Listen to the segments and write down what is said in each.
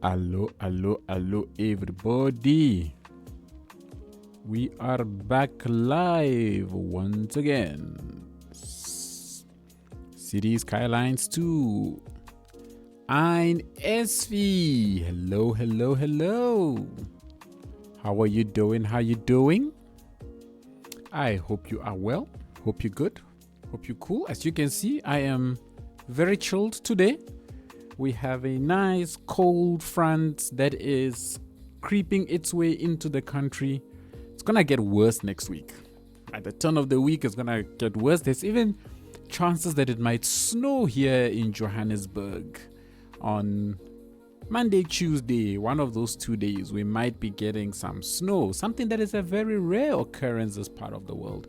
Hello, everybody. We are back live once again. City Skylines II. Ein SV. Hello. How are you doing? I hope you are well. Hope you're good. Hope you're cool. As you can see, I am very chilled today. We have a nice cold front that is creeping its way into the country. It's gonna get worse next week. At the turn of the week, it's gonna get worse. There's even chances that it might snow here in Johannesburg on Monday, Tuesday. One of those 2 days, we might be getting some snow, something that is a very rare occurrence in this part of the world.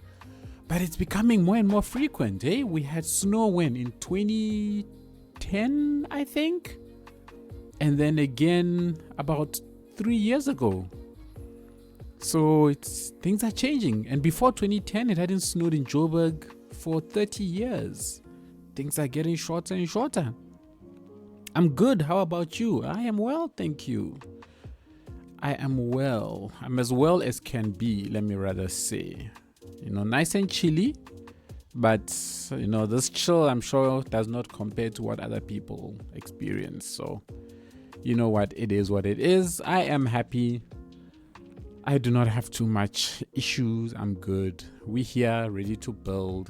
But it's becoming more and more frequent. We had snow when? In 2010, I think, and then again about 3 years ago. So things are changing, and before 2010 it hadn't snowed in Joburg for 30 years. Things are getting shorter and shorter. I'm good. How about you? I am well, thank you. I am well. I'm as well as can be, let me rather say. Nice and chilly. But, this chill, I'm sure, does not compare to what other people experience. So, you know what? It is what it is. I am happy. I do not have too much issues. I'm good. We're here, ready to build.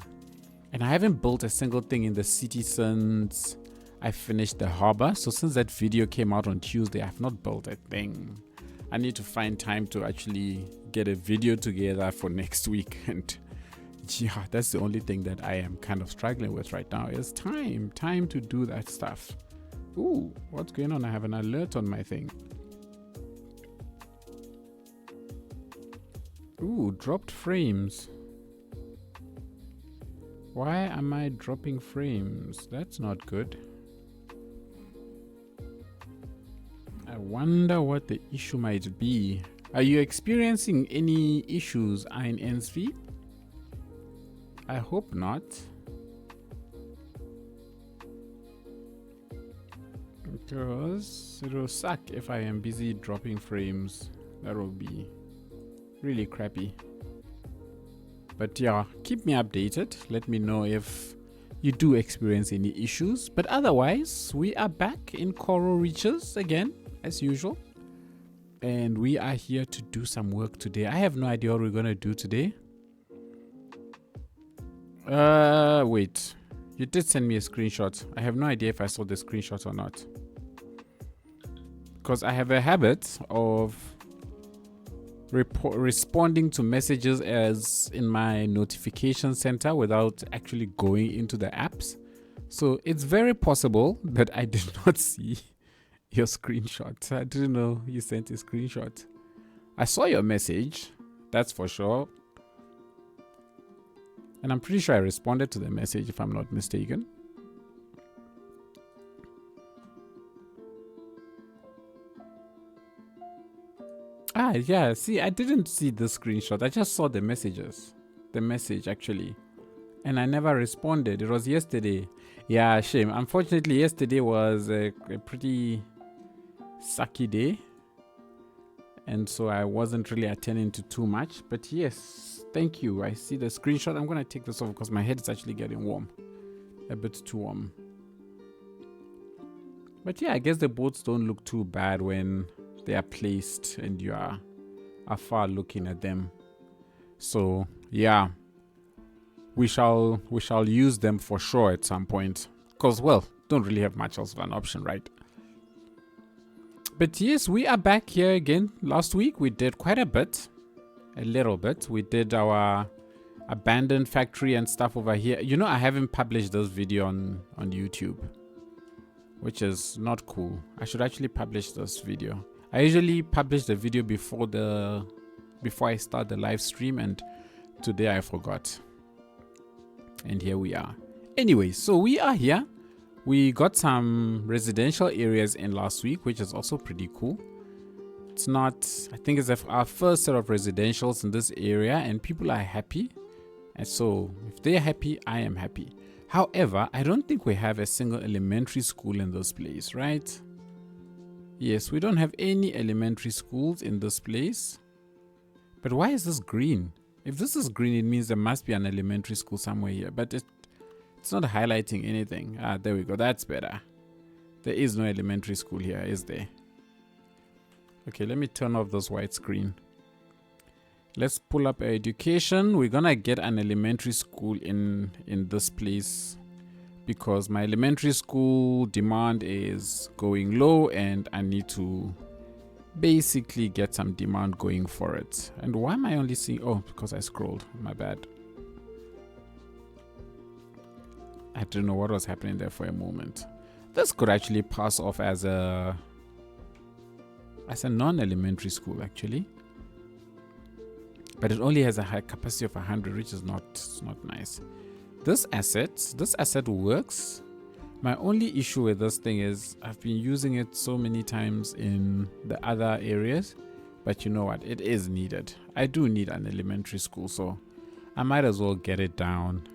And I haven't built a single thing in the city since I finished the harbor. So since that video came out on Tuesday, I've not built a thing. I need to find time to actually get a video together for next week. And yeah, that's the only thing that I am kind of struggling with right now is time to do that stuff. Ooh, what's going on? I have an alert on my thing. Ooh, dropped frames. Why am I dropping frames? That's not good. I wonder what the issue might be. Are you experiencing any issues in NSV? I hope not. Because it will suck if I am busy dropping frames. That will be really crappy. But yeah, keep me updated. Let me know if you do experience any issues. But otherwise, we are back in Coral Reaches again, as usual. And we are here to do some work today. I have no idea what we're going to do today. Wait. You did send me a screenshot. I have no idea if I saw the screenshot or not. Because I have a habit of responding to messages as in my notification center without actually going into the apps. So it's very possible that I did not see your screenshot. I didn't know you sent a screenshot. I saw your message, that's for sure. And I'm pretty sure I responded to the message if I'm not mistaken. Yeah, see, I didn't see the screenshot. I just saw the messages. The message, actually. And I never responded. It was yesterday. Yeah, shame. Unfortunately, yesterday was a pretty sucky day. And so I wasn't really attending to too much. But yes, thank you. I see the screenshot. I'm going to take this off because my head is actually getting warm. A bit too warm. But yeah, I guess the boats don't look too bad when they are placed and you are far looking at them. So yeah, we shall use them for sure at some point, because well, don't really have much else of an option, right? But yes, we are back here again. Last week we did quite a little bit. We did our abandoned factory and stuff over here. I haven't published this video on YouTube, which is not cool. I should actually publish this video. I usually publish the video before I start the live stream, and today I forgot. And here we are. Anyway, so we are here. We got some residential areas in last week, which is also pretty cool. It's not, I think it's our first set of residentials in this area, and people are happy. And so if they're happy, I am happy. However, I don't think we have a single elementary school in this place, right? Yes, we don't have any elementary schools in this place. But why is this green? If this is green, it means there must be an elementary school somewhere here. But it's not highlighting anything. Ah, there we go. That's better. There is no elementary school here, is there? Okay, let me turn off this white screen. Let's pull up education. We're gonna get an elementary school in this place because my elementary school demand is going low and I need to basically get some demand going for it. And why am I only seeing... Oh, because I scrolled. My bad. I don't know what was happening there for a moment. This could actually pass off as a non-elementary school actually. But it only has a high capacity of 100, which is not nice. This asset works. My only issue with this thing is I've been using it so many times in the other areas, but you know what? It is needed. I do need an elementary school, so I might as well get it down.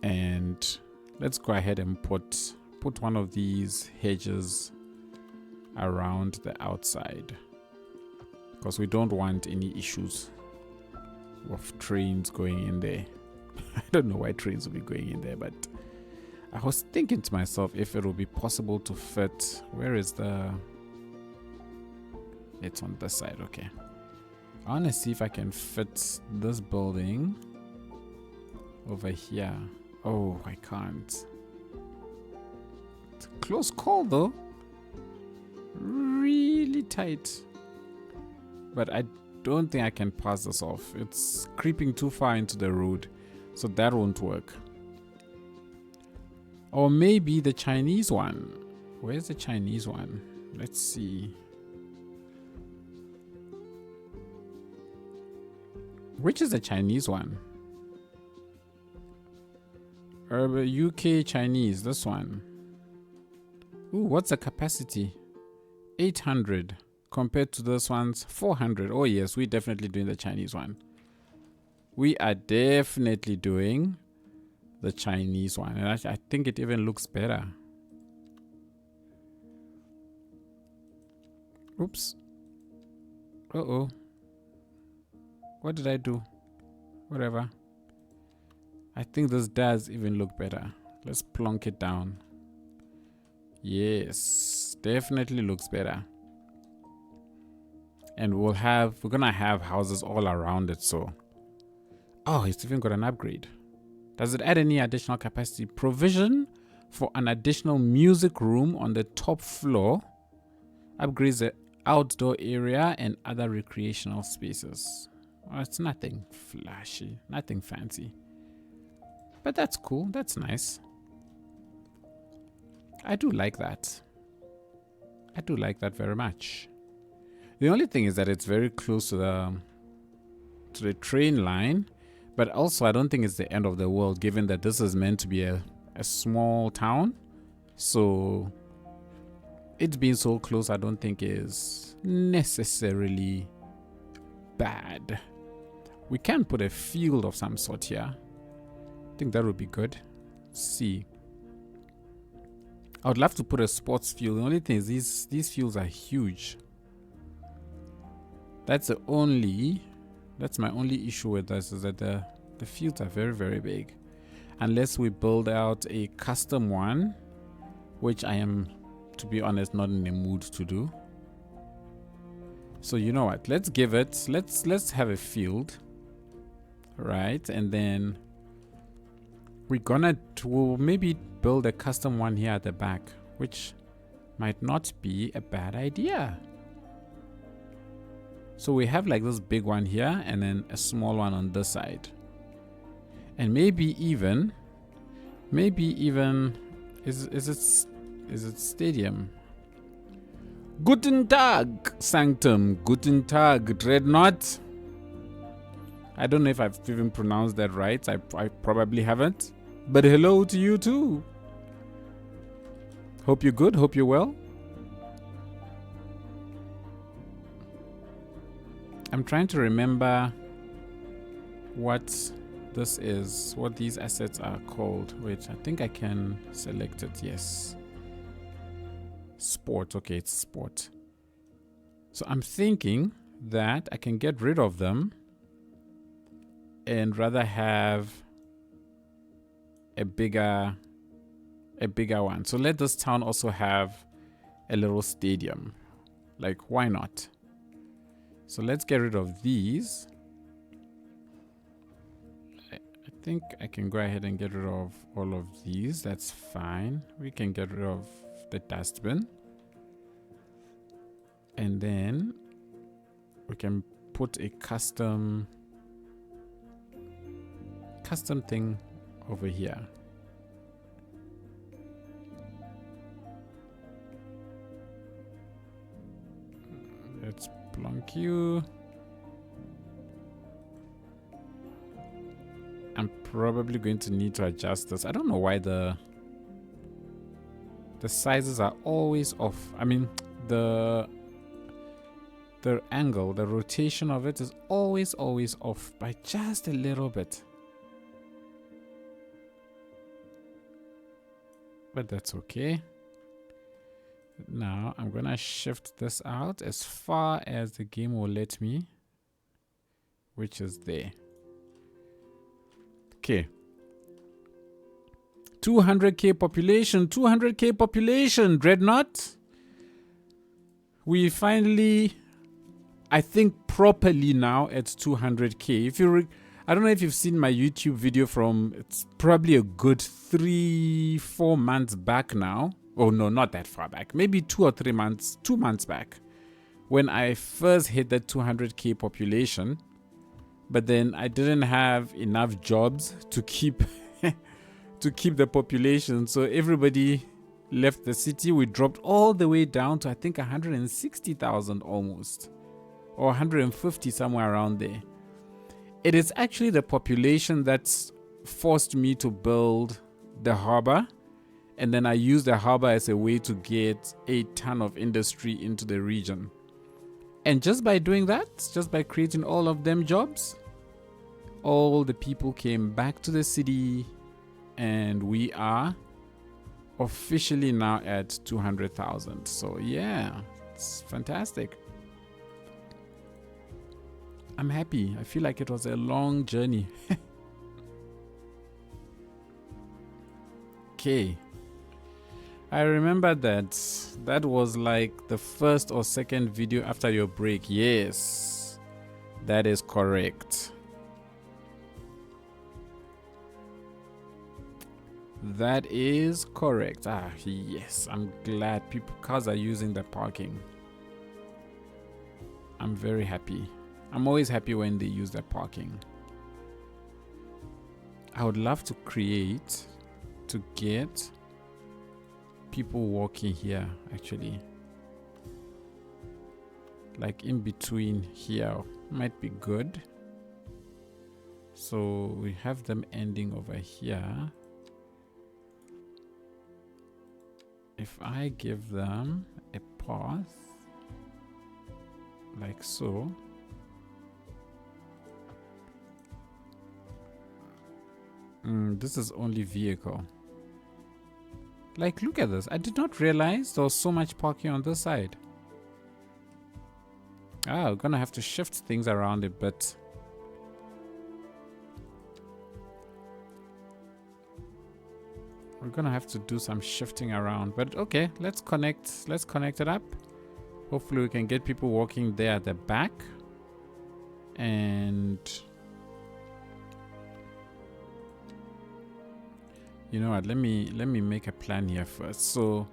And let's go ahead and put one of these hedges around the outside because we don't want any issues of trains going in there. I don't know why trains will be going in there, but I was thinking to myself if it will be possible to fit. Where is the... It's on this side. Okay, I want to see if I can fit this building over here. Oh, I can't. It's a close call though. Really tight. But I don't think I can pass this off. It's creeping too far into the road, so that won't work. Or maybe the Chinese one. Where's the Chinese one? Let's see. Which is the Chinese one? UK Chinese, this one. Ooh, what's the capacity? 800 compared to this one's 400. Oh yes, we're definitely doing the Chinese one. We are definitely doing the Chinese one, and I think it even looks better. Oops. Uh-oh. What did I do? Whatever. I think this does even look better. Let's plonk it down. Yes, definitely looks better. And we're gonna have houses all around it, so... Oh, it's even got an upgrade. Does it add any additional capacity? Provision for an additional music room on the top floor. Upgrades the outdoor area and other recreational spaces. Oh, it's nothing flashy, nothing fancy. But that's cool, that's nice. I do like that. I do like that very much. The only thing is that it's very close to the train line. But also, I don't think it's the end of the world, given that this is meant to be a small town. So, it being so close, I don't think is necessarily bad. We can put a field of some sort here. I think that would be good. Let's see. I would love to put a sports field. The only thing is these fields are huge. That's my only issue with this, is that the fields are very, very big. Unless we build out a custom one, which I am, to be honest, not in the mood to do. So you know what? Let's have a field, right? And then we'll maybe build a custom one here at the back, which might not be a bad idea. So we have like this big one here and then a small one on this side. And maybe even is it stadium? Guten Tag, Sanctum. Guten Tag, Dreadnought. I don't know if I've even pronounced that right. I probably haven't. But hello to you too. Hope you're good. Hope you're well. I'm trying to remember what this is, what these assets are called. Wait, I think I can select it. Yes. Sport. Okay, it's sport. So I'm thinking that I can get rid of them and rather have a bigger one. So let this town also have a little stadium. Like, why not? So let's get rid of these. I think I can go ahead and get rid of all of these. That's fine. We can get rid of the dustbin. And then we can put a custom thing over here. Let's plonk you. I'm probably going to need to adjust this. I don't know why the sizes are always off. I mean, the angle, the rotation of it is always off by just a little bit. But that's okay. Now I'm gonna shift this out as far as the game will let me, which is there. Okay. 200k population, 200k population, Dreadnought. We finally, I think, properly now at 200k. If you, I don't know if you've seen my YouTube video from, it's probably a good 3-4 months back now. Oh no, not that far back. Maybe 2 or 3 months, 2 months back, when I first hit that 200k population. But then I didn't have enough jobs to keep the population, so everybody left the city. We dropped all the way down to, I think, 160,000 almost, or 150, somewhere around there. It is actually the population that's forced me to build the harbor, and then I use the harbor as a way to get a ton of industry into the region. And just by doing that, just by creating all of them jobs, all the people came back to the city, and we are officially now at 200,000. So yeah, it's fantastic. I'm happy. I feel like it was a long journey. Okay. I remember that was like the first or second video after your break. Yes, that is correct. That is correct. Ah, yes. I'm glad cars are using the parking. I'm very happy. I'm always happy when they use the parking. I would love to get people walking here, actually. Like in between here might be good. So we have them ending over here. If I give them a path like so, this is only vehicle. Like, look at this. I did not realize there was so much parking on this side. Ah, we're gonna have to shift things around a bit. We're gonna have to do some shifting around, but okay, let's connect it up. Hopefully we can get people walking there at the back. And you know what, let me make a plan here first. So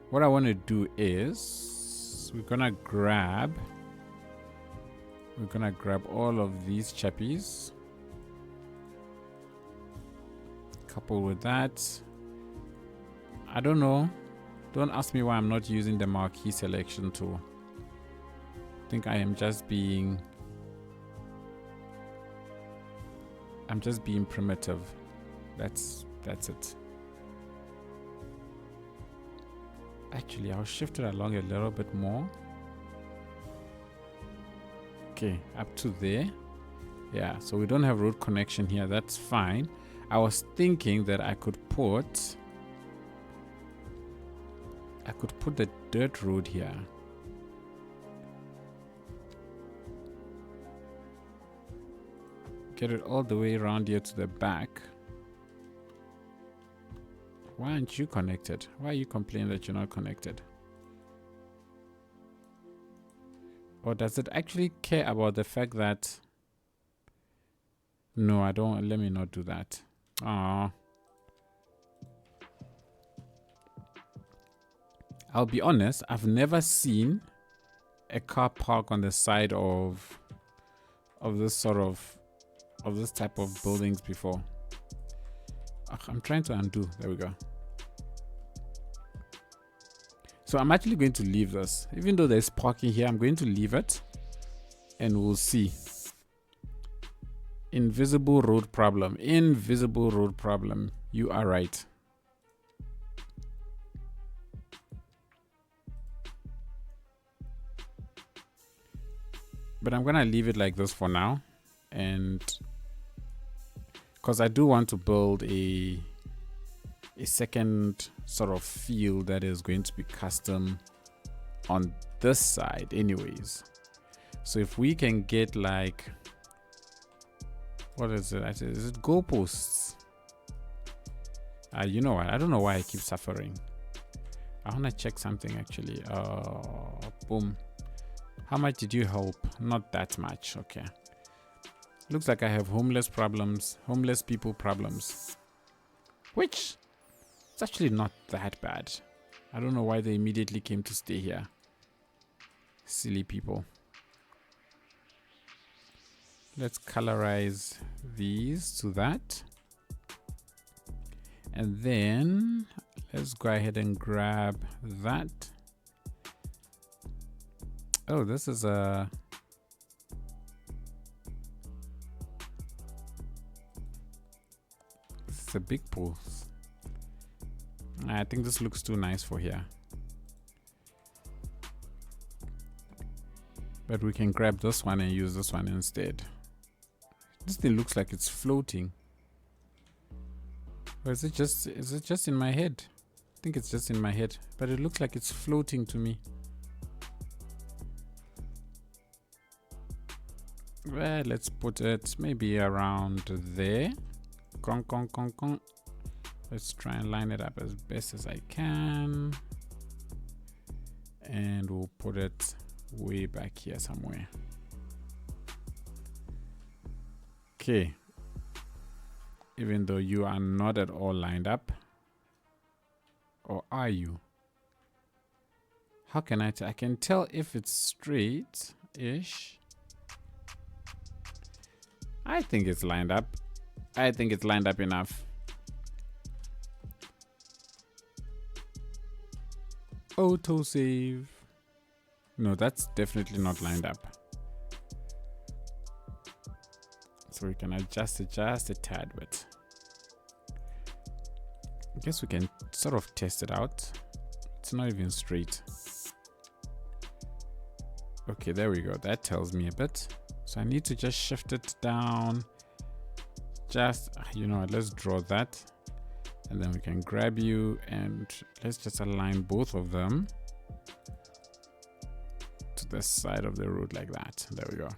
what I want to do is we're gonna grab all of these chappies, coupled with that. I don't know. Don't ask me why I'm not using the marquee selection tool. I think I am just being primitive. That's it. Actually, I'll shift it along a little bit more. Okay, up to there. Yeah, so we don't have road connection here. That's fine. I was thinking that I could put I could put the dirt road here. Get it all the way around here to the back. Why aren't you connected? Why are you complaining that you're not connected? Or does it actually care about the fact that... No, I don't. Let me not do that. Aww. I'll be honest, I've never seen a car park on the side of this sort of this type of buildings before. I'm trying to undo. There we go. So I'm actually going to leave this. Even though there's parking here, I'm going to leave it and we'll see. Invisible road problem. Invisible road problem. You are right. But I'm gonna leave it like this for now, and because I do want to build a second sort of field that is going to be custom on this side anyways. So if we can get like, what is it? Is it goalposts? You know what? I don't know why I keep suffering. I want to check something actually. Boom. How much did you help? Not that much. Okay. Looks like I have homeless problems. Homeless people problems. Which it's actually not that bad. I don't know why they immediately came to stay here. Silly people. Let's colorize these to that. And then let's go ahead and grab that. Oh, this is a... It's a big pulse. I think this looks too nice for here. But we can grab this one and use this one instead. This thing looks like it's floating. Or is it just in my head? I think it's just in my head, but it looks like it's floating to me. Well, let's put it maybe around there. Gong, gong, gong, gong. Let's try and line it up as best as I can. And we'll put it way back here somewhere. Okay. Even though you are not at all lined up. Or are you? How can I tell? I can tell if it's straight-ish. I think it's lined up. I think it's lined up enough. Auto save. No, that's definitely not lined up. So we can adjust it just a tad bit. I guess we can sort of test it out. It's not even straight. Okay, there we go. That tells me a bit. So I need to just shift it down. Just, you know what, let's draw that. And then we can grab you and let's just align both of them to the side of the road like that. There we go.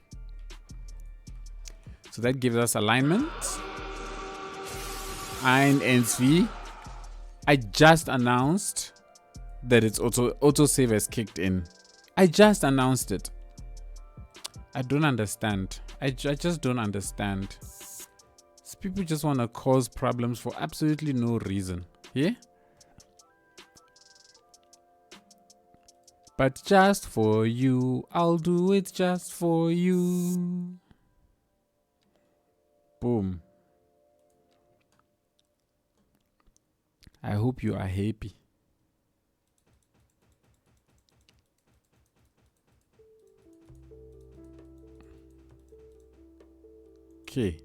So that gives us alignment. And NSV, I just announced that it's auto save has kicked in. I just announced it. I don't understand. I just don't understand. So people just want to cause problems for absolutely no reason. Yeah? But just for you, I'll do it just for you. Boom. I hope you are happy. Okay.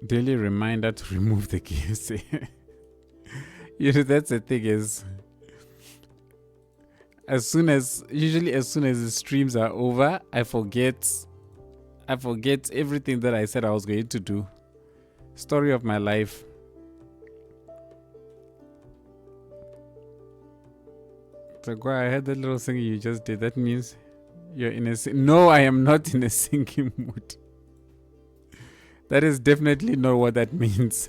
Daily reminder to remove the keys. You know, that's the thing is, usually as soon as the streams are over, I forget everything that I said I was going to do. Story of my life. Like, wow, I heard that little thing you just did. That means you're in a... No, I am not in a singing mood. That is definitely not what that means.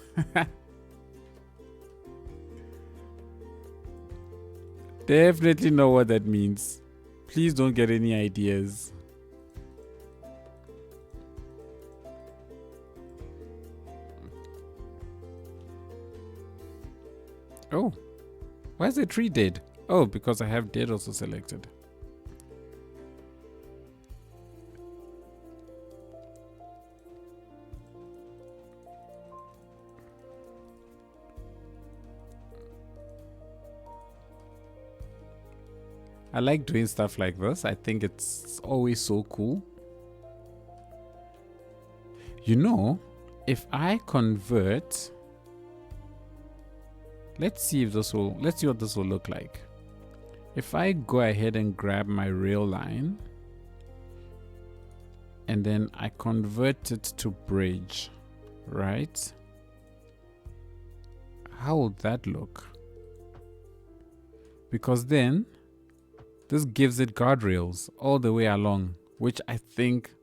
Definitely not what that means. Please don't get any ideas. Oh, why is the tree dead? Oh, because I have dead also selected. I like doing stuff like this. I think it's always so cool. You know, if I convert, let's see what this will look like. If I go ahead and grab my rail line and then I convert it to bridge, right? How would that look? Because then this gives it guardrails all the way along, which I think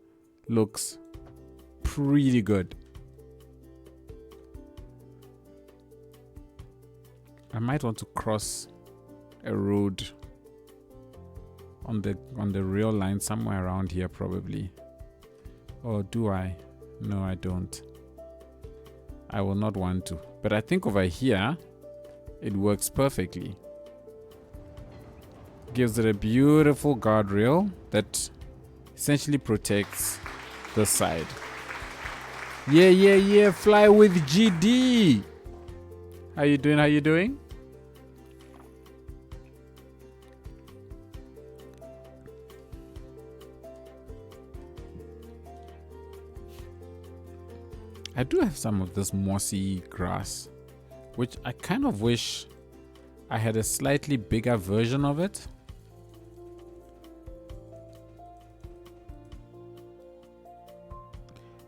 looks pretty good. I might want to cross a road on the rail line somewhere around here probably. Or do I? No, I don't. I will not want to. But I think over here it works perfectly. Gives it a beautiful guardrail that essentially protects the side. Yeah, fly with GD. How you doing? How you doing? I do have some of this mossy grass, which I kind of wish I had a slightly bigger version of it.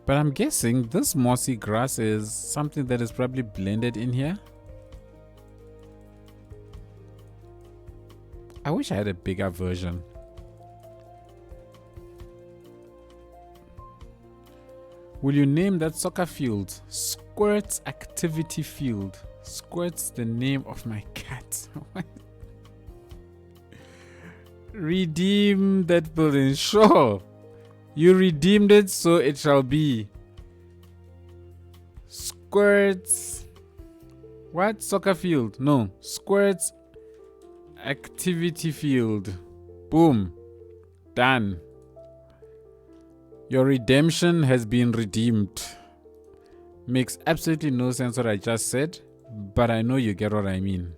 But I'm guessing this mossy grass is something that is probably blended in here. I wish I had a bigger version. Will you name that soccer field? Squirts Activity Field. Squirt's the name of my cat. Redeem that building. Sure. You redeemed it, so it shall be. Squirts. What? Soccer field? No. Squirts Activity Field. Boom. Done. Your redemption has been redeemed. Makes absolutely no sense what I just said, but I know you get what I mean.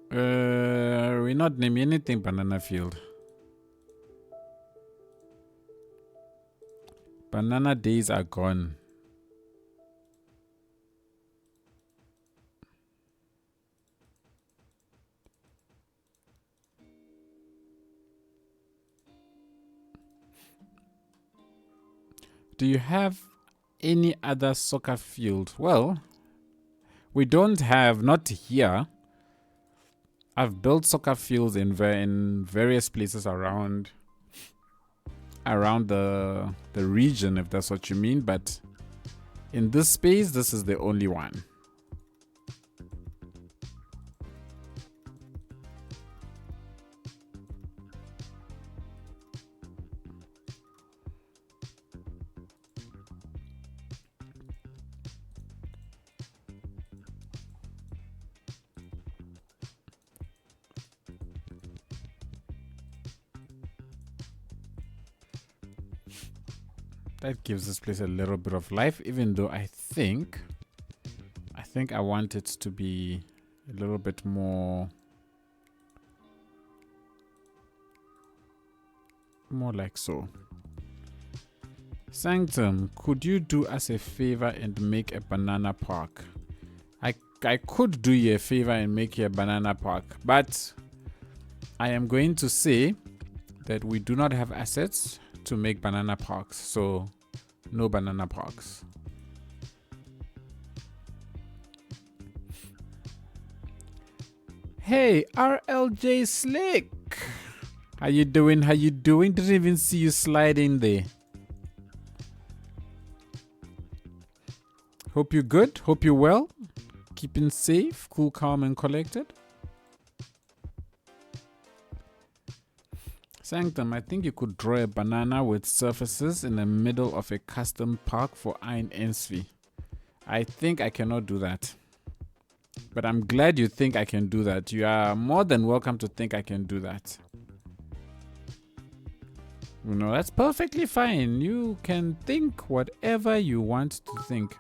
We're not naming anything Banana Field. Banana days are gone. Do you have any other soccer field? Well, we don't have, not here. I've built soccer fields in various places around the region, if that's what you mean, but in this space, this is the only one. That gives this place a little bit of life, even though I think I want it to be a little bit more like so. Sanctum, could you do us a favor and make a banana park? I could do you a favor and make you a banana park, but I am going to say that we do not have assets to make banana parks, so no banana parks. Hey, RLJ Slick. How you doing? How you doing? Didn't even see you slide in there. Hope you're good. Hope you're well. Keeping safe, cool, calm, and collected. Sanctum, I think you could draw a banana with surfaces in the middle of a custom park for Ein Ensvi. I think I cannot do that. But I'm glad you think I can do that. You are more than welcome to think I can do that. You know, that's perfectly fine. You can think whatever you want to think.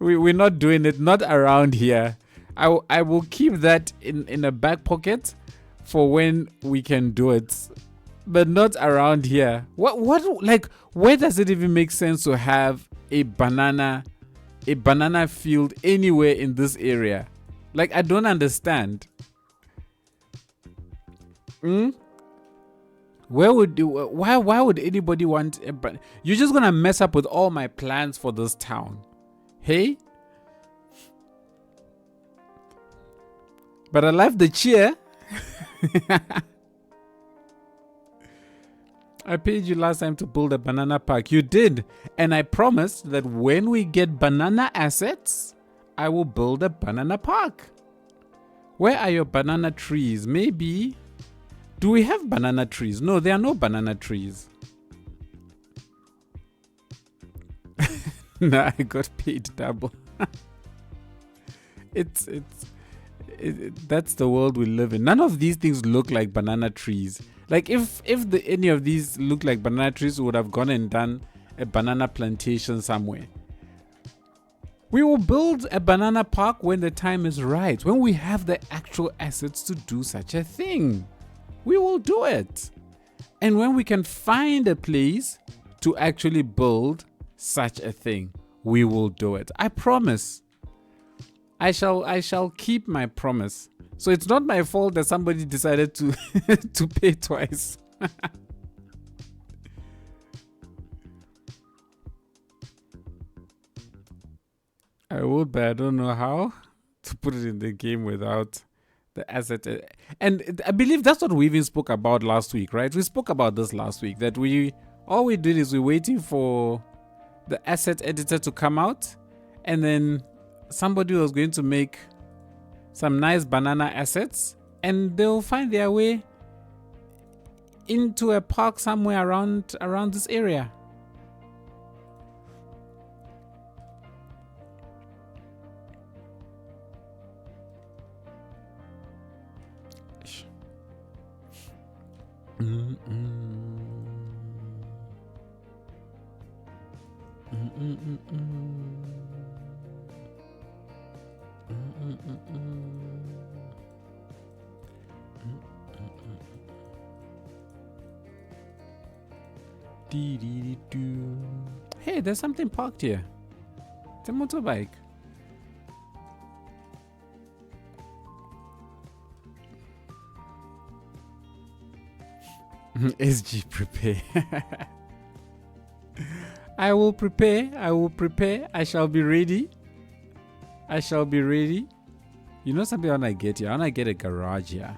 We're not doing it, not around here. I will keep that in a back pocket for when we can do it, but not around here. Like, where does it even make sense to have a banana field anywhere in this area? Like, I don't understand. Why would anybody want a banana? You're just gonna mess up with all my plans for this town. Hey? But I love the cheer. I paid you last time to build a banana park. You did. And I promised that when we get banana assets, I will build a banana park. Where are your banana trees? Maybe. Do we have banana trees? No, there are no banana trees. No, I got paid double. That's the world we live in. None of these things look like banana trees. Like, if any of these look like banana trees, we would have gone and done a banana plantation somewhere. We will build a banana park when the time is right, when we have the actual assets to do such a thing. We will do it. And when we can find a place to actually build such a thing, we will do it. I promise. I shall keep my promise. So it's not my fault that somebody decided to to pay twice. I would, but I don't know how to put it in the game without the asset. And I believe that's what we even spoke about last week, right? We spoke about this last week, that all we did is we're waiting for the asset editor to come out, and then somebody was going to make some nice banana assets, and they'll find their way into a park somewhere around this area. Hey, there's something parked here. It's a motorbike. SG prepare. I will prepare. I shall be ready. You know something I want to get here? I want to get a garage here.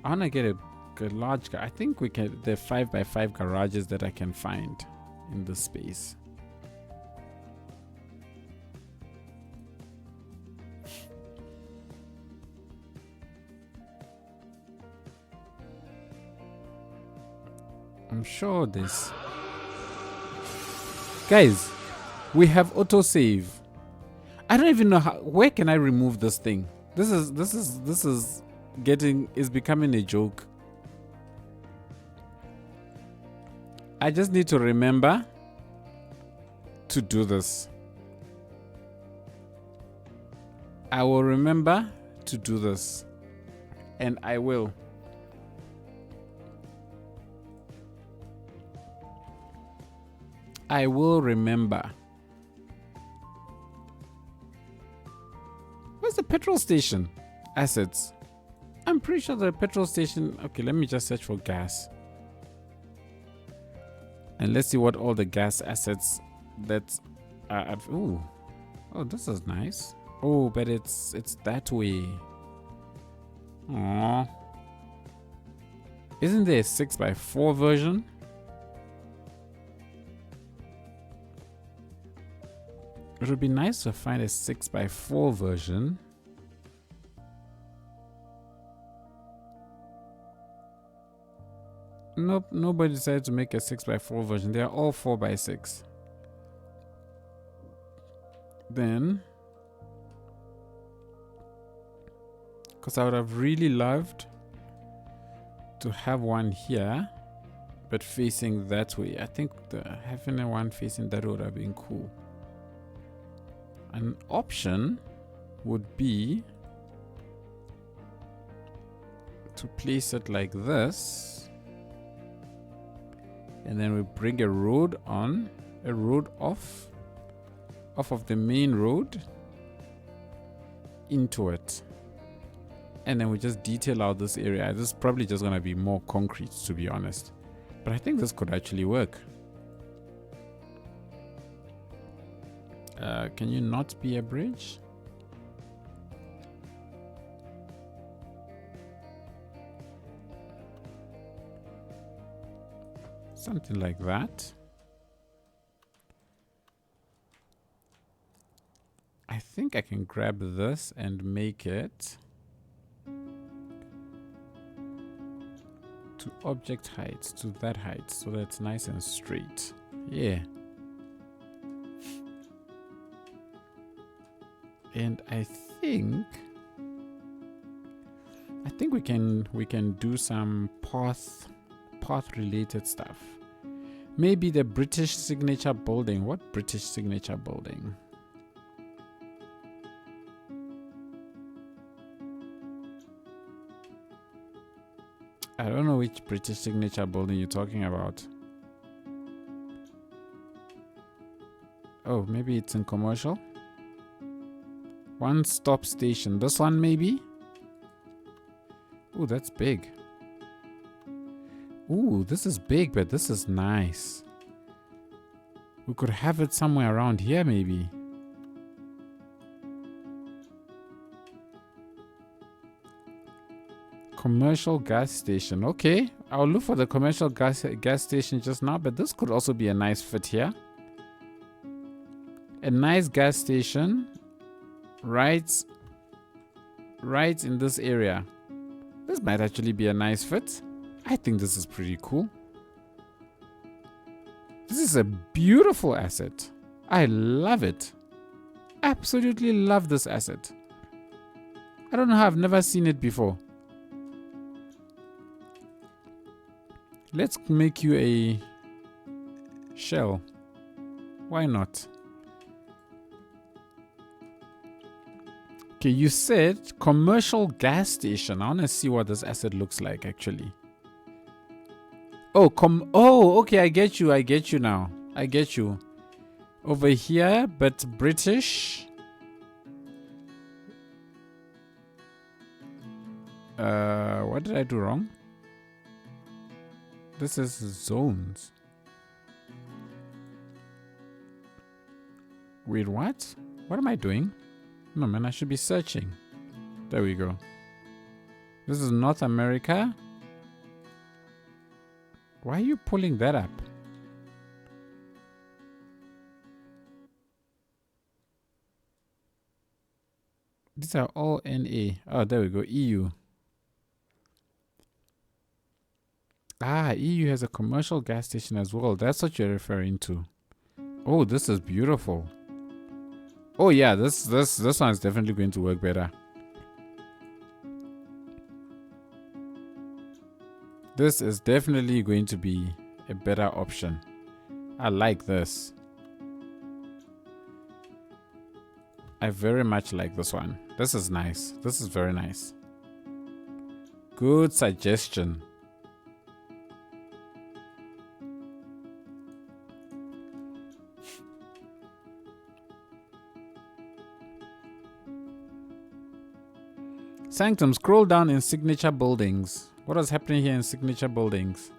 I want to get a large. I think we can. There are 5x5 garages that I can find in this space. I'm sure this. Guys, we have autosave. I don't even know where can I remove this thing. This is becoming a joke. I just need to remember to do this. I will remember to do this, and I will. I will remember. Where's the petrol station? Assets. I'm pretty sure the petrol station. Okay, let me just search for gas. And let's see what all the gas assets that are at. Ooh. Oh, this is nice. Oh, but it's that way. Aww. Isn't there a 6x4 version? It would be nice to find a 6x4 version. Nope, nobody decided to make a 6x4 version. They are all 4x6. Then, because I would have really loved to have one here, but facing that way. I think having one facing that would have been cool. An option would be to place it like this, and then we bring a road on, a road off of the main road into it, and then we just detail out this area. This is probably just gonna be more concrete, to be honest, but I think this could actually work. Can you not be a bridge? Something like that. I think I can grab this and make it to object height, to that height, so that it's nice and straight. Yeah. And I think we can do some path related stuff. Maybe the British signature building. What British signature building? I don't know which British signature building you're talking about. Oh, maybe it's in commercial. One stop station. This one maybe? Ooh, that's big. Ooh, this is big, but this is nice. We could have it somewhere around here maybe. Commercial gas station. Okay, I'll look for the commercial gas station just now, but this could also be a nice fit here. A nice gas station right in this area. This might actually be a nice fit. I think this is pretty cool. This is a beautiful asset. I love it. Absolutely love this asset. I don't know how I've never seen it before. Let's make you a shell. Why not? Okay, you said commercial gas station. I want to see what this asset looks like actually. Oh, okay, I get you now. I get you. Over here, but British. What did I do wrong? This is zones. Wait, what? What am I doing? No, man, I should be searching. There we go. This is North America. Why are you pulling that up? These are all NA. Oh, there we go. EU. Ah, EU has a commercial gas station as well. That's what you're referring to. Oh, this is beautiful. Oh yeah, this one is definitely going to work better. This is definitely going to be a better option. I like this. I very much like this one. This is nice. This is very nice. Good suggestion. Sanctum, scroll down in signature buildings. What is happening here in signature buildings?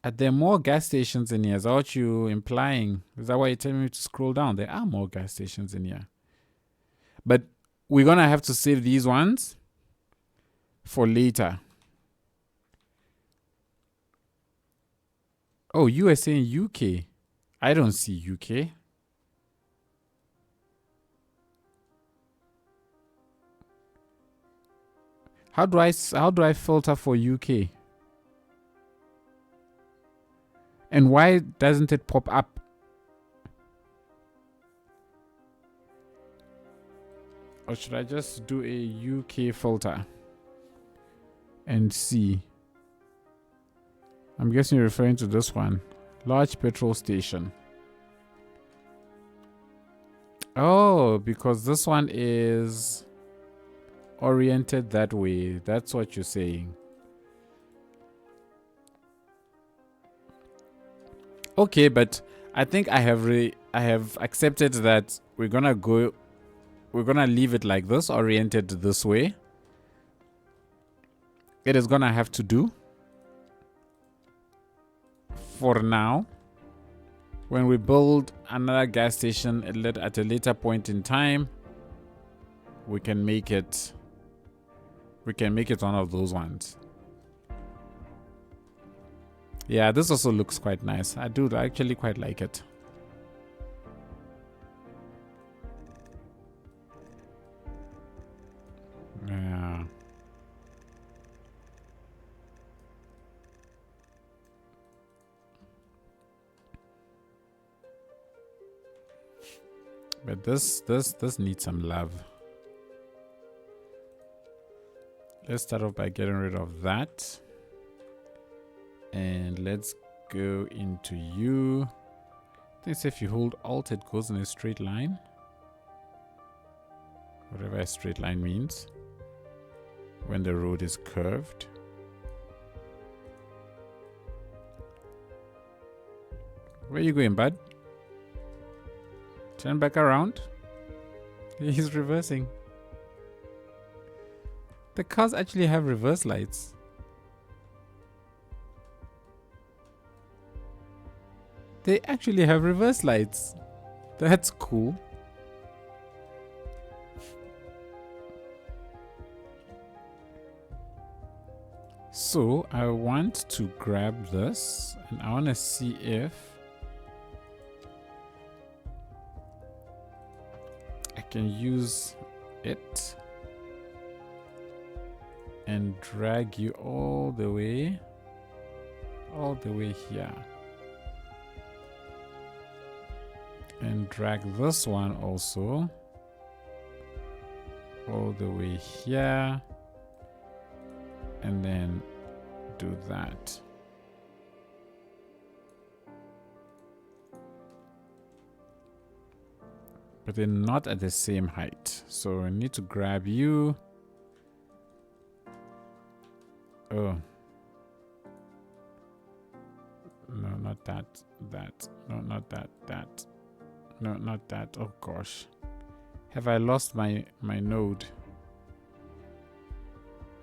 Are there more gas stations in here? Is that what you're implying? Is that why you're telling me to scroll down? There are more gas stations in here. But we're going to have to save these ones for later. Oh, USA and UK. I don't see UK. How do I filter for UK? And why doesn't it pop up? Or should I just do a UK filter and see? I'm guessing you're referring to this one. Large petrol station. Oh, because this one is oriented that way. That's what you're saying. Okay, but I think I have accepted that we're gonna leave it like this, oriented this way. It is gonna have to do for now. When we build another gas station at a later point in time, we can make it one of those ones. Yeah, this also looks quite nice. I actually quite like it. Yeah. But this needs some love. Let's start off by getting rid of that. And let's go into you. I think if you hold Alt, it goes in a straight line. Whatever a straight line means. When the road is curved. Where are you going, bud? Turn back around. He's reversing. The cars actually have reverse lights. They actually have reverse lights. That's cool. So I want to grab this and I want to see if I can use it and drag you all the way here. And drag this one also all the way here. And then do that. But they're not at the same height. So I need to grab you. Oh. No, not that. That. No, not that. That. No, not that. Oh gosh. Have I lost my node?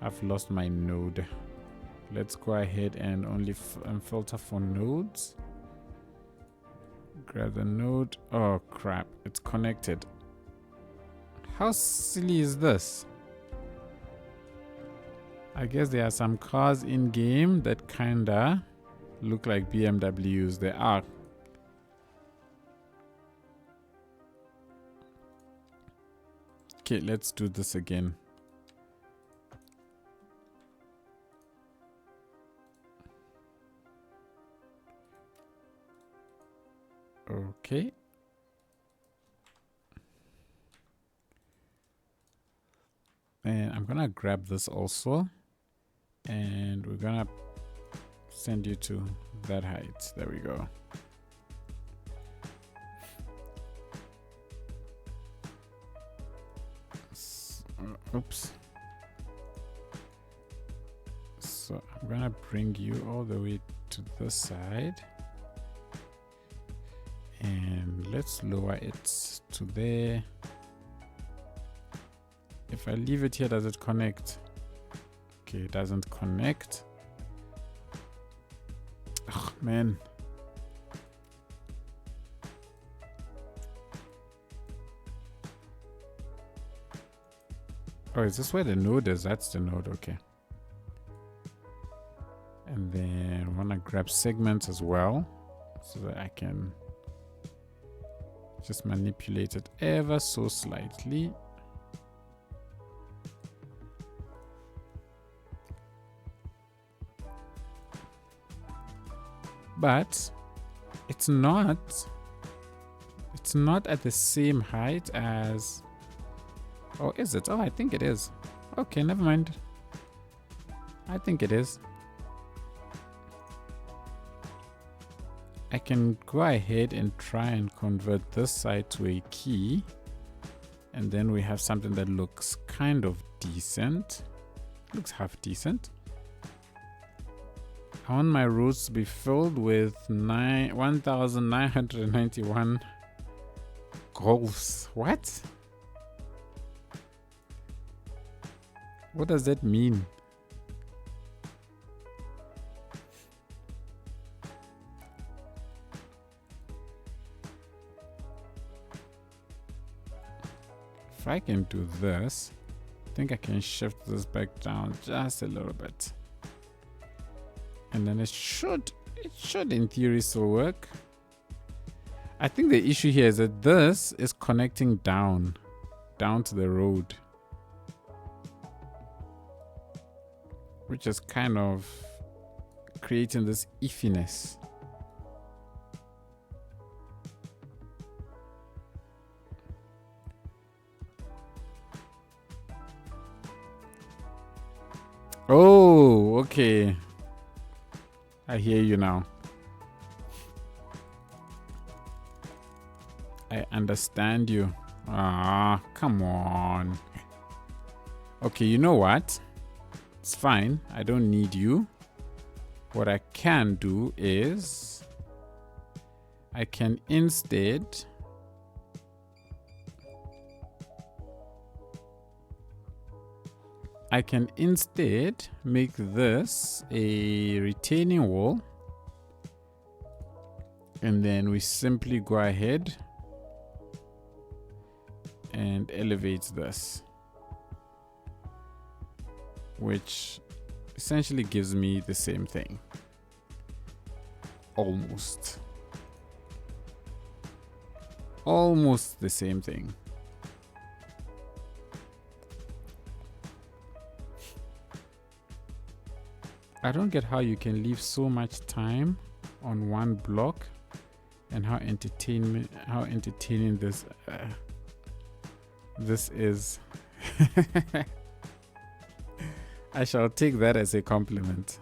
I've lost my node. Let's go ahead and only filter for nodes. Grab the node. Oh crap, it's connected. How silly is this? I guess there are some cars in game that kinda look like BMWs. They are. Okay, let's do this again. Okay. And I'm gonna grab this also. And we're gonna send you to that height. There we go. Oops. So I'm gonna bring you all the way to this side. And let's lower it to there. If I leave it here, does it connect? Okay, it doesn't connect. Oh, man. Oh, is this where the node is? That's the node, okay. And then I want to grab segments as well, so that I can just manipulate it ever so slightly. But it's not at the same height as, oh, is it? Oh, I think it is. Okay, never mind. I think it is. I can go ahead and try and convert this side to a key, and then we have something that looks kind of decent. Looks half decent. I want my rows to be filled with 1,991 goals. What? What does that mean? If I can do this, I think I can shift this back down just a little bit. And then it should in theory still work. I think the issue here is that this is connecting down to the road, which is kind of creating this iffiness. Oh, okay. I hear you now. I understand you. Ah, come on. Okay, you know what? It's fine. I don't need you. What I can do is I can instead make this a retaining wall, and then we simply go ahead and elevate this, which essentially gives me the same thing. Almost the same thing. I don't get how you can leave so much time on one block, and how entertaining this is. I shall take that as a compliment.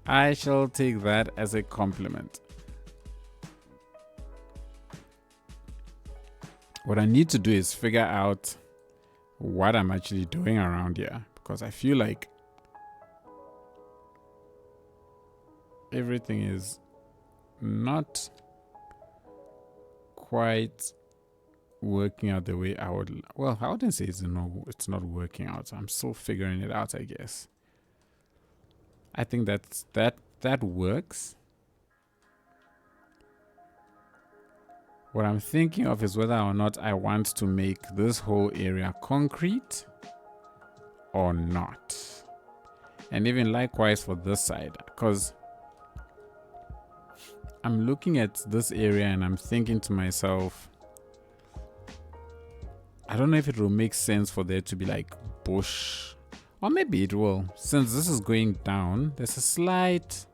I shall take that as a compliment. What I need to do is figure out what I'm actually doing around here, because I feel like everything is not quite working out the way I would. Well, I wouldn't say it's not working out. I'm still figuring it out, I guess. I think that works. What I'm thinking of is whether or not I want to make this whole area concrete or not. And even likewise for this side, because I'm looking at this area and I'm thinking to myself, I don't know if it will make sense for there to be like bush, or maybe it will. Since this is going down, there's a slight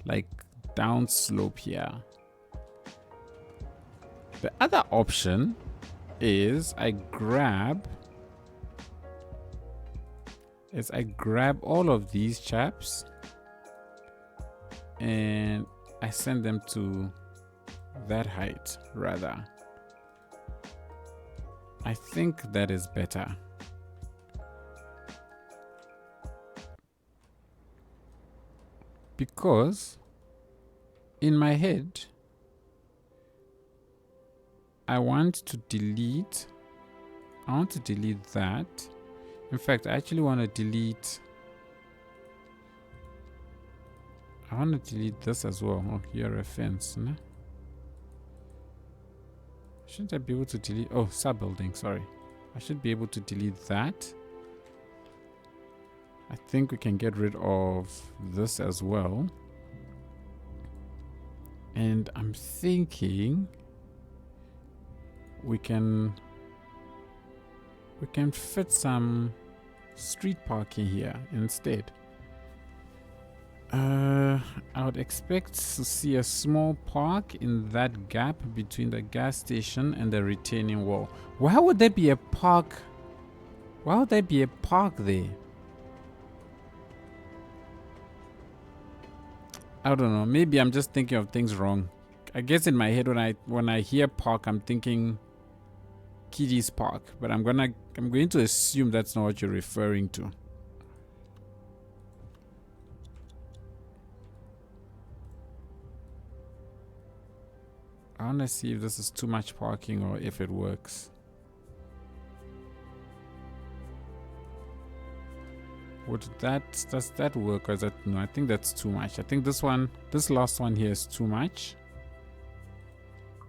like down slope here. The other option is I grab all of these chaps and I send them to that height rather. I think that is better. Because in my head, I want to delete that. In fact, I actually want to delete I want to delete this as well. Oh, you're a fence, no? Shouldn't I be able to delete? Oh, sub-building, sorry. I should be able to delete that. I think we can get rid of this as well. And I'm thinking we can fit some street parking here instead. I would expect to see a small park in that gap between the gas station and the retaining wall. Why would there be a park? Why would there be a park there? I don't know. Maybe I'm just thinking of things wrong. I guess in my head when I hear park, I'm thinking Kiddies Park, but I'm going to assume that's not what you're referring to. I want to see if this is too much parking or if it works. Does that work, or is that no? I think that's too much. I think this last one here is too much.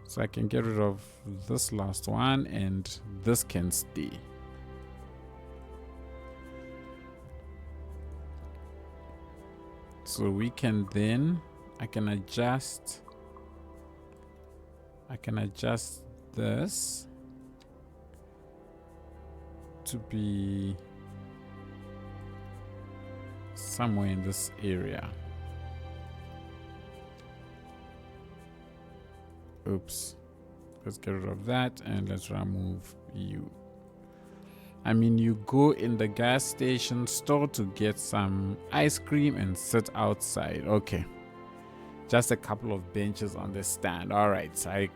So I can get rid of this last one and this can stay. So we can then, I can adjust this to be somewhere in this area. Oops. Let's get rid of that and let's remove you. I mean, you go in the gas station store to get some ice cream and sit outside. Okay. Just a couple of benches on the stand. All right. So I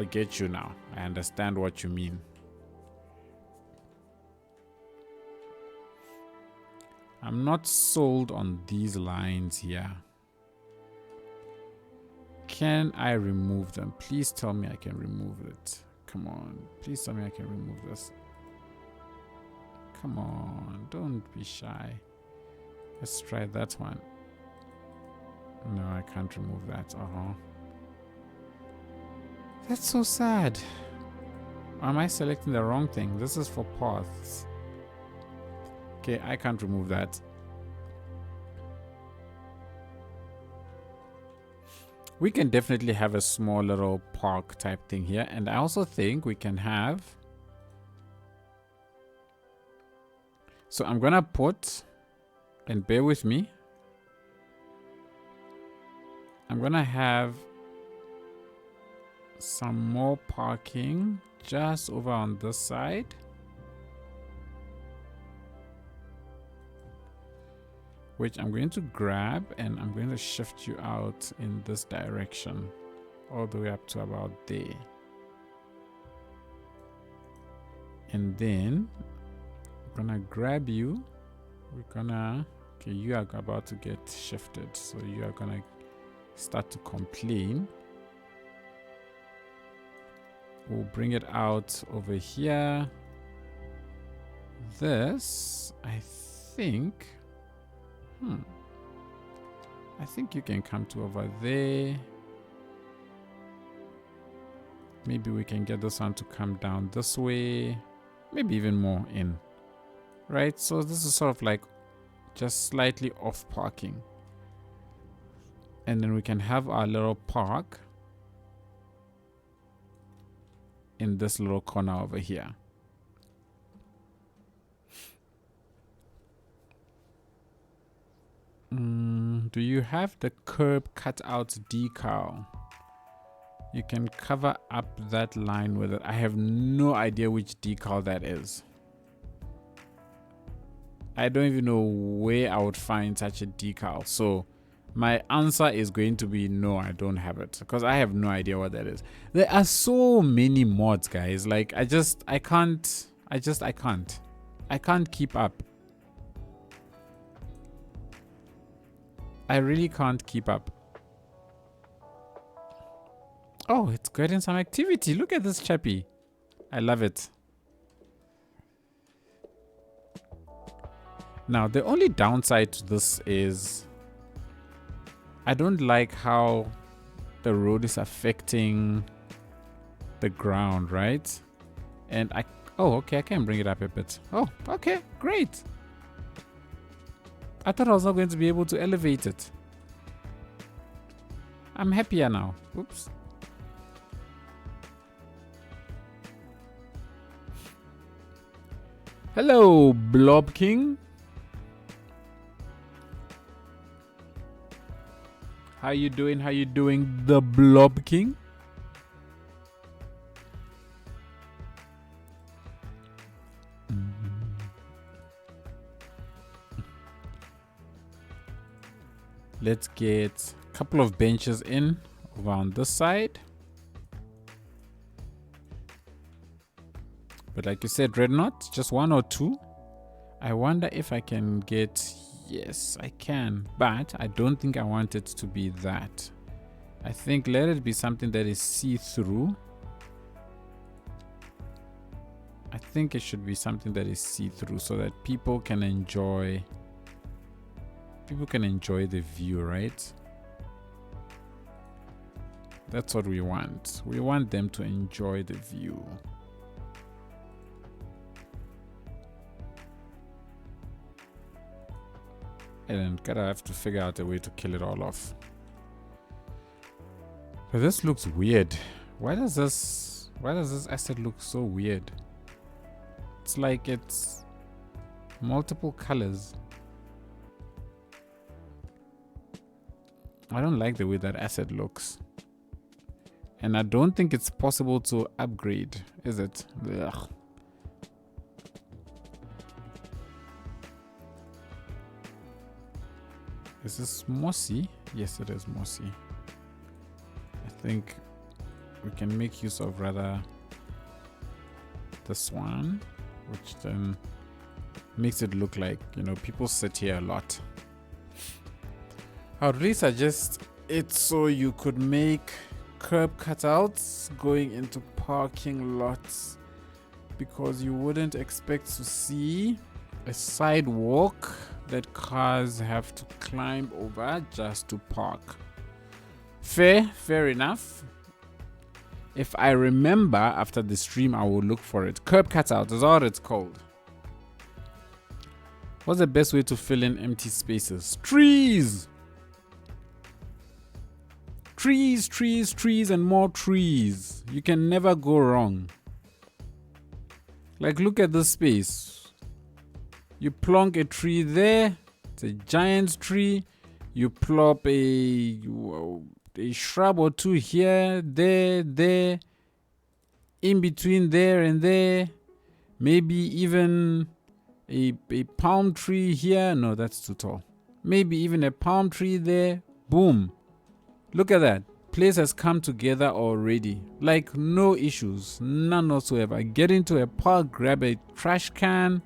get you now. I understand what you mean. I'm not sold on these lines here. Can I remove them? Please tell me I can remove it. Come on. Please tell me I can remove this. Come on. Don't be shy. Let's try that one. No, I can't remove that. That's so sad. Or am I selecting the wrong thing? This is for paths. Okay, I can't remove that. We can definitely have a small little park type thing here. And I also think we can have... So I'm going to put, and bear with me, I'm going to have some more parking just over on this side. Which I'm going to grab and I'm going to shift you out in this direction all the way up to about there. And then I'm gonna grab you. Okay, you are about to get shifted, so you are gonna start to complain. We'll bring it out over here. This, I think you can come to over there. Maybe we can get this one to come down this way. Maybe even more in. Right? So this is sort of like just slightly off parking. And then we can have our little park in this little corner over here. Do you have the curb cutout decal? You can cover up that line with it. I have no idea which decal that is. I don't even know where I would find such a decal. So my answer is going to be no, I don't have it, because I have no idea what that is. There are so many mods, guys. Like I can't keep up. I really can't keep up. Oh, it's getting some activity. Look at this chappy. I love it. Now, the only downside to this is I don't like how the road is affecting the ground, right? And oh, okay, I can bring it up a bit. Oh, okay, great. I thought I was not going to be able to elevate it. I'm happier now. Oops. Hello, Blob King. How you doing? How you doing, the Blob King? Let's get a couple of benches in over on this side. But like you said, Dreadnought, just 1 or 2. I wonder if I can get... Yes, I can. But I don't think I want it to be that. I think let it be something that is see-through. I think it should be something that is see-through so that people can enjoy... People can enjoy the view, right? That's what we want. We want them to enjoy the view. And gotta have to figure out a way to kill it all off. But this looks weird. Why does this asset look so weird? It's like it's multiple colors. I don't like the way that asset looks. And I don't think it's possible to upgrade, is it? Ugh. Is this mossy? Yes, it is mossy. I think we can make use of rather this one, which then makes it look like, you know, people sit here a lot. I would really suggest it so you could make curb cutouts going into parking lots, because you wouldn't expect to see a sidewalk that cars have to climb over just to park. Fair enough. If I remember after the stream, I will look for it. Curb cutout is what it's called. What's the best way to fill in empty spaces? Trees! Trees, and more trees. You can never go wrong. Like, look at this space. You plonk a tree there. It's a giant tree. You plop a shrub or two here, there. In between there and there. Maybe even a palm tree here. No, that's too tall. Maybe even a palm tree there. Boom. Look at that. Place has come together already. Like, no issues. None whatsoever. Get into a park, grab a trash can,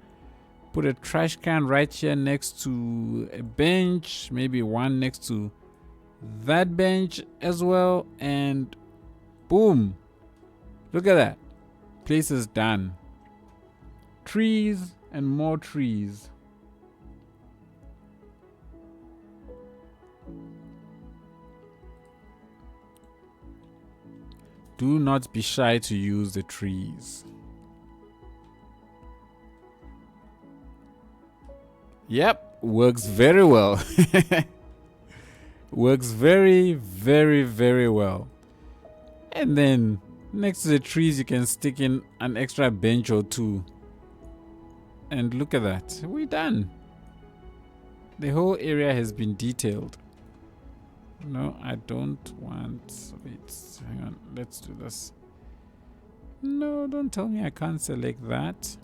put a trash can right here next to a bench, maybe one next to that bench as well, and boom. Look at that. Place is done. Trees and more trees. Do not be shy to use the trees. Yep, works very well. Works very, very, very well. And then next to the trees, you can stick in an extra bench or two. And look at that. We're done. The whole area has been detailed. No, I don't want... Wait, hang on. Let's do this. No, don't tell me I can't select that.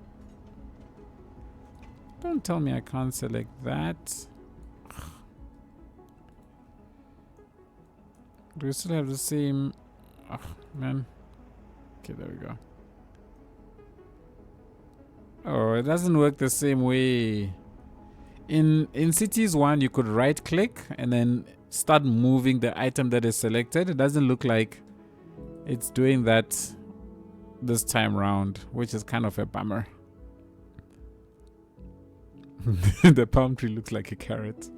Don't tell me I can't select that. Do we still have the same... Oh, man. Okay, there we go. Oh, it doesn't work the same way. In Cities 1, you could right click and then start moving the item that is selected. It doesn't look like it's doing that this time round, which is kind of a bummer. The palm tree looks like a carrot.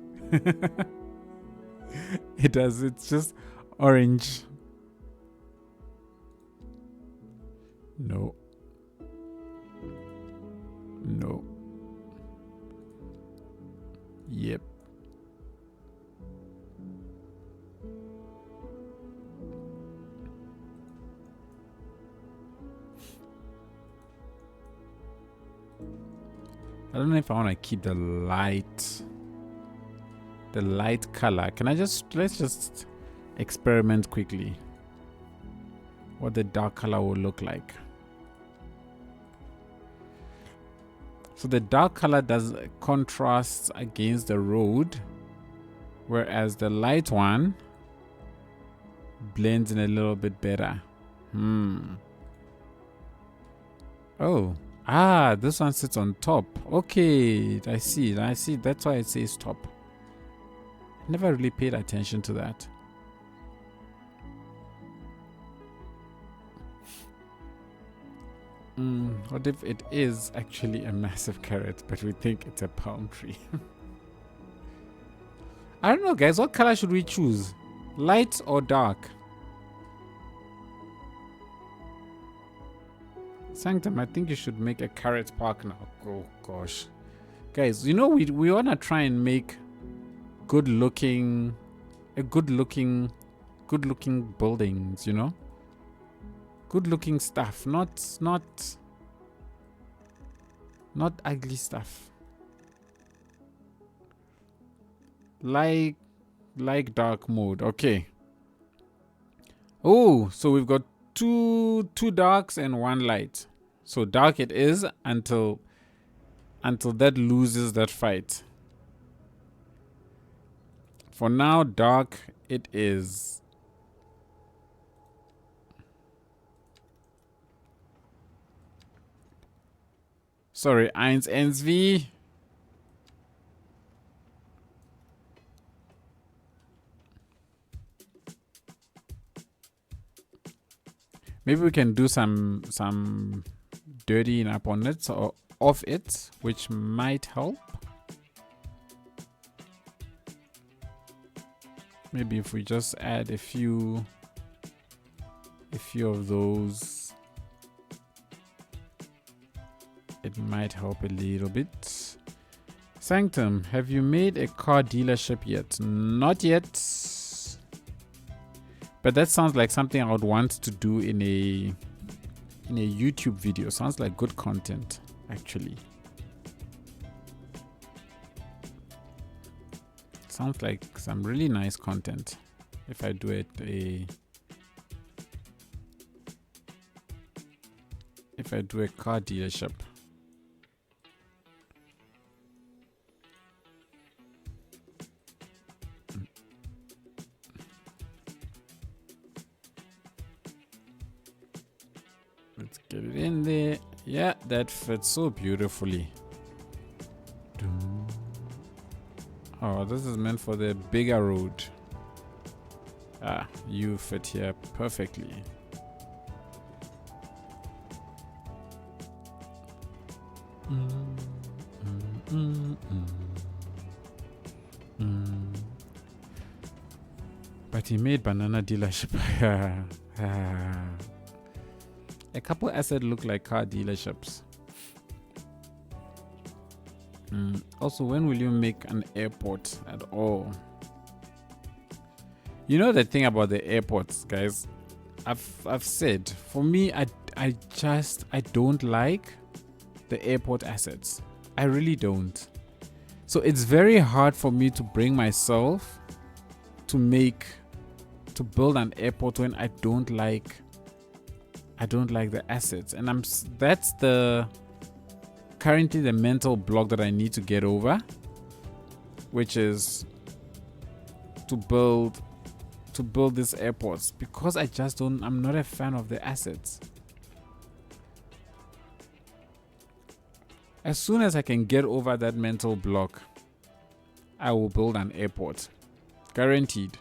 It does. It's just orange. No. No. Yep. I don't know if I want to keep the light color. Let's just experiment quickly what the dark color will look like. So the dark color does contrast against the road, whereas the light one blends in a little bit better. Oh. This one sits on top. Okay, I see. That's why it says top. Never really paid attention to that. What if it is actually a massive carrot, but we think it's a palm tree? I don't know, guys. What color should we choose? Light or dark? Sanctum, I think you should make a carrot park now. Oh gosh, guys, you know we wanna try and make good looking buildings. You know, good looking stuff, not ugly stuff. Like dark mode. Okay. Oh, so we've got two darks and one light. So dark it is until that loses that fight. For now, dark it is. Sorry, 1NV. Maybe we can do some dirtying up on it or off it, which might help. Maybe if we just add a few of those, it might help a little bit. Sanctum, have you made a car dealership yet? Not yet. But that sounds like something I would want to do in a YouTube video. Sounds like good content, actually. Sounds like some really nice content if I do it if I do a car dealership. Let's get it in there. Yeah, that fits so beautifully. Oh, this is meant for the bigger road. You fit here perfectly. But he made banana dealership. A couple assets look like car dealerships. Also, when will you make an airport at all? You know the thing about the airports, guys. I've said, for me, I don't like the airport assets. I really don't. So it's very hard for me to bring myself to build an airport when I don't like the assets, and that's currently the mental block that I need to get over, which is to build these airports, because I'm not a fan of the assets. As soon as I can get over that mental block, I will build an airport, guaranteed.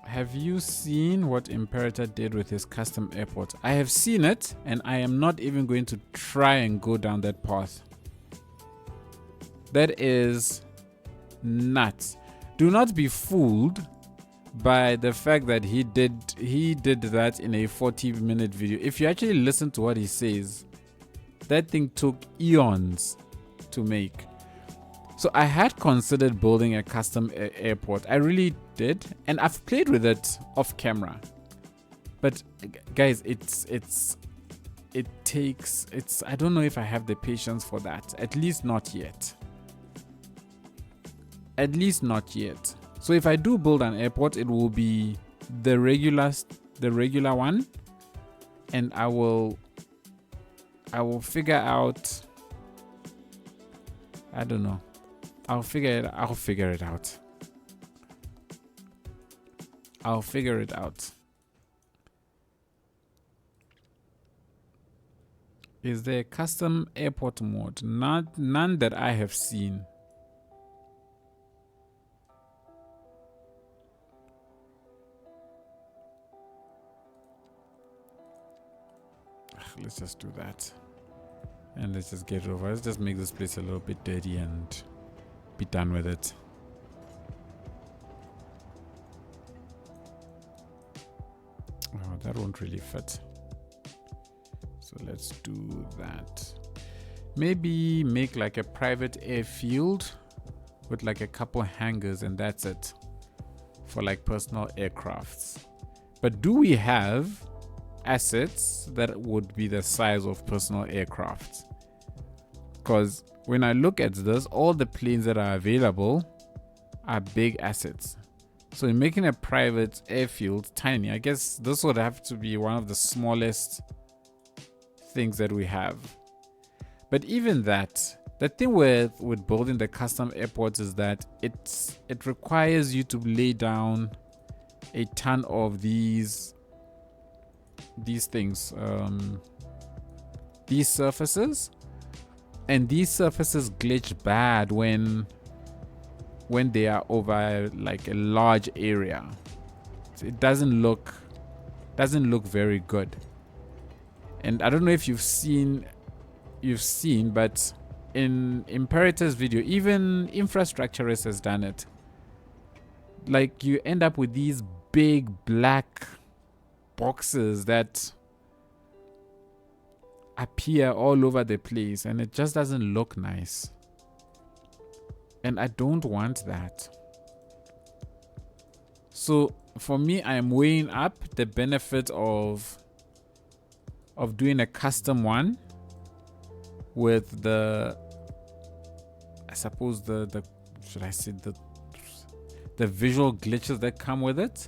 Have you seen what Imperator did with his custom airport? I have seen it, and I am not even going to try and go down that path. That is nuts. Do not be fooled by the fact that he did that in a 40-minute video. If you actually listen to what he says, that thing took eons to make. So I had considered building a custom airport. I really did, and I've played with it off camera. But guys, I don't know if I have the patience for that. At least not yet. At least not yet. So if I do build an airport, it will be the regular one, and I will figure out. I don't know. I'll figure it out. I'll figure it out. Is there a custom airport mode? None that I have seen. Let's just do that. And let's just get it over. Let's just make this place a little bit dirty and be done with it. Oh, that won't really fit. So let's do that. Maybe make like a private airfield with like a couple hangars, and that's it for like personal aircrafts. But do we have assets that would be the size of personal aircrafts? Because when I look at this, all the planes that are available are big assets. So in making a private airfield tiny, I guess this would have to be one of the smallest things that we have. But even that, the thing with building the custom airports is that it requires you to lay down a ton of these things, these surfaces, and these surfaces glitch bad when they are over like a large area. So it doesn't look very good. And I don't know if you've seen, but in Imperator's video, even Infrastructurist has done it. Like you end up with these big black boxes that appear all over the place, and it just doesn't look nice. And I don't want that. So for me, I am weighing up the benefit of doing a custom one with I suppose the visual glitches that come with it,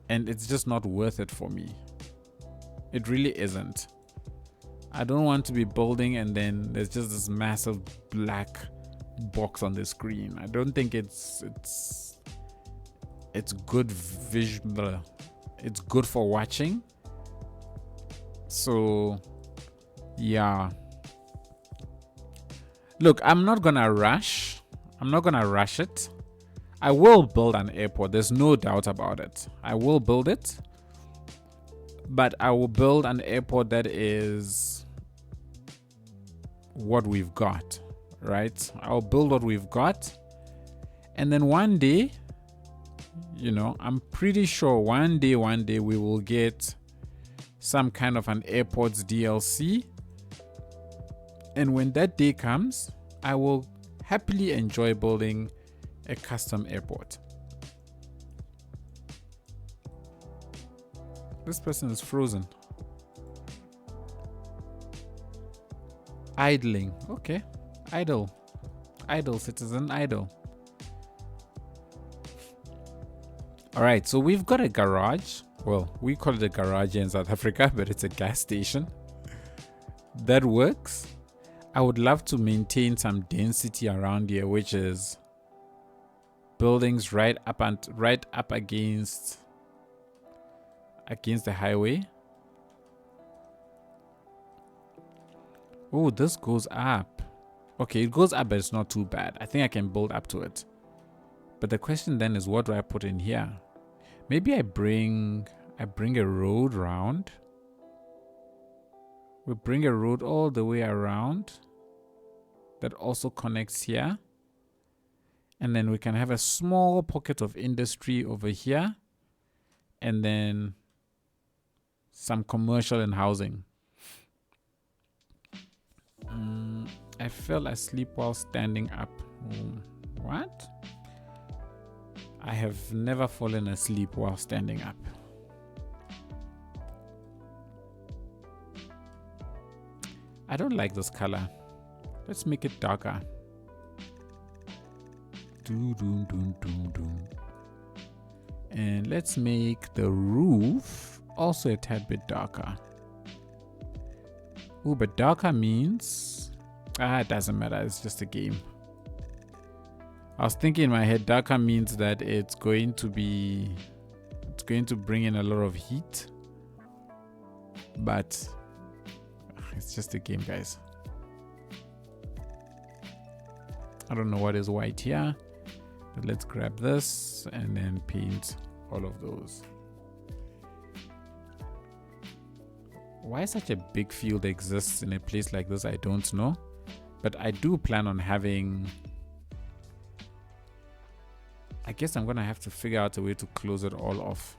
and it's just not worth it for me. It really isn't. I don't want to be building and then there's just this massive black box on the screen. I don't think it's good visual. It's good for watching. So yeah. Look, I'm not gonna rush it. I will build an airport. There's no doubt about it. I will build it. But I will build an airport that is what we've got, right? I'll build what we've got. And then one day, I'm pretty sure one day we will get some kind of an airports DLC. And when that day comes, I will happily enjoy building a custom airport. This person is frozen. Idling. Okay. Idle. Idle, citizen, idle. Alright, so we've got a garage. Well, we call it a garage here in South Africa, but it's a gas station. That works. I would love to maintain some density around here, which is buildings right up against the highway. Oh, this goes up. Okay, it goes up, but it's not too bad. I think I can build up to it. But the question then is, what do I put in here? Maybe I bring a road round. We bring a road all the way around that also connects here. And then we can have a small pocket of industry over here. And then some commercial and housing. I fell asleep while standing up. What? I have never fallen asleep while standing up. I don't like this color. Let's make it darker. And let's make the roof also a tad bit darker. Oh, but darker means... it doesn't matter. It's just a game. I was thinking in my head, darker means that it's going to bring in a lot of heat. But it's just a game, guys. I don't know what is white here. But let's grab this and then paint all of those. Why such a big field exists in a place like this, I don't know. But I do plan on having... I guess I'm going to have to figure out a way to close it all off.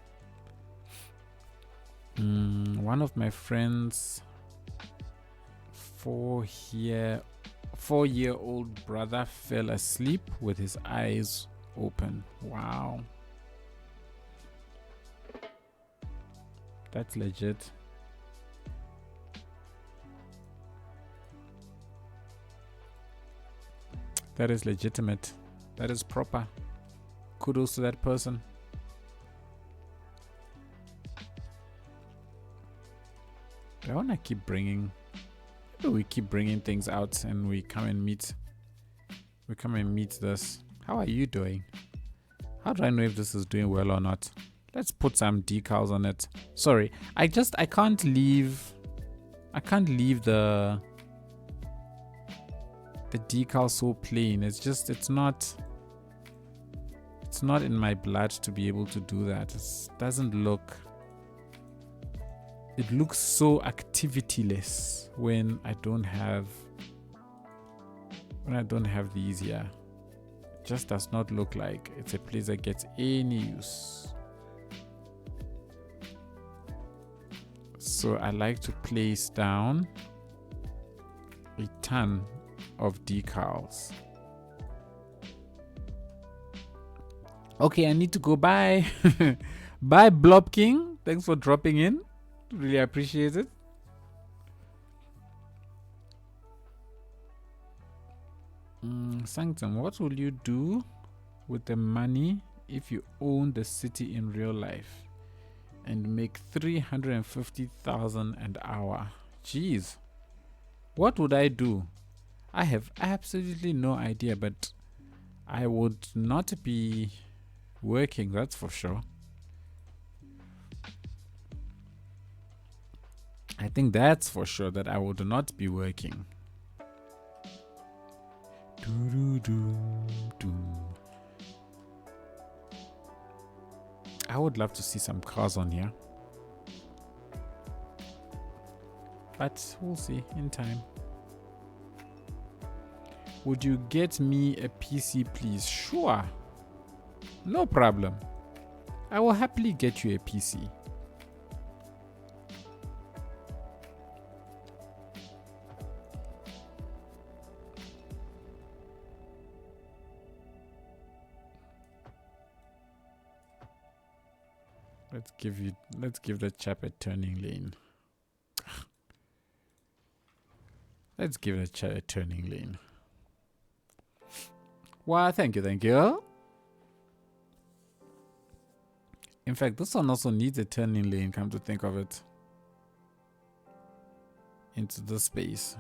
One of my friends' 4-year-old brother fell asleep with his eyes open. Wow. That's legit. That is legitimate. That is proper. Kudos to that person. I want to keep bringing... We keep bringing things out and we come and meet this. How are you doing? How do I know if this is doing well or not? Let's put some decals on it. Sorry, I can't leave the decal so plain. It's not in my blood to be able to do that. It looks so activityless when I don't have these here. It just does not look like it's a place that gets any use. So I like to place down a ton of decals. Okay, I need to go. Bye. Bye, Blob King. Thanks for dropping in. Really appreciate it. Sanctum, what will you do with the money if you own the city in real life and make 350,000 an hour? Jeez, what would I do? I have absolutely no idea, but I would not be working, that's for sure. I think that's for sure that I would not be working. I would love to see some cars on here, but we'll see in time. Would you get me a PC, please? Sure, no problem. I will happily get you a PC. Let's give the chap a turning lane. Let's give the chap a turning lane. Wow, thank you. In fact, this one also needs a turning lane, come to think of it. Into the space.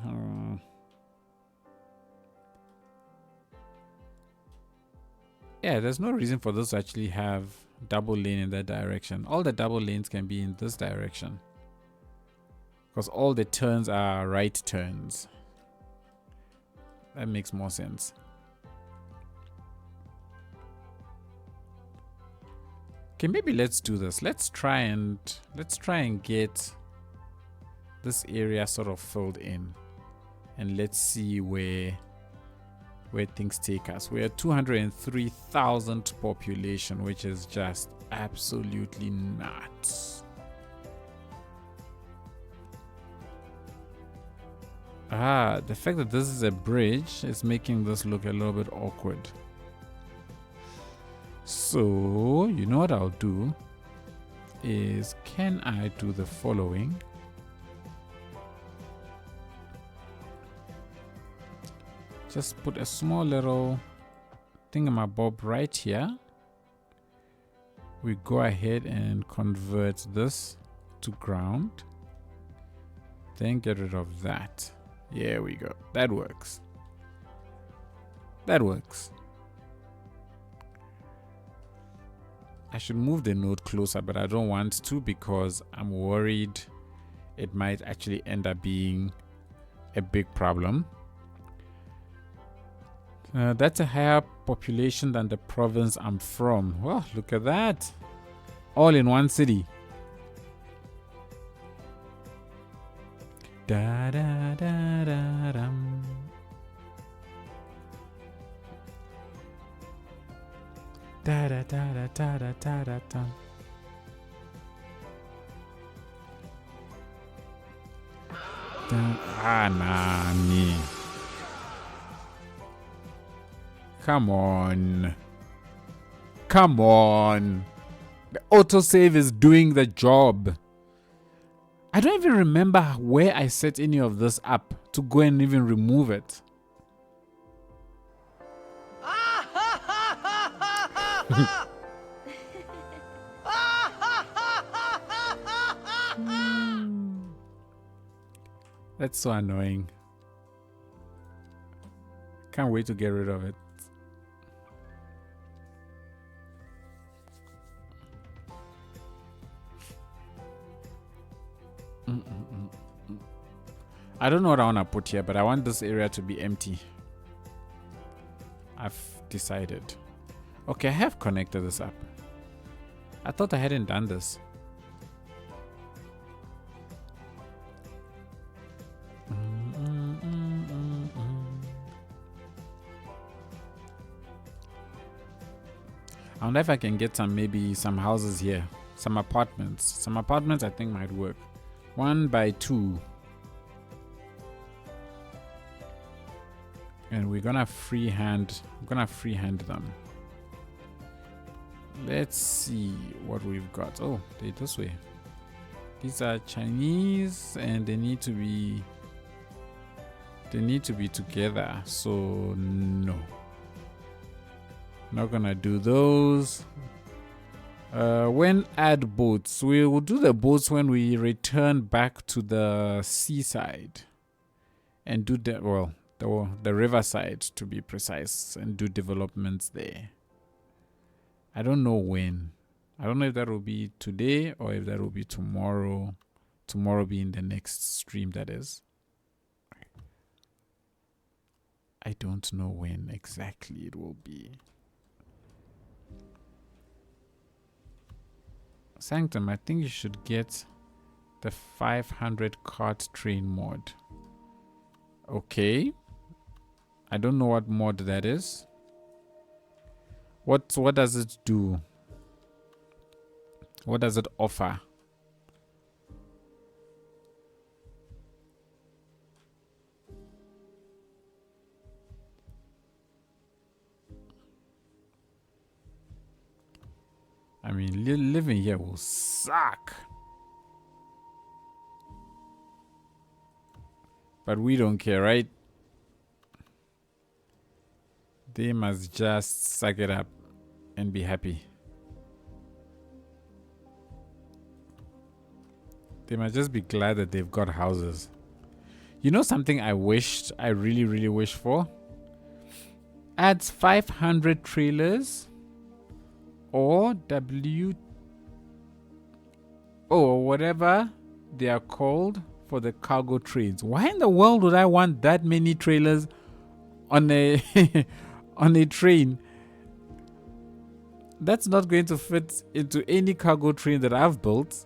Yeah, there's no reason for this to actually have double lane in that direction. All the double lanes can be in this direction because all the turns are right turns. That makes more sense. Okay, maybe let's do this. Let's try and get this area sort of filled in, and let's see where things take us. We're at 203,000 population, which is just absolutely nuts. The fact that this is a bridge is making this look a little bit awkward. So, you know what I'll do is, can I do the following? Just put a small little thingamabob right here. We go ahead and convert this to ground. Then get rid of that. Here we go. That works. That works. I should move the node closer, but I don't want to because I'm worried it might actually end up being a big problem. That's a higher population than the province I'm from. Well, look at that. All in one city. Da da da da dum. Da da da da da da da da da. Nani. Come on. Come on. The autosave is doing the job. I don't even remember where I set any of this up to go and even remove it. That's so annoying. Can't wait to get rid of it. I don't know what I want to put here, but I want this area to be empty. I've decided. Okay, I have connected this up. I thought I hadn't done this. I wonder if I can get maybe some houses here. Some apartments. Some apartments I think might work. 1 by 2. And we're gonna freehand them. Let's see what we've got. Oh, they're this way. These are Chinese and they need to be together. So no. Not gonna do those. When add boats, we will do the boats when we return back to the seaside and do the riverside to be precise, and do developments there. I don't know when. I don't know if that will be today or if that will be tomorrow. Tomorrow being the next stream, that is. I don't know when exactly it will be. Sanctum, I think you should get the 500 cart train mod. Okay. I don't know what mod that is. What does it do? What does it offer? I mean, living here will suck. But we don't care, right? They must just suck it up and be happy. They must just be glad that they've got houses. You know something I really, really wished for? Adds 500 trailers or whatever they are called for the cargo trains. Why in the world would I want that many trailers on a on a train. That's not going to fit into any cargo train that I've built.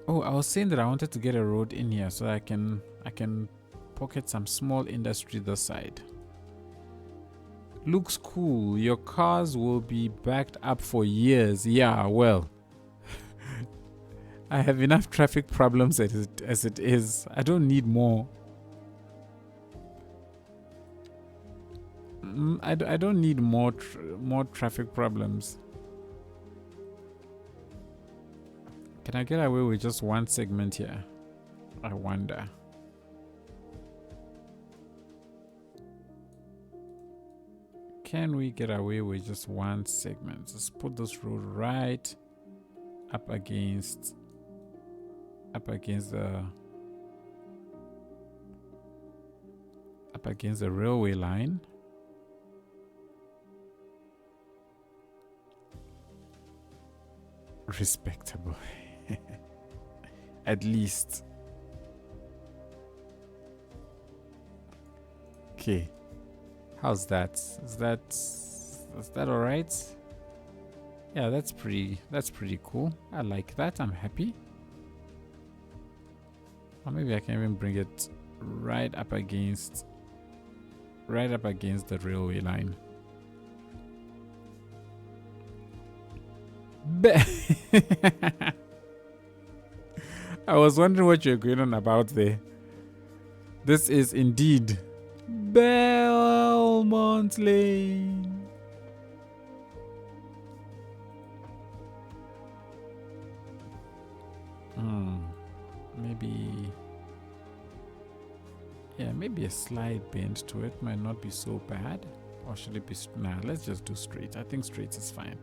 Oh, I was saying that I wanted to get a road in here so I can pocket some small industry this side. Looks cool. Your cars will be backed up for years. Yeah, well, I have enough traffic problems as it is. I don't need more. I don't need more traffic problems. Can I get away with just one segment here? I wonder. Can we get away with just one segment? Let's put this road right up against the railway line. Respectable. At least. Okay. How's that? Is that all right? Yeah, that's pretty cool. I like that. I'm happy. Or maybe I can even bring it right up against the railway line. I was wondering what you're going on about there. This is indeed Belmont Lane. Maybe a slight bend to it might not be so bad. Or should it be? Nah, let's just do straight. I think straight is fine.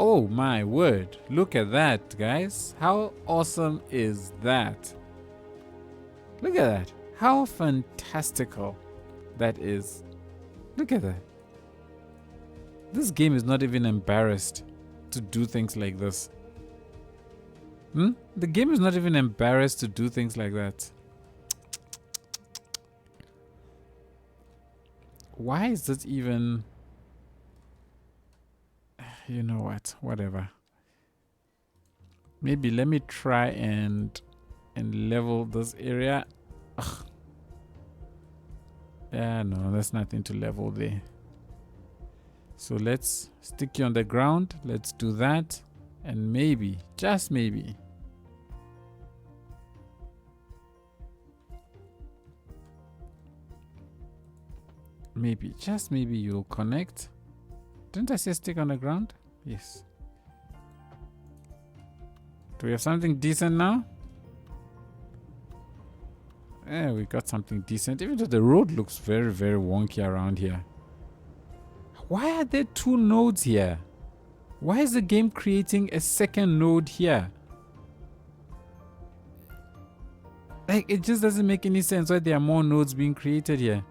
Oh my word. Look at that, guys. How awesome is that? Look at that. How fantastical that is. Look at that. This game is not even embarrassed to do things like this. The game is not even embarrassed to do things like that. Why is this even... You know what? Whatever. Maybe let me try and level this area. Ugh. Yeah, no, there's nothing to level there. So let's stick you on the ground. Let's do that. And maybe, just maybe, just maybe you'll connect. Didn't I say stick on the ground? Yes. Do we have something decent now? Yeah, we got something decent. Even though the road looks very, very wonky around here. Why are there two nodes here? Why is the game creating a second node here? Like, it just doesn't make any sense why there are more nodes being created here.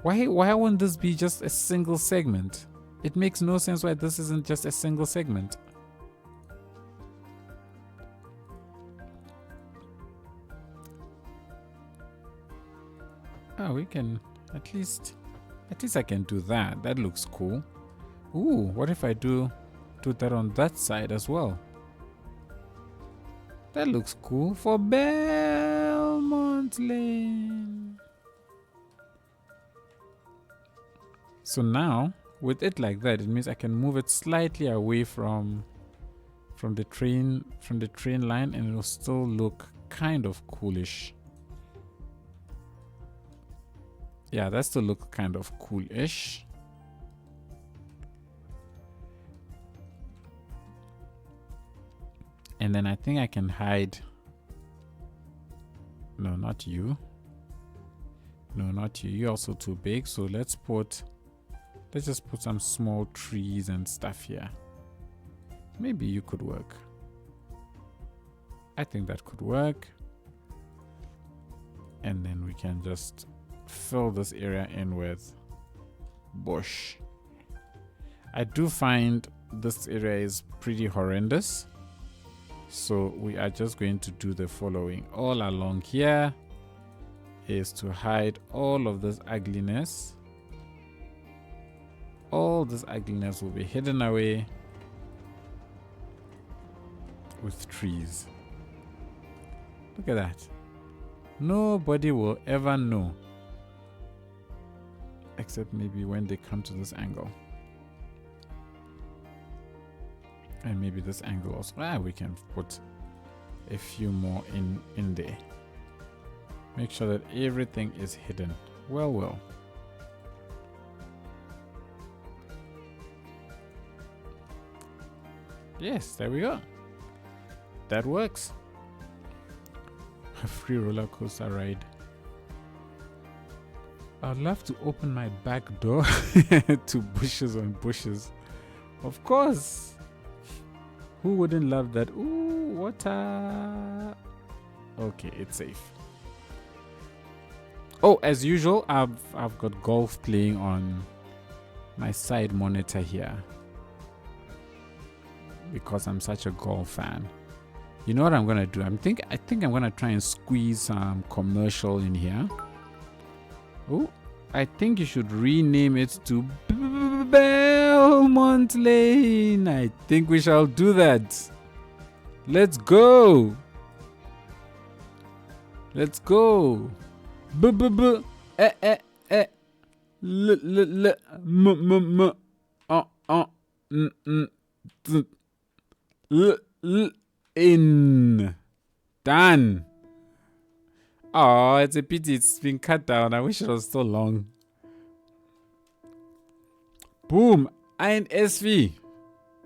Why won't this be just a single segment? It makes no sense why this isn't just a single segment. Oh, we can at least I can do that. That looks cool. Ooh, what if I do that on that side as well? That looks cool for Belmont Lane. So now, with it like that, it means I can move it slightly away from the train line, and it will still look kind of coolish. Yeah, that still looks kind of coolish. And then I think I can hide. No, not you. No, not you. You're also too big. So let's just put some small trees and stuff here. Maybe you could work. I think that could work. And then we can just fill this area in with bush. I do find this area is pretty horrendous. So we are just going to do the following. All along here is to hide all of this ugliness. All this ugliness will be hidden away with trees. Look at that. Nobody will ever know. Except maybe when they come to this angle. And maybe this angle also. We can put a few more in there. Make sure that everything is hidden. Well. Yes, there we go. That works. A free roller coaster ride. I'd love to open my back door to bushes on bushes. Of course. Who wouldn't love that? Ooh, water. Okay, it's safe. Oh, as usual, I've got golf playing on my side monitor here. Because I'm such a golf fan. You know what I'm gonna do? I think I'm gonna try and squeeze some commercial in here. Oh, I think you should rename it to Belmont Lane. I think we shall do that. Let's go. Let's go. In. Done. Oh, it's a pity it's been cut down. I wish it was so long. Boom. And SV.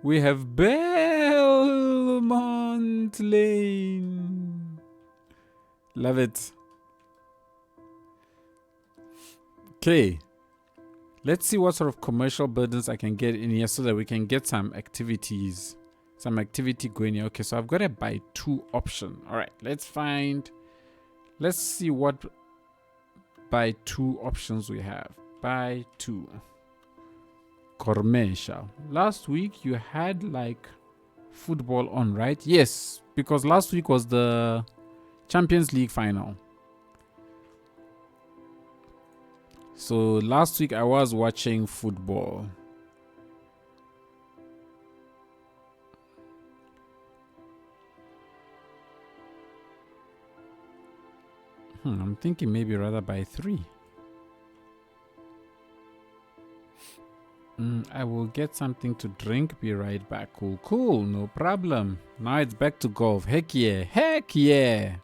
We have Belmont Lane. Love it. Okay. Let's see what sort of commercial buildings I can get in here so that we can get some activities. Some activity going here. Okay, so I've got a buy two option. All right, let's see what buy two options we have. Buy two. Commercial. Last week you had like football on, right? Yes, because last week was the Champions League final. So last week I was watching football. I'm thinking maybe rather buy three. I will get something to drink. Be right back. Cool. No problem. Now it's back to golf. Heck yeah.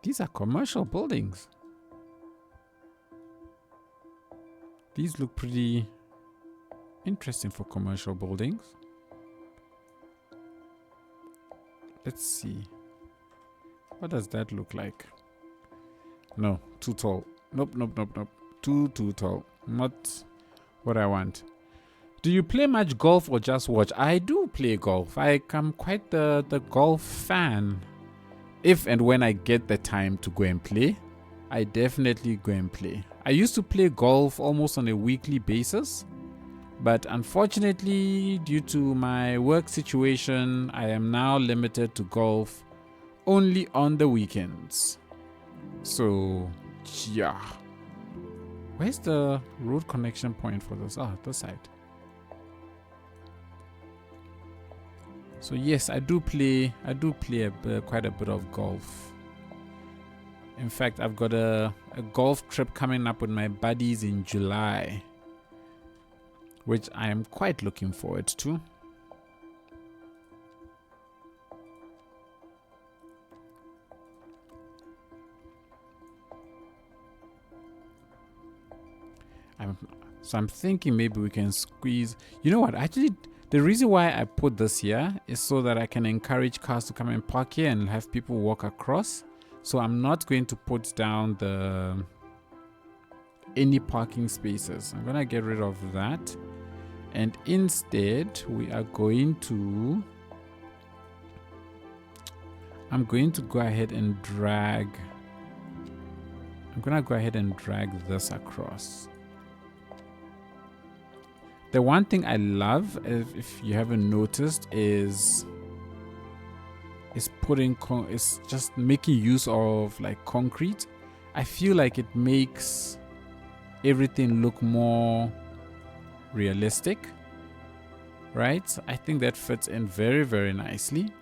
These are commercial buildings. These look pretty interesting for commercial buildings. Let's see. What does that look like? No, too tall. Nope. Too tall. Not what I want. Do you play much golf or just watch? I do play golf. I'm quite the golf fan. If and when I get the time to go and play, I definitely go and play. I used to play golf almost on a weekly basis. But unfortunately, due to my work situation, I am now limited to golf only on the weekends. So, yeah. Where's the road connection point for this? This side. So yes, I do play quite a bit of golf. In fact, I've got a golf trip coming up with my buddies in July, which I am quite looking forward to. I'm thinking maybe we can squeeze. You know what? Actually, the reason why I put this here is so that I can encourage cars to come and park here and have people walk across. So I'm not going to put down any parking spaces. I'm gonna get rid of that, and instead I'm going to go ahead and drag. I'm gonna go ahead and drag this across. The one thing I love, if you haven't noticed, is just making use of like concrete. I feel like it makes everything look more realistic, right? I think that fits in very, very nicely.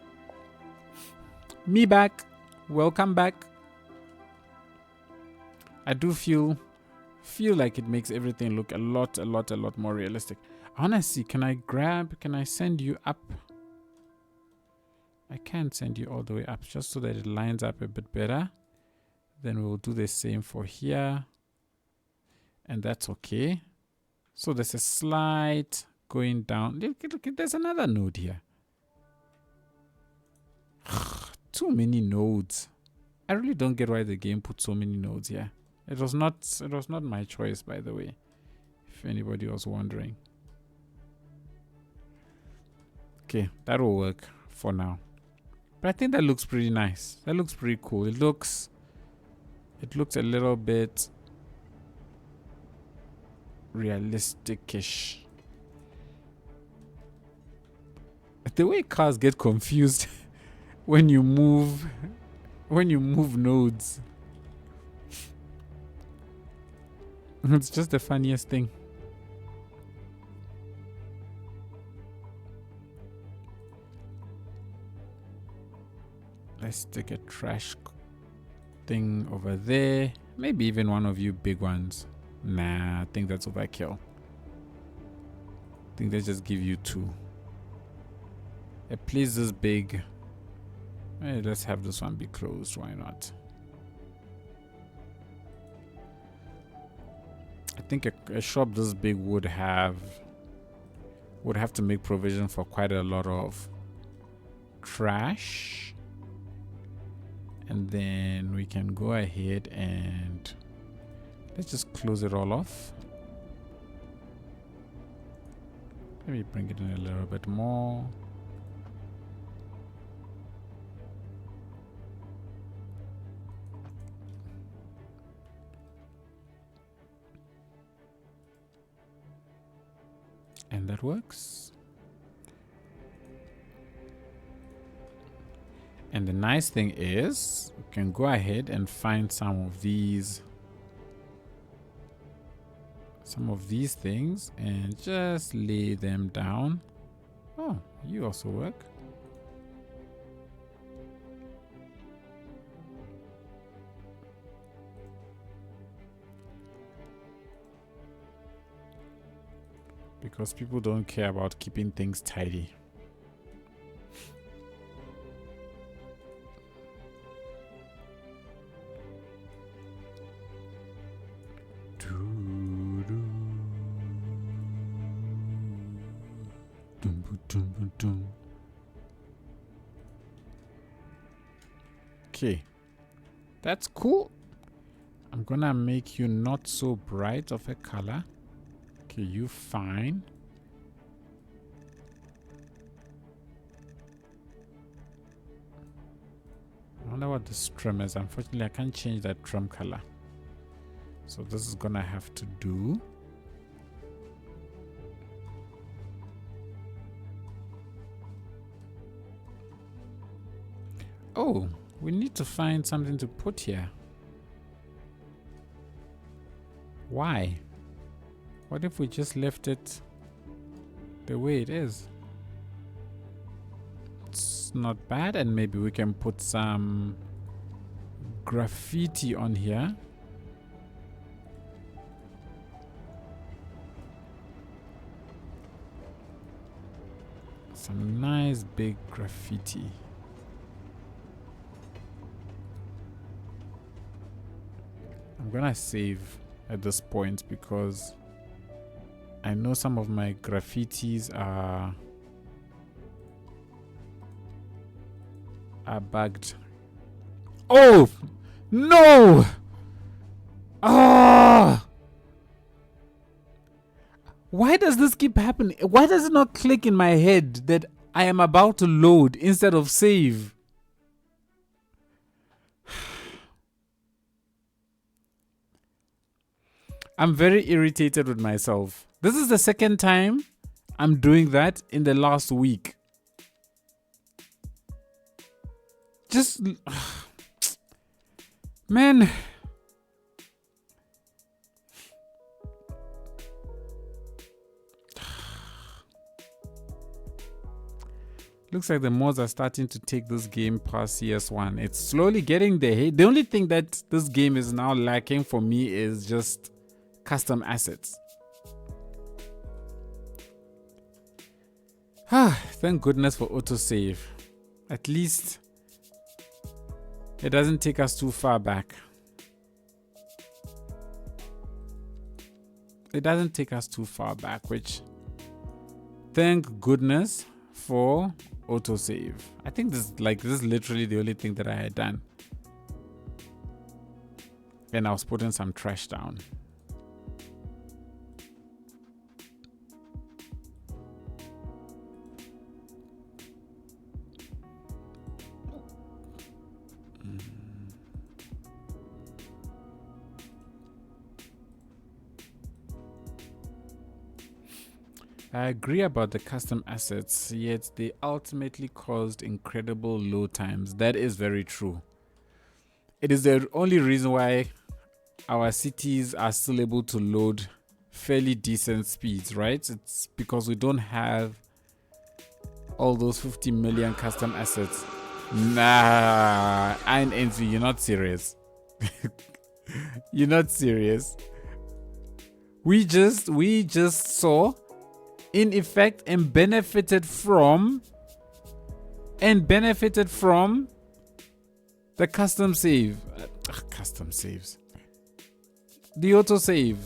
Me back. Welcome back. I do feel like it makes everything look a lot more realistic. Honestly, can I send you up? I can send you all the way up just so that it lines up a bit better. Then we'll do the same for here. And that's okay. So there's a slide going down. Look, there's another node here. Too many nodes. I really don't get why the game put so many nodes here. It was not my choice, by the way, if anybody was wondering. Okay, that will work for now. But I think that looks pretty nice. That looks pretty cool. It looks a little bit realistic-ish. The way cars get confused when you move nodes. It's just the funniest thing. Let's take a trash thing over there. Maybe even one of you big ones. Nah, I think that's overkill. I think they just give you 2. A place this big. Hey, let's have this one be closed. Why not? I think a shop this big would have to make provision for quite a lot of trash. And then we can go ahead and let's just close it all off. Let me bring it in a little bit more. And that works. And the nice thing is we can go ahead and find some of these things and just lay them down. Oh, you also work. Because people don't care about keeping things tidy. Okay, that's cool. I'm gonna make you not so bright of a color. Okay, you fine. I wonder what this trim is. Unfortunately, I can't change that trim color. So this is gonna have to do. Oh, we need to find something to put here. Why? What if we just left it the way it is? It's not bad, and maybe we can put some graffiti on here. Some nice big graffiti. I'm gonna save at this point because I know some of my graffitis are bugged. Oh no! Ah! Why does this keep happening? Why does it not click in my head that I am about to load instead of save? I'm very irritated with myself. This is the second time I'm doing that in the last week. Just man. Looks like the mods are starting to take this game past CS1. It's slowly getting there. The only thing that this game is now lacking for me is just custom assets. Thank goodness for autosave. At least it doesn't take us too far back. It doesn't take us too far back, which thank goodness for autosave. I think this is literally the only thing that I had done. And I was putting some trash down. I agree about the custom assets, yet they ultimately caused incredible load times. That is very true. It is the only reason why our cities are still able to load fairly decent speeds, right? It's because we don't have all those 50 million custom assets. Nah, Iron Envy, you're not serious. You're not serious. We just saw, in effect, and benefited from the custom save. Custom saves. The auto save.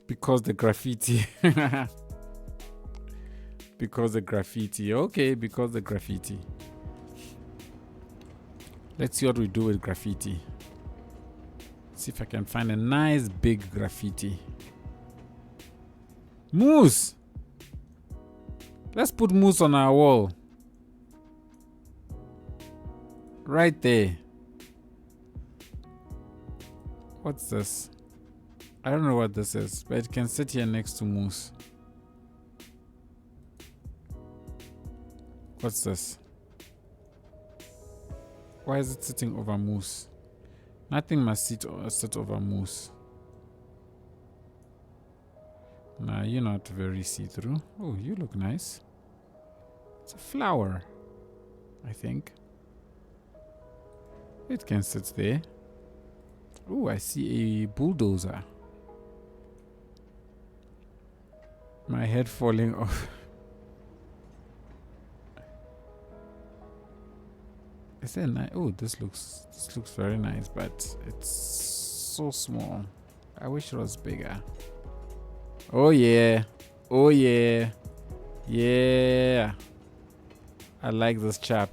Because the graffiti. Because the graffiti. Okay, because the graffiti. Let's see what we do with graffiti. See if I can find a nice big graffiti. Moose. Let's put moose on our wall. Right there. What's this? I don't know what this is, but it can sit here next to moose. What's this? Why is it sitting over moose? Nothing must sit over moose. Nah, you're not very see-through. Oh, you look nice. It's a flower, I think. It can sit there. Oh, I see a bulldozer. My head falling off. Is that nice? Oh, this looks very nice, but it's so small. I wish it was bigger. Oh yeah. Oh yeah. Yeah. I like this chap.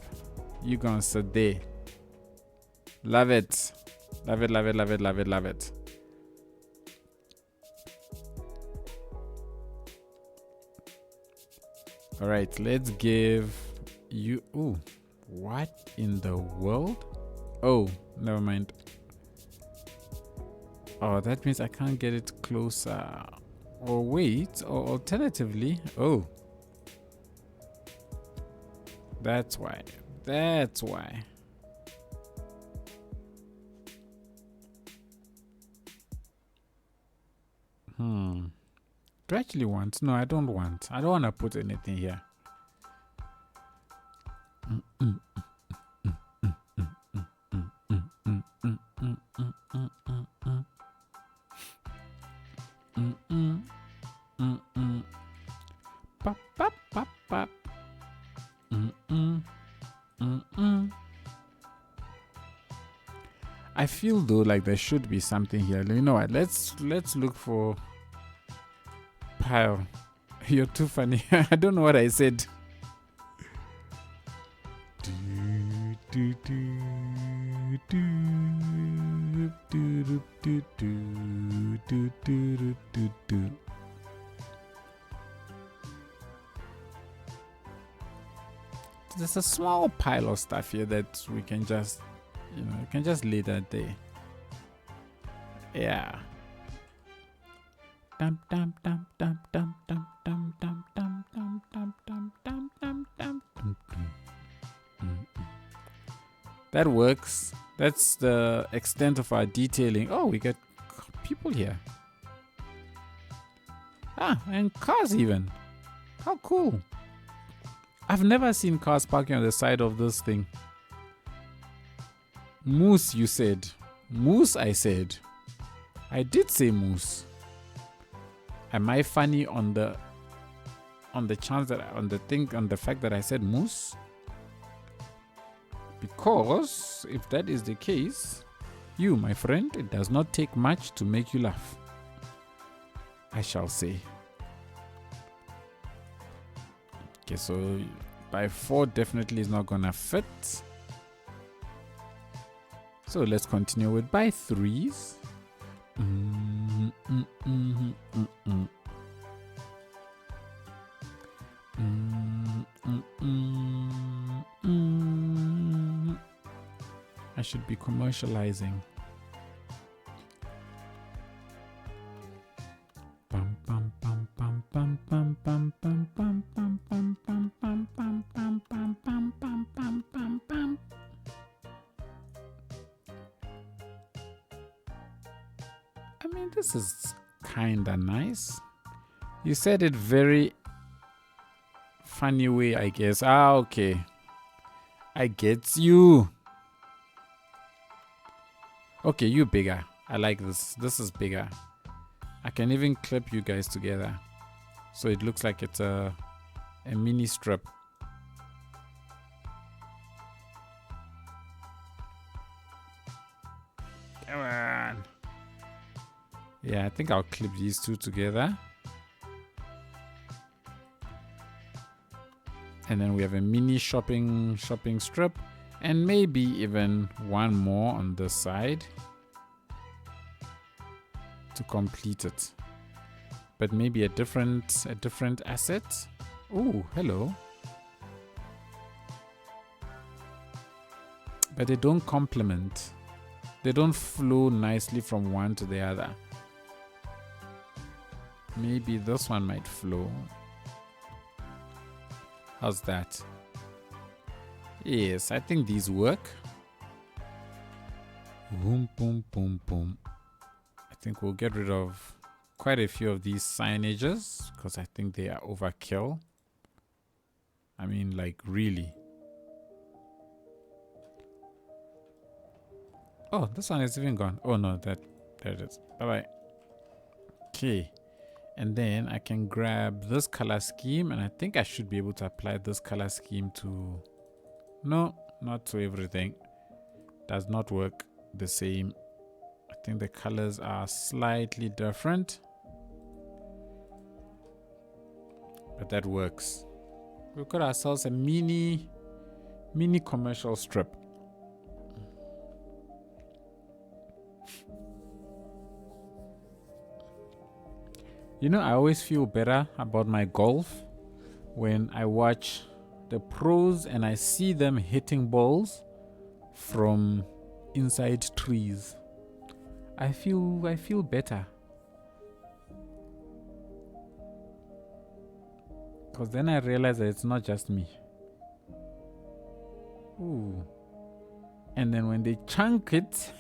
You gonna sit there. Love it. Love it, love it, love it, love it, love it. All right, let's give you... Ooh, what in the world? Oh, never mind. Oh, that means I can't get it closer. Or wait, or alternatively... Oh. That's why. That's why. Do I actually want? No, I don't want. I don't want to put anything here. Pop, pop, pop, pop. I feel though like there should be something here. You know what? Let's look for pile. You're too funny. I don't know what I said. There's a small pile of stuff here that we can just, you know, you can just lay that there. Yeah. Dum dum dum dum dum dum dum dum dum dum dum dum dum dum dum dum. That works. That's the extent of our detailing. Oh, we got people here. Ah, and cars even. How cool. I've never seen cars parking on the side of this thing. Moose, you said. Moose, I said. I did say moose. Am I funny on the chance that on the fact that I said moose? Because if that is the case, you, my friend, it does not take much to make you laugh, I shall say. Okay, so by 4 definitely is not gonna fit. So let's continue with by 3s. I should be commercializing. I mean, this is kinda nice. You said it very funny way, I guess. Ah, okay. I get you. Okay, you bigger. I like this. This is bigger. I can even clip you guys together. So it looks like it's a mini strip. Come on. Yeah, I think I'll clip these two together. And then we have a mini shopping strip. And maybe even one more on this side to complete it. But maybe a different asset. Oh, hello. But they don't complement. They don't flow nicely from one to the other. Maybe this one might flow. How's that? Yes, I think these work. Boom, boom, boom, boom. I think we'll get rid of quite a few of these signages because I think they are overkill. I mean, like, really. Oh, this one is even gone. Oh no, there it is. Bye-bye. Okay. And then I can grab this color scheme, and I think I should be able to apply this color scheme to... No, not to everything. Does not work the same. I think the colors are slightly different. But that works. We've got ourselves a mini commercial strip. You know, I always feel better about my golf when I watch the pros and I see them hitting balls from inside trees. I feel better. Because then I realize that it's not just me. Ooh. And then when they chunk it,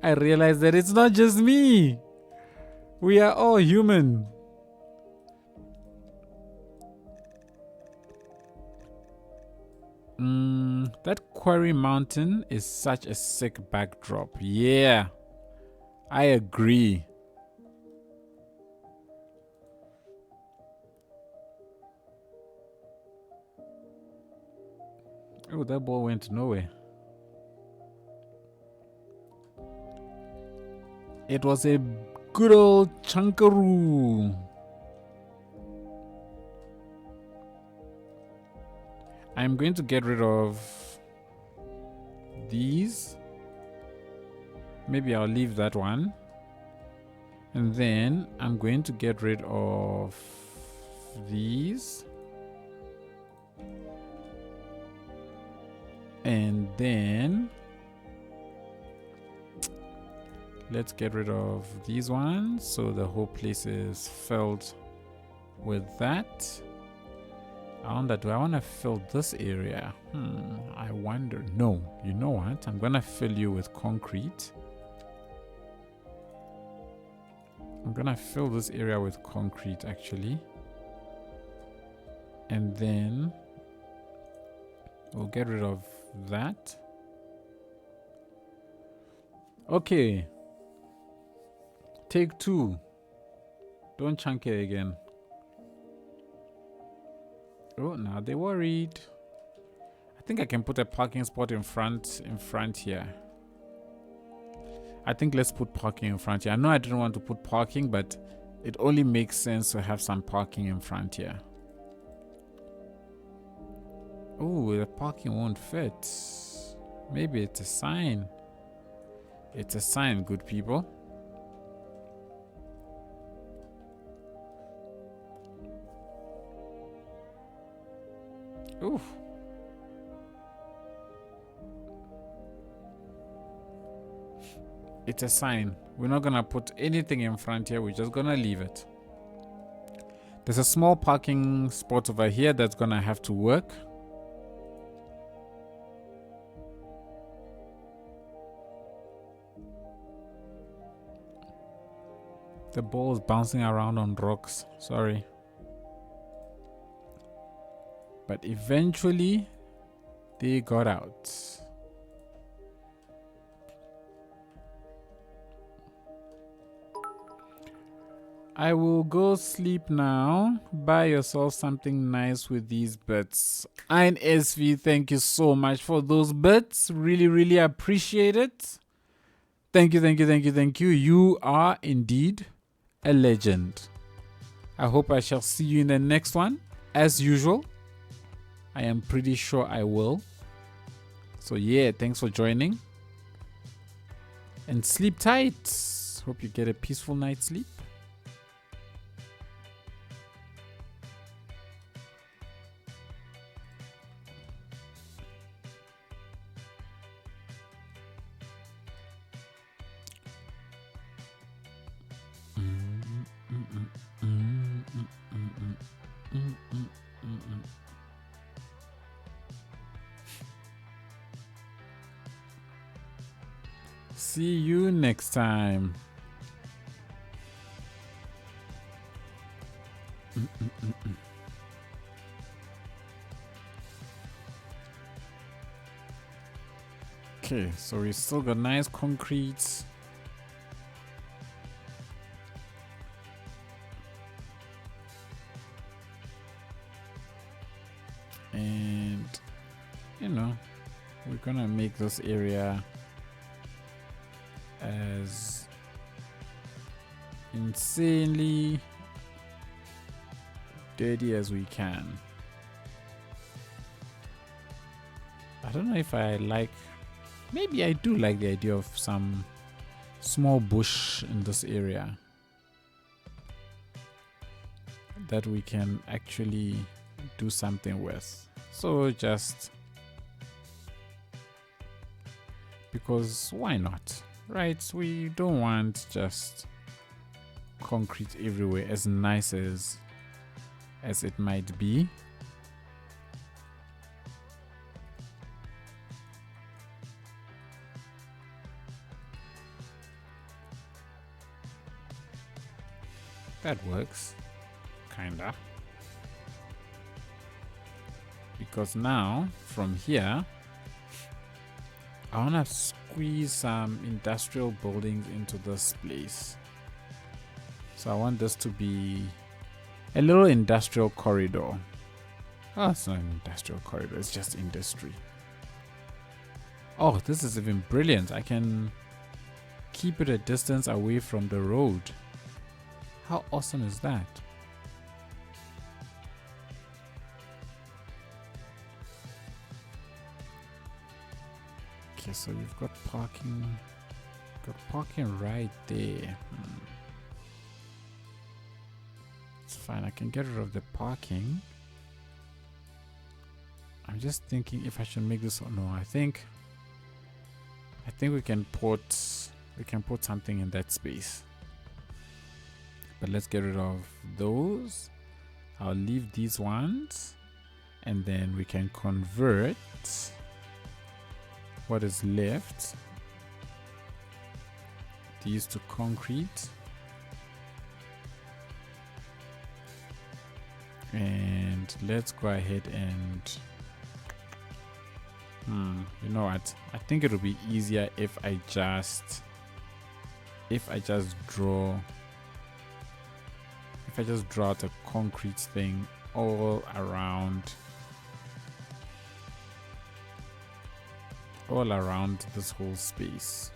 I realize that it's not just me. We are all human. That quarry mountain is such a sick backdrop. Yeah, I agree. Oh, that ball went nowhere. It was a good old chunkaroo. I'm going to get rid of these. Maybe I'll leave that one. And then I'm going to get rid of these. And then let's get rid of these ones so the whole place is filled with that. I wonder, do I want to fill this area? I wonder. No, you know what? I'm gonna fill you with concrete. I'm gonna fill this area with concrete actually. And then we'll get rid of that. Okay. Take 2. Don't chunk it again. Oh, now they're worried. I think I can put a parking spot in front here. I think let's put parking in front here. I know I didn't want to put parking, but it only makes sense to have some parking in front here. Oh, the parking won't fit. Maybe it's a sign. It's a sign, good people. Oof. It's a sign. We're not gonna put anything in front here. We're just gonna leave it. There's a small parking spot over here that's gonna have to work. The ball is bouncing around on rocks. Sorry. But eventually, they got out. I will go sleep now. Buy yourself something nice with these bits. Iron SV, thank you so much for those bits. Really, really appreciate it. Thank you, thank you, thank you, thank you. You are indeed a legend. I hope I shall see you in the next one. As usual, I am pretty sure I will. So yeah, thanks for joining. And sleep tight. Hope you get a peaceful night's sleep. See you next time. Okay, so we still got nice concrete. And, you know, we're gonna make this area as insanely dirty as we can. I don't know if I like, maybe I do like the idea of some small bush in this area that we can actually do something with. So just because why not? Right, we don't want just concrete everywhere, as nice as it might be. That works, kinda. Because now, from here, I want to squeeze some industrial buildings into this place. So I want this to be a little industrial corridor. Oh, it's not an industrial corridor, it's just industry. Oh, this is even brilliant. I can keep it a distance away from the road. How awesome is that? Okay, so you've got parking. Got parking right there. It's fine. I can get rid of the parking. I'm just thinking if I should make this or no. I think we can put we can put something in that space. But let's get rid of those. I'll leave these ones, and then we can convert what is left, these to concrete, and let's go ahead and you know what, I think it'll be easier if I just draw out a concrete thing all around this whole space.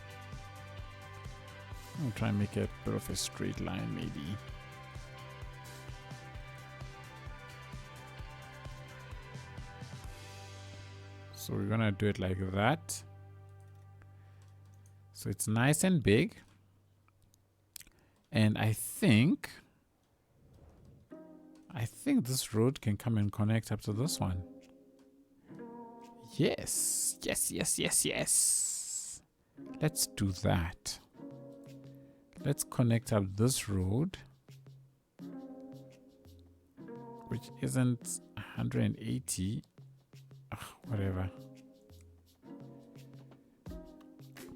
I'll try and make a bit of a straight line maybe. So we're gonna do it like that. So it's nice and big. And I think this road can come and connect up to this one. Yes. Let's do that. Let's connect up this road, which isn't 180. Whatever.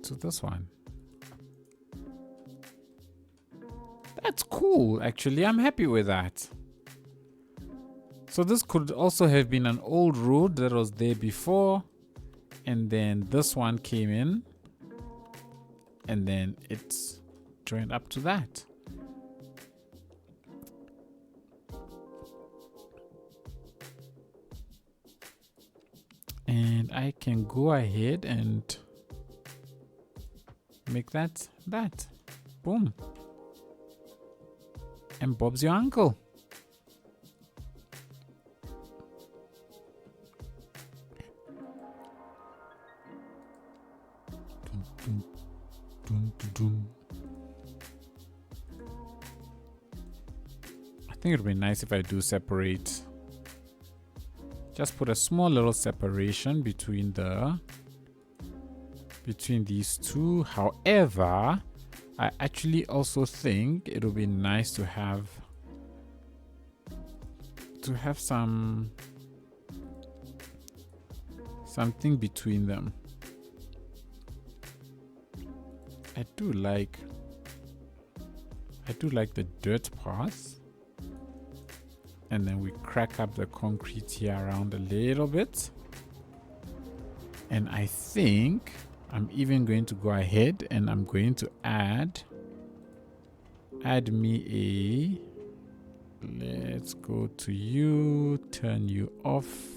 To this one. That's cool, actually. I'm happy with that. So this could also have been an old road that was there before, and then this one came in, and then it's joined up to that. And I can go ahead and make that. Boom. And Bob's your uncle. I think it would be nice if I do separate. Just put a small little separation between these two. However, I actually also think it would be nice to have something between them. I do like the dirt path, and then we crack up the concrete here around a little bit, and I think I'm even going to go ahead and I'm going to add me a, let's go to you, turn you off.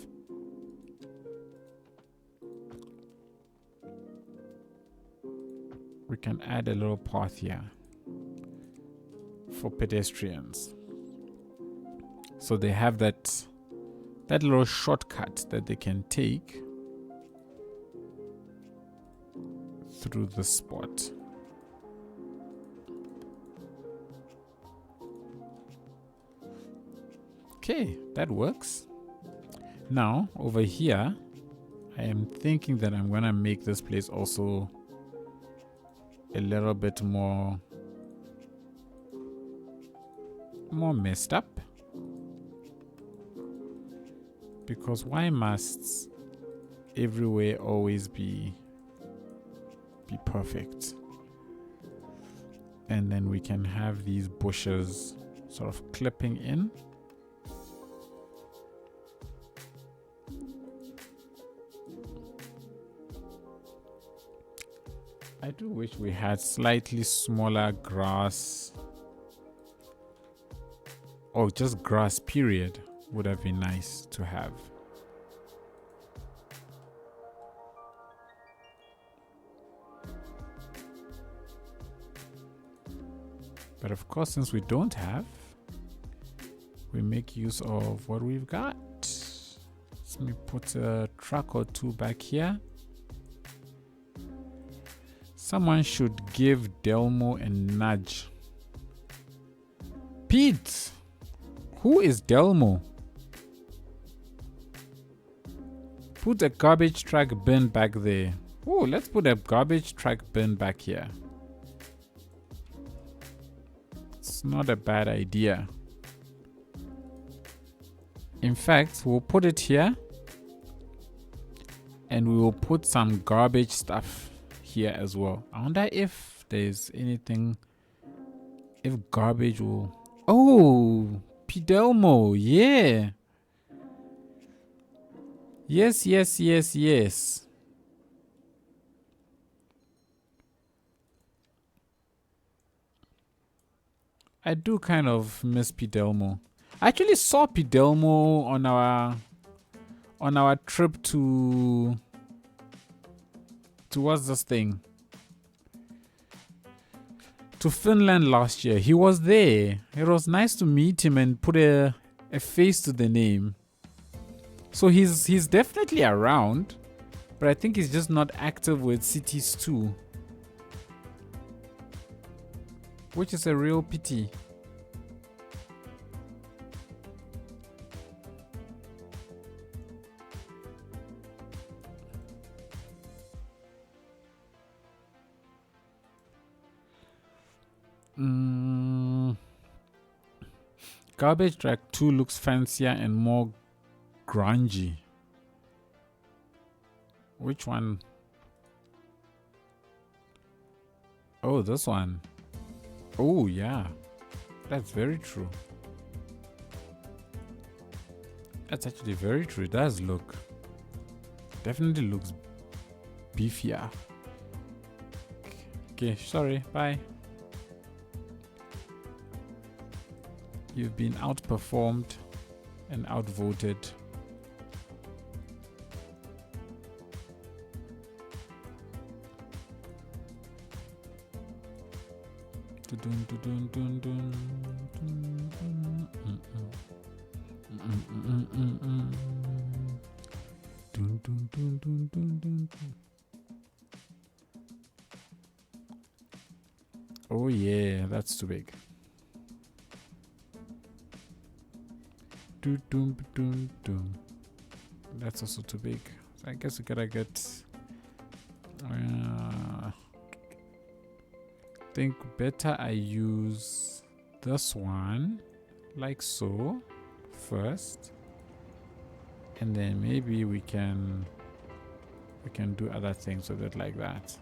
We can add a little path here for pedestrians, so they have that little shortcut that they can take through the spot. Okay, that works. Now over here, I am thinking that I'm gonna make this place also a little bit more messed up, because why must everywhere always be perfect? And then we can have these bushes sort of clipping in. I do wish we had slightly smaller grass, or just grass period would have been nice to have. But of course, since we don't have, we make use of what we've got. Let me put a truck or two back here. Someone should give Delmo a nudge. Pete! Who is Delmo? Put a garbage truck bin back there. Oh, let's put a garbage truck bin back here. not a bad idea. In fact, we'll put it here and we will put some garbage stuff here as well. I wonder if there's anything, if garbage will... Oh, Pidelmo, yeah. Yes, yes, yes, yes. I do kind of miss Pidelmo. I actually saw Pidelmo on our trip to what's this thing? To Finland last year. He was there. It was nice to meet him and put a face to the name. So he's definitely around, but I think he's just not active with Cities 2. Which is a real pity. Garbage Truck 2 looks fancier and more grungy. Which one? Oh, this one. Oh, yeah. That's very true. That's actually very true. It does look. Definitely looks beefier. Okay, sorry. Bye. You've been outperformed and outvoted. Oh yeah, that's too big. That's also too big. So I guess we gotta get. Think better I use this one like so first, and then maybe we can do other things with it like that.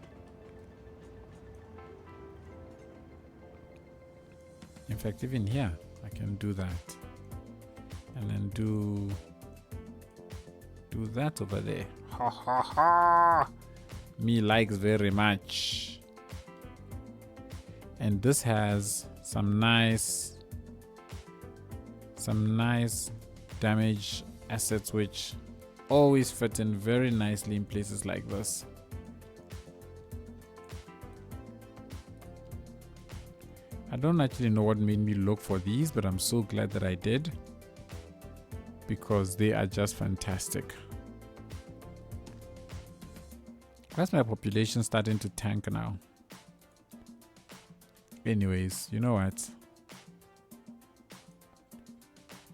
In fact, even here I can do that. And then do that over there. Ha ha ha! Me likes very much. And this has some nice damage assets which always fit in very nicely in places like this. I don't actually know what made me look for these, but I'm so glad that I did, because they are just fantastic. Why's my population starting to tank now? Anyways, you know what?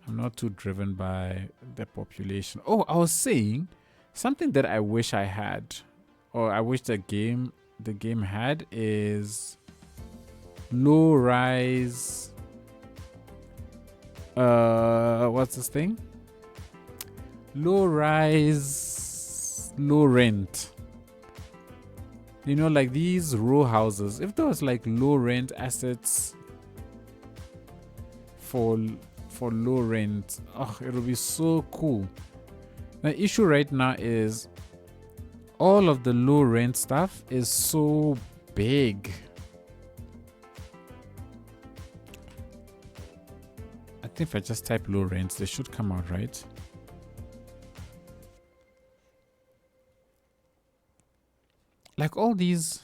I'm not too driven by the population. Oh, I was saying something that I wish I had, or I wish the game had, is low rise. What's this thing? Low rise, low rent. You know, like these row houses. If there was like low rent assets for low rent, oh, it would be so cool. The issue right now is all of the low rent stuff is so big. I think if I just type low rents, they should come out, right? Like all these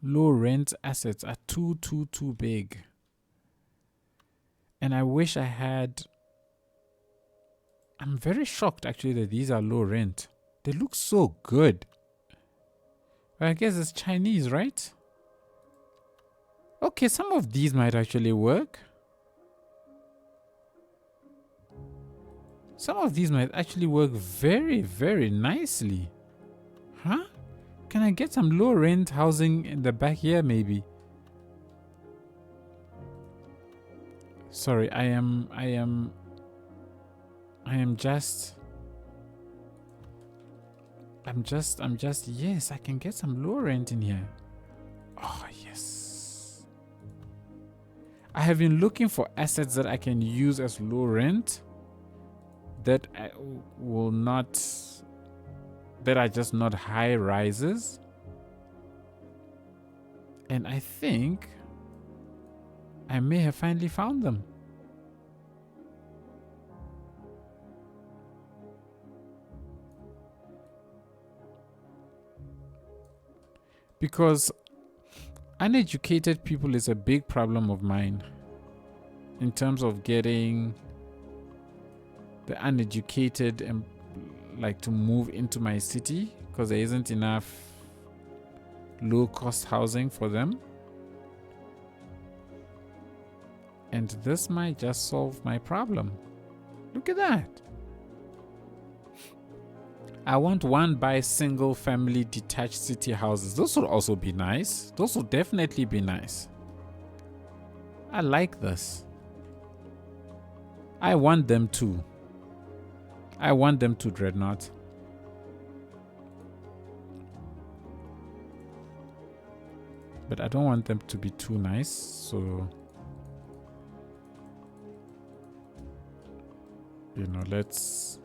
low rent assets are too big. And I wish I had. I'm very shocked actually that these are low rent. They look so good. But I guess it's Chinese, right? Okay, some of these might actually work. Some of these might actually work very, very nicely. Huh? Can I get some low rent housing in the back here maybe? Sorry, I am just, yes, I can get some low rent in here. Oh, yes. I have been looking for assets that I can use as low rent that I will not, that are just not high rises. And I think I may have finally found them. Because uneducated people is a big problem of mine in terms of getting the uneducated and like to move into my city, because there isn't enough low cost housing for them. And this might just solve my problem. Look at that. I want 1 by single family detached city houses. Those would also be nice. Those would definitely be nice. I like this. I want them too. I want them to, Dreadnought. But I don't want them to be too nice, so you know, let's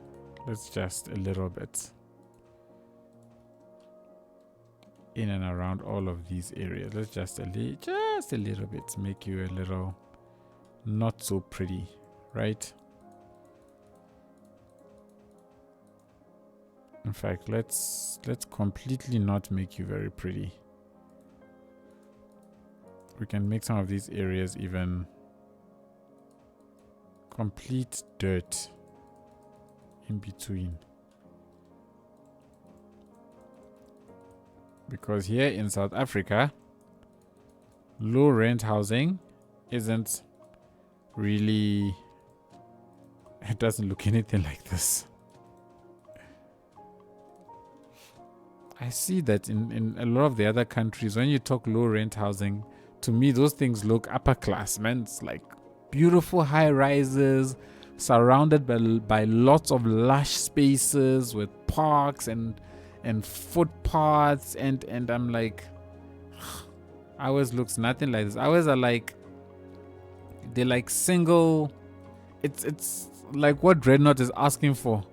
just a little bit in and around all of these areas. Let's just a little bit make you a little not so pretty, right? In fact, let's completely not make you very pretty. We can make some of these areas even complete dirt in between. Because here in South Africa, low rent housing isn't really, it doesn't look anything like this. I see that in a lot of the other countries, when you talk low rent housing, to me those things look upper class, man. It's like beautiful high rises surrounded by lots of lush spaces with parks and footpaths, and I'm like, ours looks nothing like this. Ours are like, they're like single, it's like what Dreadnought is asking for.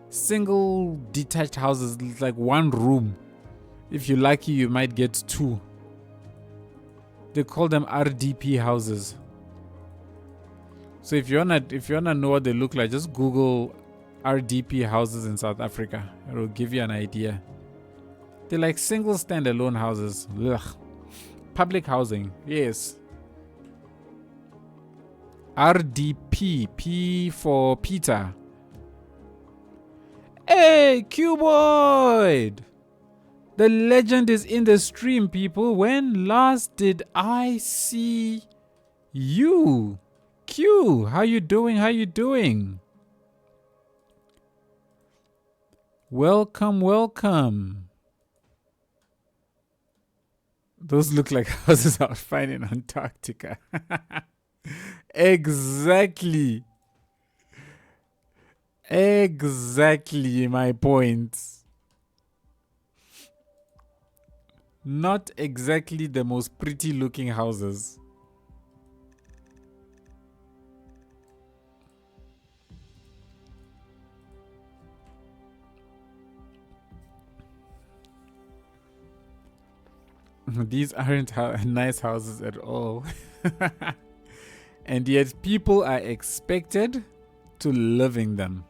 Single detached houses, like 1 room. If you're lucky, you might get 2. They call them RDP houses. So if you wanna know what they look like, just Google RDP houses in South Africa. It will give you an idea. They're like single standalone houses. Ugh. Public housing, yes. RDP, P for Peter. Hey, Cuboid! The legend is in the stream, people. When last did I see you? Q, how you doing? How you doing? Welcome, welcome. Those look like houses I would find in Antarctica. Exactly. Exactly my point. Not exactly the most pretty looking houses. These aren't nice houses at all. And yet people are expected to live in them.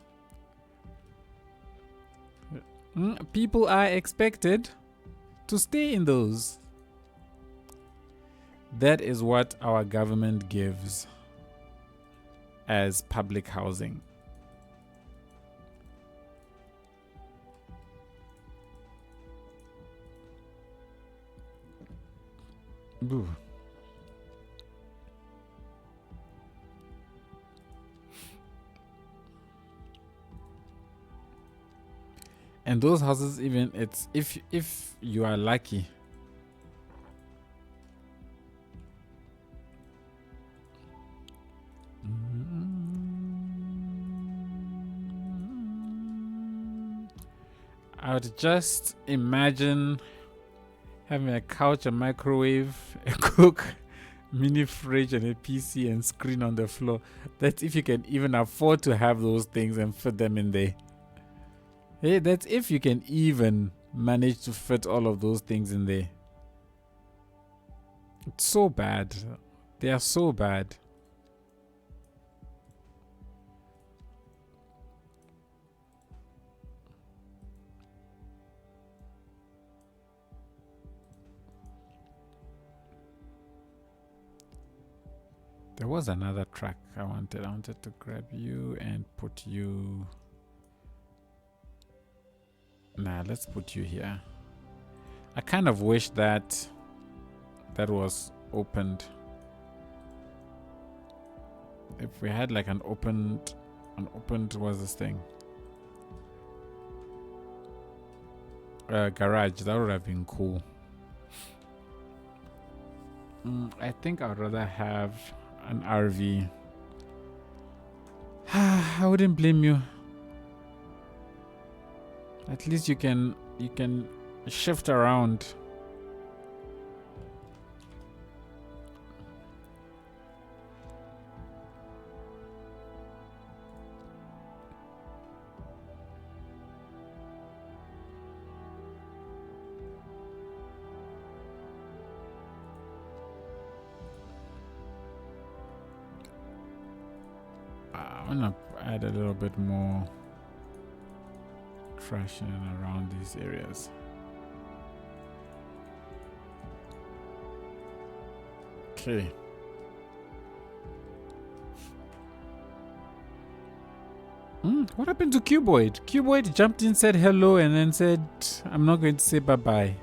People are expected to stay in those. That is what our government gives as public housing. Boo. And those houses, even it's if you are lucky, I would just imagine having a couch, a microwave, a cook, mini fridge, and a PC and screen on the floor. That's if you can even afford to have those things and fit them in there. Hey, that's if you can even manage to fit all of those things in there. It's so bad. They are so bad. There was another track I wanted. I wanted to grab you and put you. Nah, let's put you here. I kind of wish that was opened. If we had like an opened what's this thing? Garage, that would have been cool. I think I'd rather have an RV. I wouldn't blame you. At least you can shift around. I'm gonna add a little bit more trash in and around these areas. Okay. What happened to Cuboid? Cuboid jumped in, said hello, and then said, I'm not going to say bye-bye.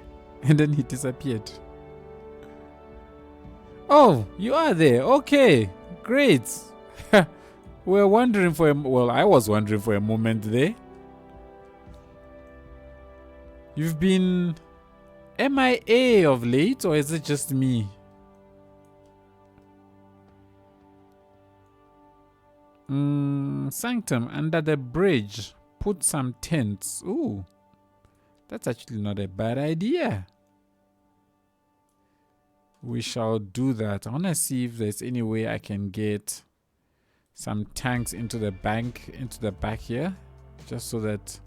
And then he disappeared. Oh, you are there. Okay, great. We're wondering for I was wondering for a moment there. You've been MIA of late, or is it just me? Sanctum, under the bridge, put some tents. Ooh, that's actually not a bad idea. We shall do that. I want to see if there's any way I can get some tanks into the back here, just so that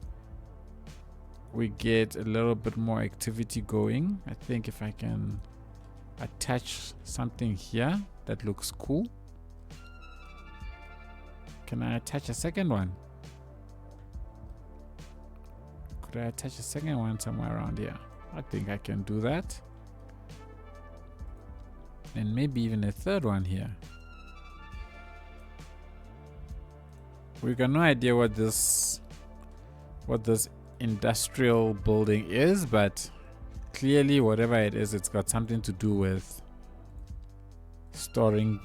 we get a little bit more activity going. I think if I can attach something here that looks cool. Can I attach a second one? Could I attach a second one somewhere around here? I think I can do that. And maybe even a third one here. We got no idea what this industrial building is, but clearly whatever it is, it's got something to do with storing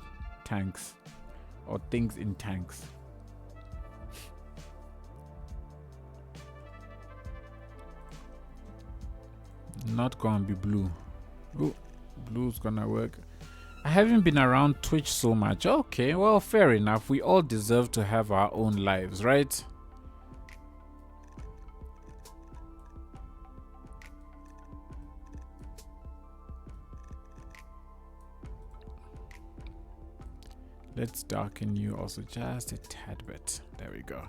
tanks or things in tanks. Not gonna be blue. Ooh, blue's gonna work. I haven't been around Twitch so much. Okay, well, fair enough. We all deserve to have our own lives, right? Let's darken you also just a tad bit. There we go.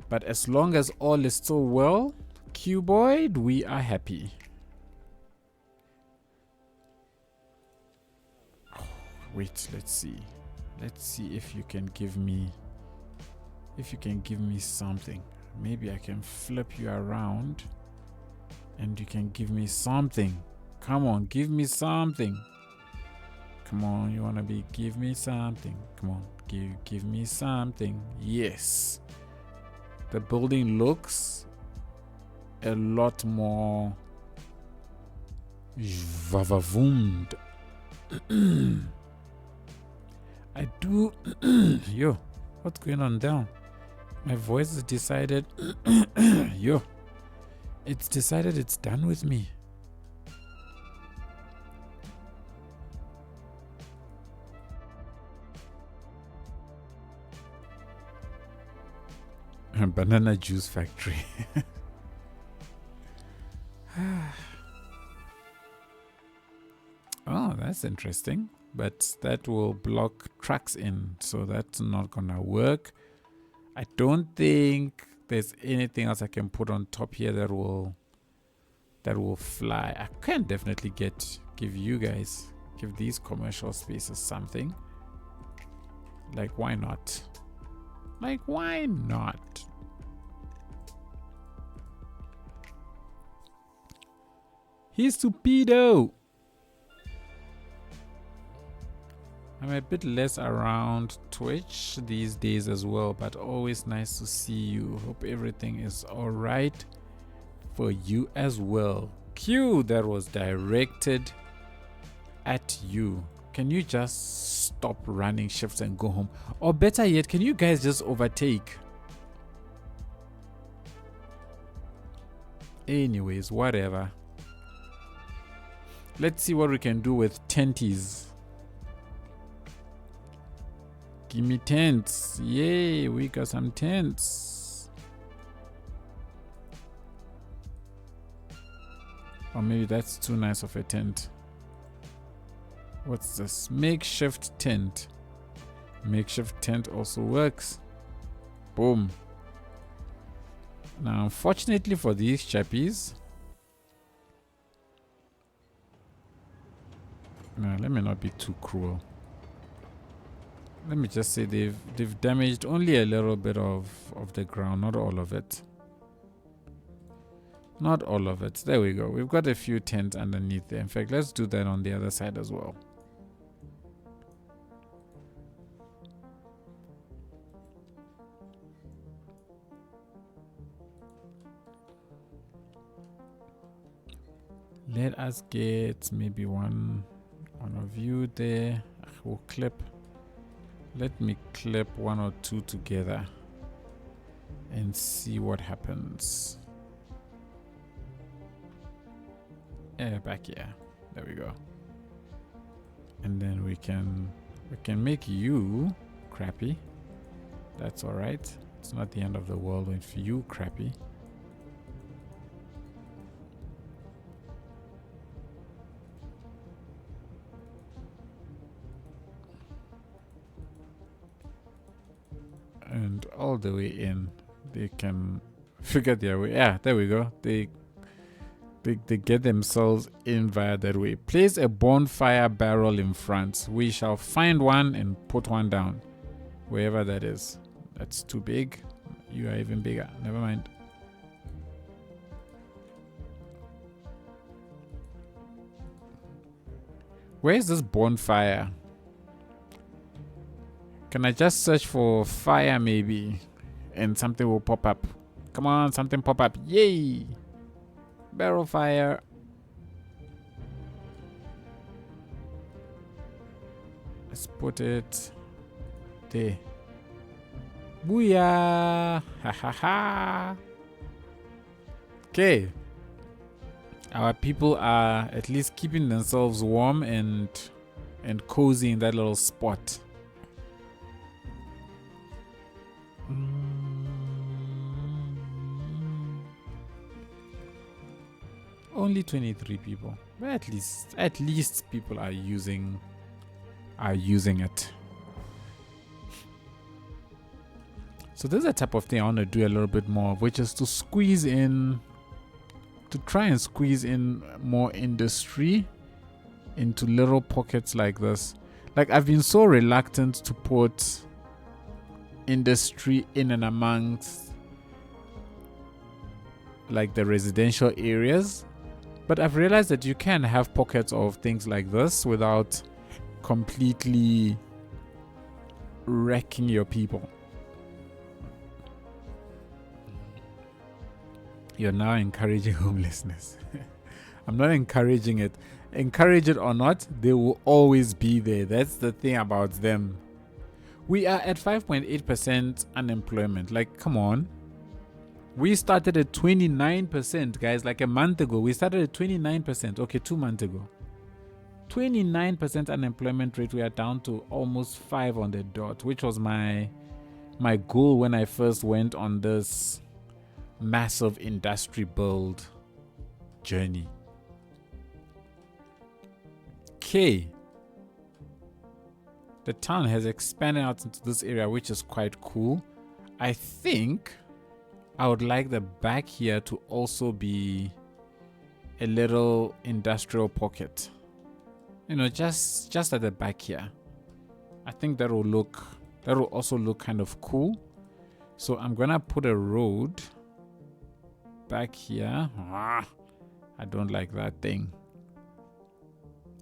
But as long as all is still well, Cuboid, we are happy. Wait, let's see. Let's see if you can give me something. Maybe I can flip you around and you can give me something. Come on, give me something. Come on, you wanna give me something. Come on, give me something. Yes. The building looks a lot more vavavoomd. I do. Yo, what's going on down? My voice has decided. Yo, it's decided it's done with me. Banana juice factory. Oh, that's interesting. But that will block trucks in, so that's not gonna work. I don't think there's anything else I can put on top here that will fly. I can definitely give these commercial spaces something. Like, why not? Like, why not? He's stupido. I'm a bit less around Twitch these days as well, but always nice to see you. Hope everything is all right for you as well. Q, that was directed at you. Can you just stop running shifts and go home? Or better yet, can you guys just overtake? Anyways, whatever. Let's see what we can do with tenties. Give me tents. Yay, we got some tents. Or maybe that's too nice of a tent. What's this? Makeshift tent. Makeshift tent also works. Boom. Now, unfortunately for these chappies, now let me not be too cruel. Let me just say they've damaged only a little bit of the ground, not all of it. Not all of it. There we go. We've got a few tents underneath there. In fact, let's do that on the other side as well. Let us get maybe one of you there. We'll clip. Let me clip one or two together and see what happens. Back here. There we go. And then we can make you crappy. That's all right. It's not the end of the world if you crappy. And all the way in, they can figure their way. Yeah, there we go. They get themselves in via that way. Place a bonfire barrel in front. We shall find one and put one down, wherever that is. That's too big. You are even bigger. Never mind. Where is this bonfire? Can I just search for fire maybe? And something will pop up. Come on, something pop up. Yay! Barrel fire. Let's put it there. Booyah! Ha ha ha! Okay. Our people are at least keeping themselves warm and cozy in that little spot. Only 23 people, but at least people are using it. So there's a type of thing I want to do a little bit more of, which is to try and squeeze in more industry into little pockets like this. Like, I've been so reluctant to put industry in and amongst like the residential areas, but I've realized that you can have pockets of things like this without completely wrecking your people. You're now encouraging homelessness. I'm not encouraging it. Encourage it or not, they will always be there. That's the thing about them. We are at 5.8% unemployment. Like, come on. We started at 29%, guys. Like a month ago, we started at 29%. Okay, 2 months ago. 29% unemployment rate. We are down to almost 5 on the dot, which was my my goal when I first went on this massive industry build journey. Okay. The town has expanded out into this area, which is quite cool. I think I would like the back here to also be a little industrial pocket. You know, just at the back here. I think that will also look kind of cool. So I'm gonna put a road back here. I don't like that thing.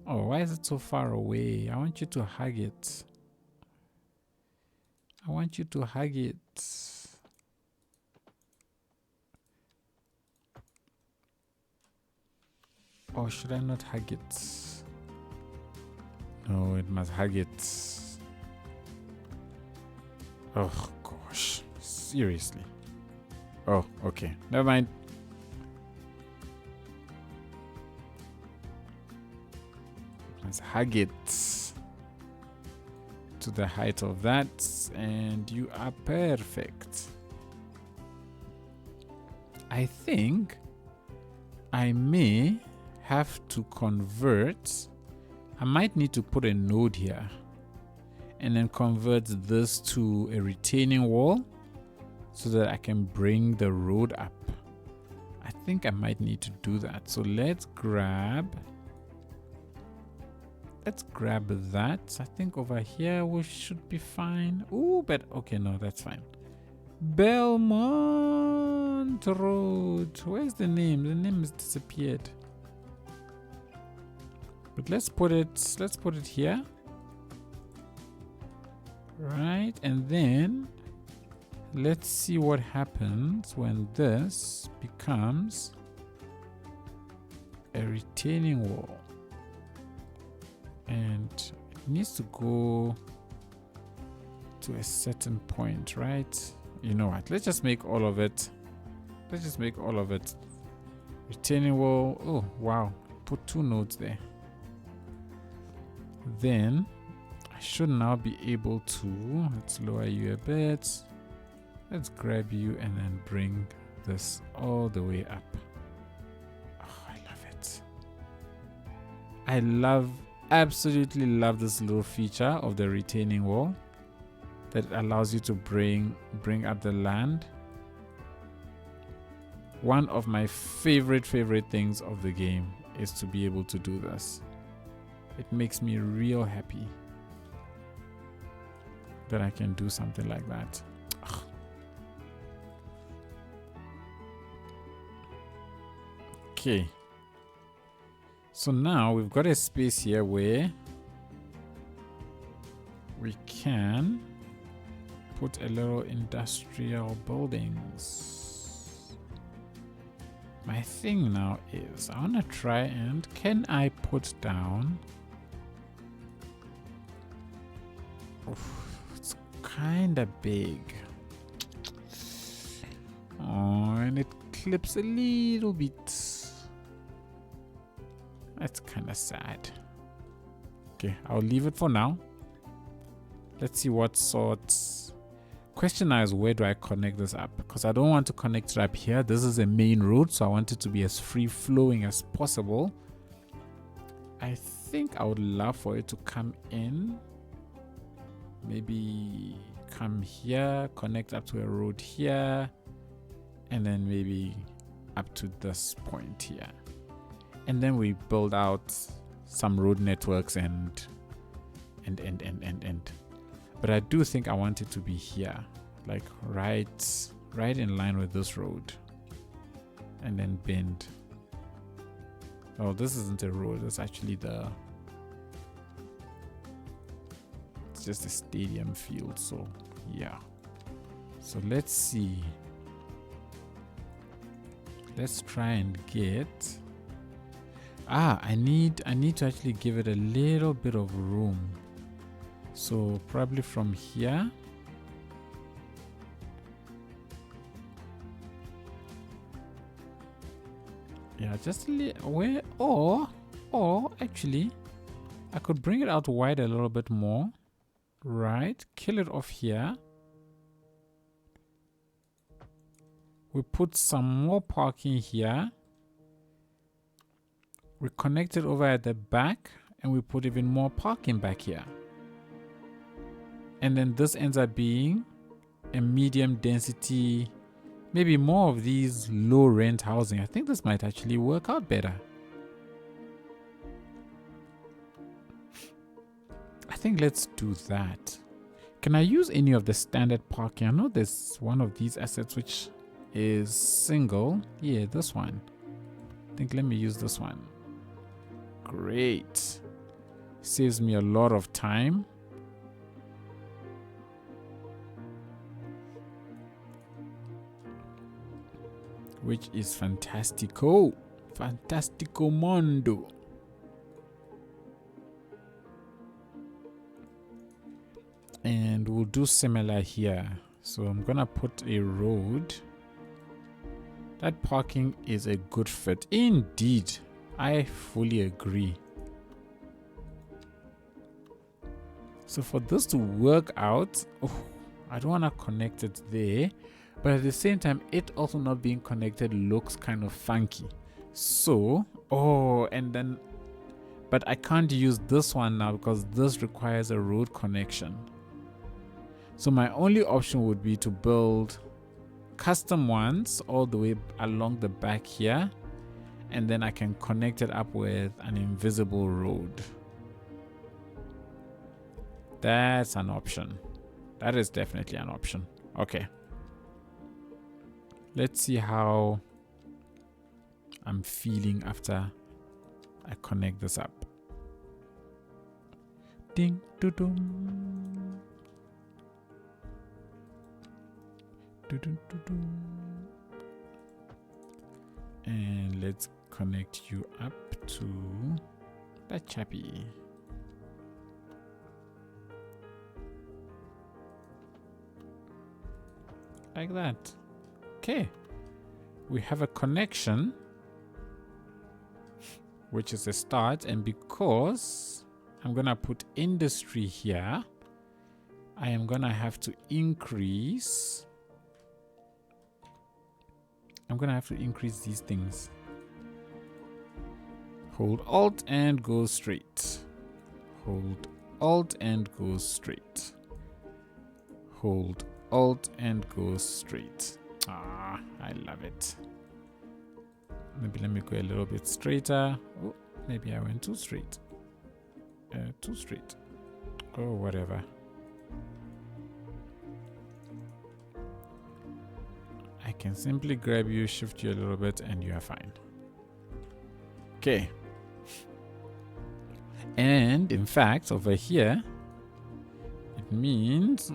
Oh, why is it so far away? I want you to hug it. I want you to hug it. Or should I not hug it? No, it must hug it. Oh, gosh. Seriously. Oh, okay. Never mind. Let's hug it to the height of that, and you are perfect. I think I may have to convert. I might need to put a node here and then convert this to a retaining wall so that I can bring the road up. I think I might need to do that. So let's grab that. I think over here we should be fine. Ooh, but okay, no, that's fine. Belmont Road. Where's the name? The name has disappeared. But let's put it here. Right, and then let's see what happens when this becomes a retaining wall. And it needs to go to a certain point, right? You know what? Let's just make all of it. Retaining wall. Oh, wow. Put 2 nodes there. Then I should now be able to, let's lower you a bit. Let's grab you and then bring this all the way up. Oh, I love it. Absolutely love this little feature of the retaining wall that allows you to bring up the land. One of my favorite things of the game is to be able to do this. It makes me real happy that I can do something like that. Ugh. Okay. So now we've got a space here where we can put a little industrial buildings. My thing now is I want to try and can I put down, it's kind of big. Oh, and it clips a little bit. That's kind of sad. Okay, I'll leave it for now. Let's see what sorts. Question now is where do I connect this up? Because I don't want to connect it up here. This is a main road, so I want it to be as free flowing as possible. I think I would love for it to come in. Maybe come here, connect up to a road here, and then maybe up to this point here. And then we build out some road networks and. But I do think I want it to be here, like right in line with this road, and then bend. Oh, this isn't a road. It's actually it's just a stadium field. So yeah. So let's see. Let's try and get. I need to actually give it a little bit of room. So probably from here. Yeah, just a little where, or actually I could bring it out wide a little bit more. Right, kill it off here. We put some more parking here. We connect it over at the back, and we put even more parking back here. And then this ends up being a medium density, maybe more of these low rent housing. I think this might actually work out better. I think let's do that. Can I use any of the standard parking? I know there's one of these assets which is single. Yeah, this one. I think let me use this one. Great. Saves me a lot of time. Which is fantastico. Fantastico mondo. And we'll do similar here. So I'm gonna put a road. That parking is a good fit. Indeed. I fully agree. So for this to work out, I don't want to connect it there, but at the same time, it also not being connected looks kind of funky. So, but I can't use this one now because this requires a road connection. So my only option would be to build custom ones all the way along the back here, and then I can connect it up with an invisible road. That's an option. That is definitely an option. Okay. Let's see how I'm feeling after I connect this up. Ding doo dum. Doo doo doo doo. And let's connect you up to that chappy. Like that. Okay. We have a connection, which is a start. And because I'm going to put industry here, I am going to have to increase. I'm going to have to increase these things. Hold Alt and go straight. Hold Alt and go straight. Hold Alt and go straight. Ah, I love it. Maybe let me go a little bit straighter. Oh, maybe I went too straight. Too straight. Oh, whatever. I can simply grab you, shift you a little bit, and you are fine. Okay. And in fact, over here, it means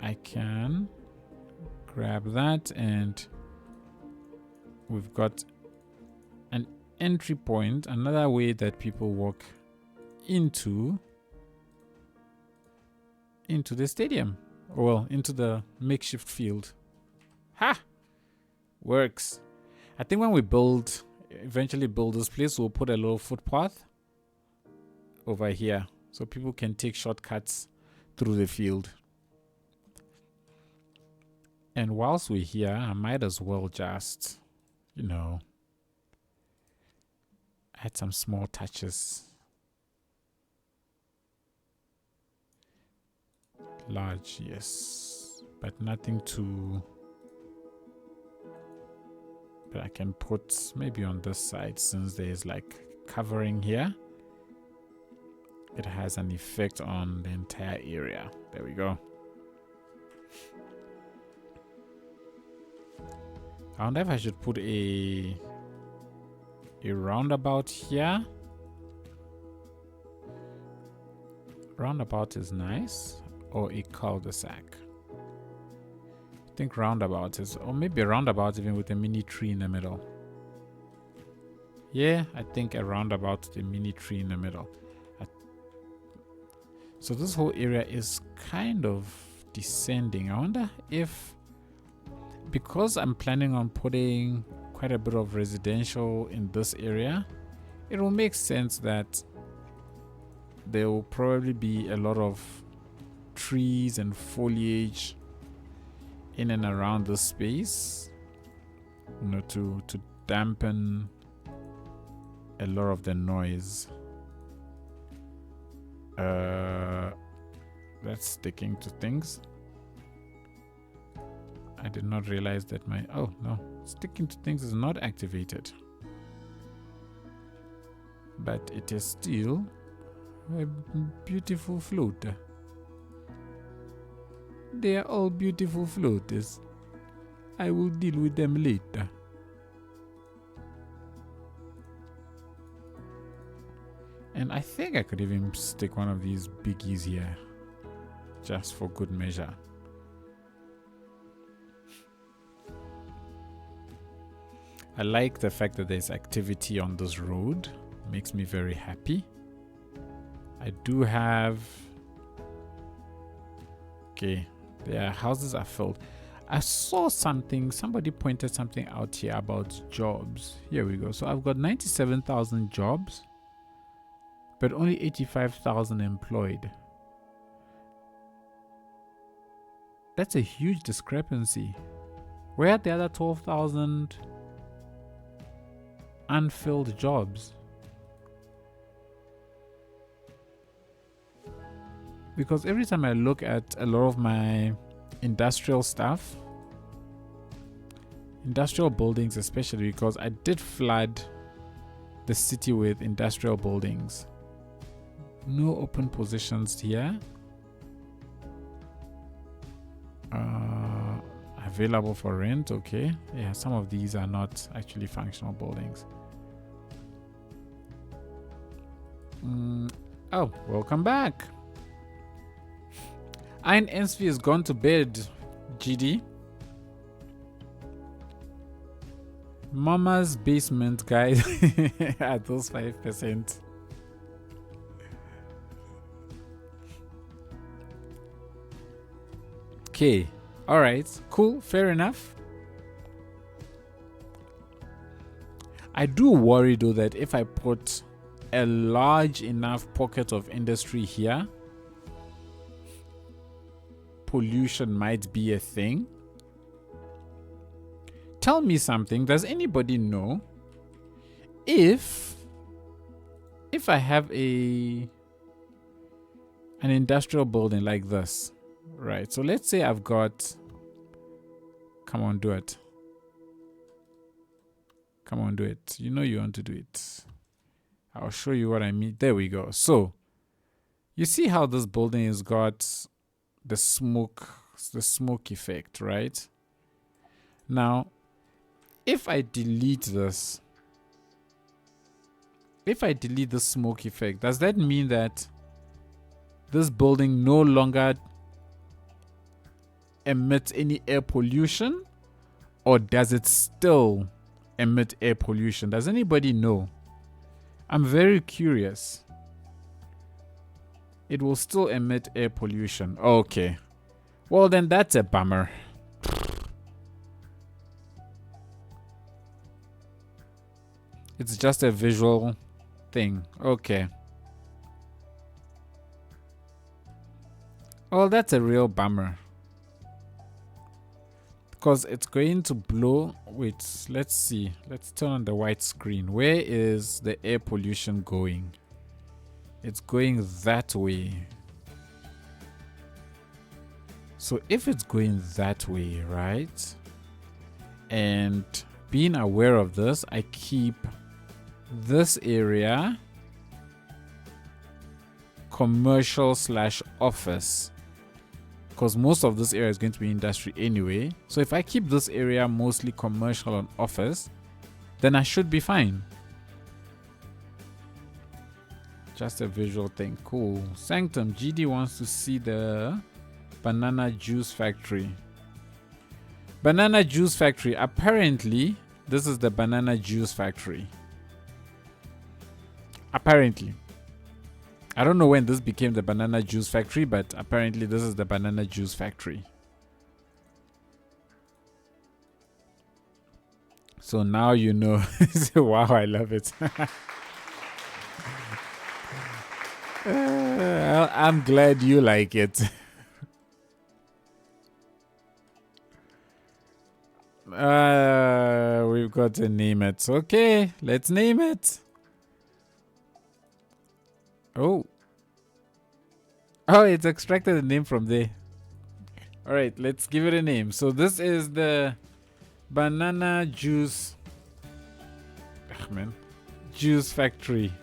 I can grab that, and we've got an entry point, another way that people walk into the stadium. Well, into the makeshift field. Ha! Works. I think when we eventually build this place, we'll put a little footpath over here so people can take shortcuts through the field. And whilst we're here, I might as well just, add some small touches. Large, yes, but nothing too. But I can put maybe on this side, since there's like covering here, it has an effect on the entire area. There we go. I wonder if I should put a roundabout here. Roundabout is nice. Or a cul-de-sac. I think roundabout is, or maybe a roundabout even with a mini tree in the middle. Yeah, I think a roundabout with a mini tree in the middle. So this whole area is kind of descending. I wonder if, because I'm planning on putting quite a bit of residential in this area, it will make sense that there will probably be a lot of trees and foliage in and around the space, you know, to dampen a lot of the noise. That's sticking to things. I did not realize that oh no, sticking to things is not activated, but it is still a beautiful floater. They are all beautiful floaters. I will deal with them later. And I think I could even stick one of these biggies here, just for good measure. I like the fact that there's activity on this road. Makes me very happy. I do have... Okay, their houses are filled. I saw something, somebody pointed something out here about jobs. Here we go. So I've got 97,000 jobs, but only 85,000 employed. That's a huge discrepancy. Where are the other 12,000 unfilled jobs? Because every time I look at a lot of my industrial stuff, industrial buildings especially, because I did flood the city with industrial buildings. No open positions here. Available for rent, okay. Yeah, some of these are not actually functional buildings. Oh, welcome back. Iron Ensvy has gone to bed, GD. Mama's basement, guys, at those 5%. Okay, all right, cool, fair enough. I do worry though that if I put a large enough pocket of industry here, pollution might be a thing. Tell me something. Does anybody know if I have an industrial building like this, right? So let's say I've got, come on, do it. Come on, do it. You know you want to do it. I'll show you what I mean. There we go. So you see how this building has got the smoke effect, right? Now, if I delete this, the smoke effect, does that mean that this building no longer emits any air pollution, or does it still emit air pollution? Does anybody know? I'm very curious. It will still emit air pollution. Okay. Well, then that's a bummer. It's just a visual thing. Okay. Well, that's a real bummer. Because it's going to blow. Wait, let's see. Let's turn on the white screen. Where is the air pollution going? It's going that way. So if it's going that way, right? And being aware of this, I keep this area commercial/office, because most of this area is going to be industry anyway. So if I keep this area mostly commercial and office, then I should be fine. Just a visual thing. Cool. Sanctum GD wants to see the banana juice factory. Banana juice factory. Apparently, this is the banana juice factory. Apparently. I don't know when this became the banana juice factory, but apparently this is the banana juice factory. So now you know. Wow, I love it. I'm glad you like it. We've got to name it. Okay, let's name it. Oh, it's extracted a name from there. All right, let's give it a name. So this is the banana juice. Juice factory.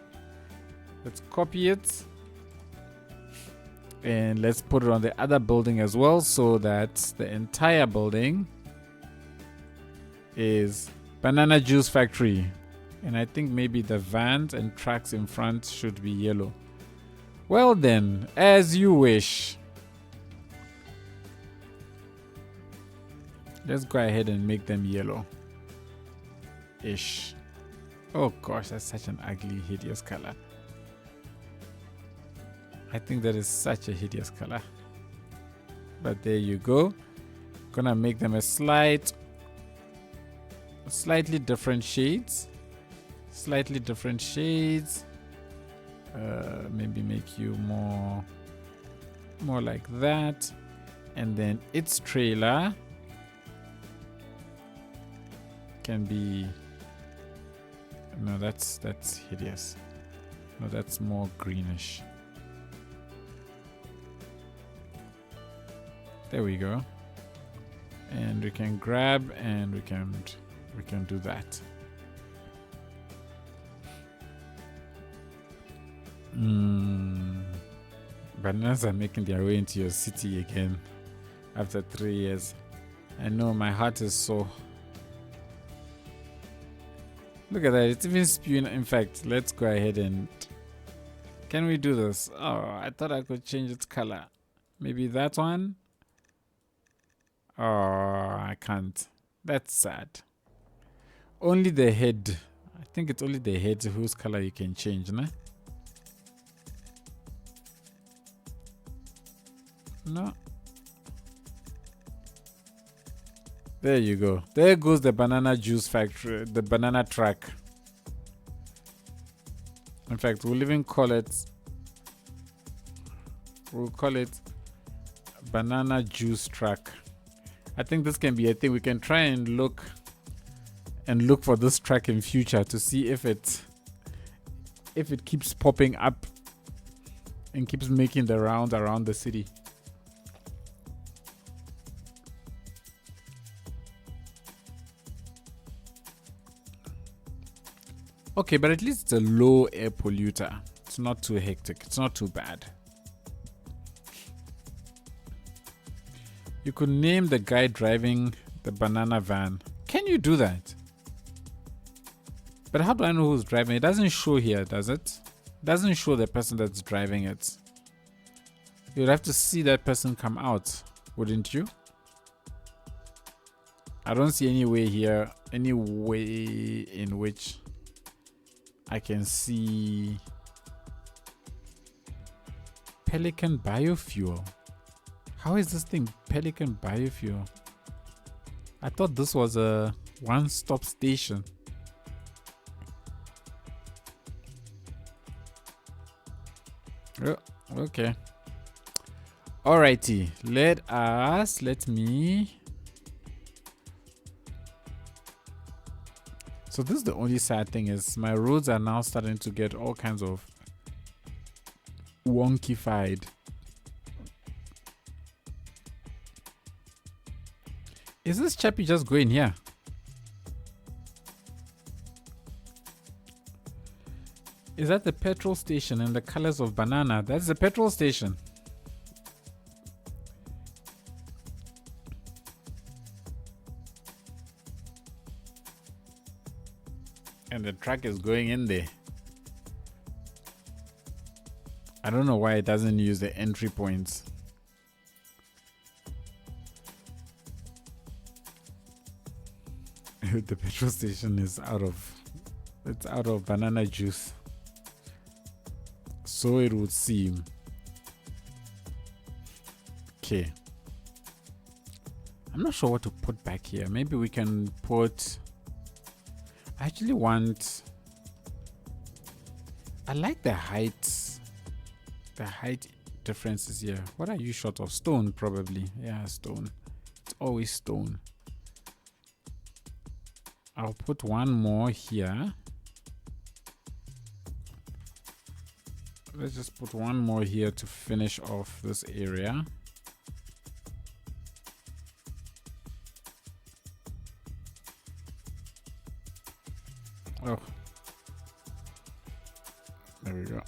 Let's copy it. And let's put it on the other building as well, so that the entire building is banana juice factory. And I think maybe the vans and trucks in front should be yellow. Well then, as you wish. Let's go ahead and make them yellow-ish. Oh gosh, that's such an ugly, hideous color. I think that is such a hideous color. But there you go. Gonna make them a slightly different shades. Maybe make you more like that. And then its trailer can be, no, that's hideous. No, that's more greenish. There we go. And we can grab and we can do that. Bananas are making their way into your city again after 3 years. I know, my heart is so. Look at that, it's even spewing. In fact, let's go ahead and, can we do this? Oh, I thought I could change its color. Maybe that one. Oh, I can't. That's sad. Only the head. I think it's only the head whose color you can change, no? No. There you go. There goes the banana juice factory, the banana truck. In fact, we'll even call it, banana juice truck. I think this can be a thing. We can try and look for this truck in future to see if it keeps popping up and keeps making the rounds around the city. Okay, but at least it's a low air polluter. It's not too hectic. It's not too bad. You could name the guy driving the banana van. Can you do that? But how do I know who's driving? It doesn't show here, does it? It doesn't show the person that's driving it. You'd have to see that person come out, wouldn't you? I don't see any way here, any way in which I can see Pelican Biofuel. How is this thing Pelican Biofuel? I thought this was a one-stop station. Oh, okay. Alrighty. Let me. So this is the only sad thing, is my roads are now starting to get all kinds of wonkified. Is this chappy just going here? Is that the petrol station and the colors of banana? That's the petrol station. And the truck is going in there. I don't know why it doesn't use the entry points. The petrol station is out of banana juice. So it would seem. Okay. I'm not sure what to put back here. Maybe we can put, I actually want, I like the height differences here. What are you short of? Stone, probably. Yeah, stone. It's always stone. I'll put one more here. Let's just put one more here to finish off this area. Oh, there we go.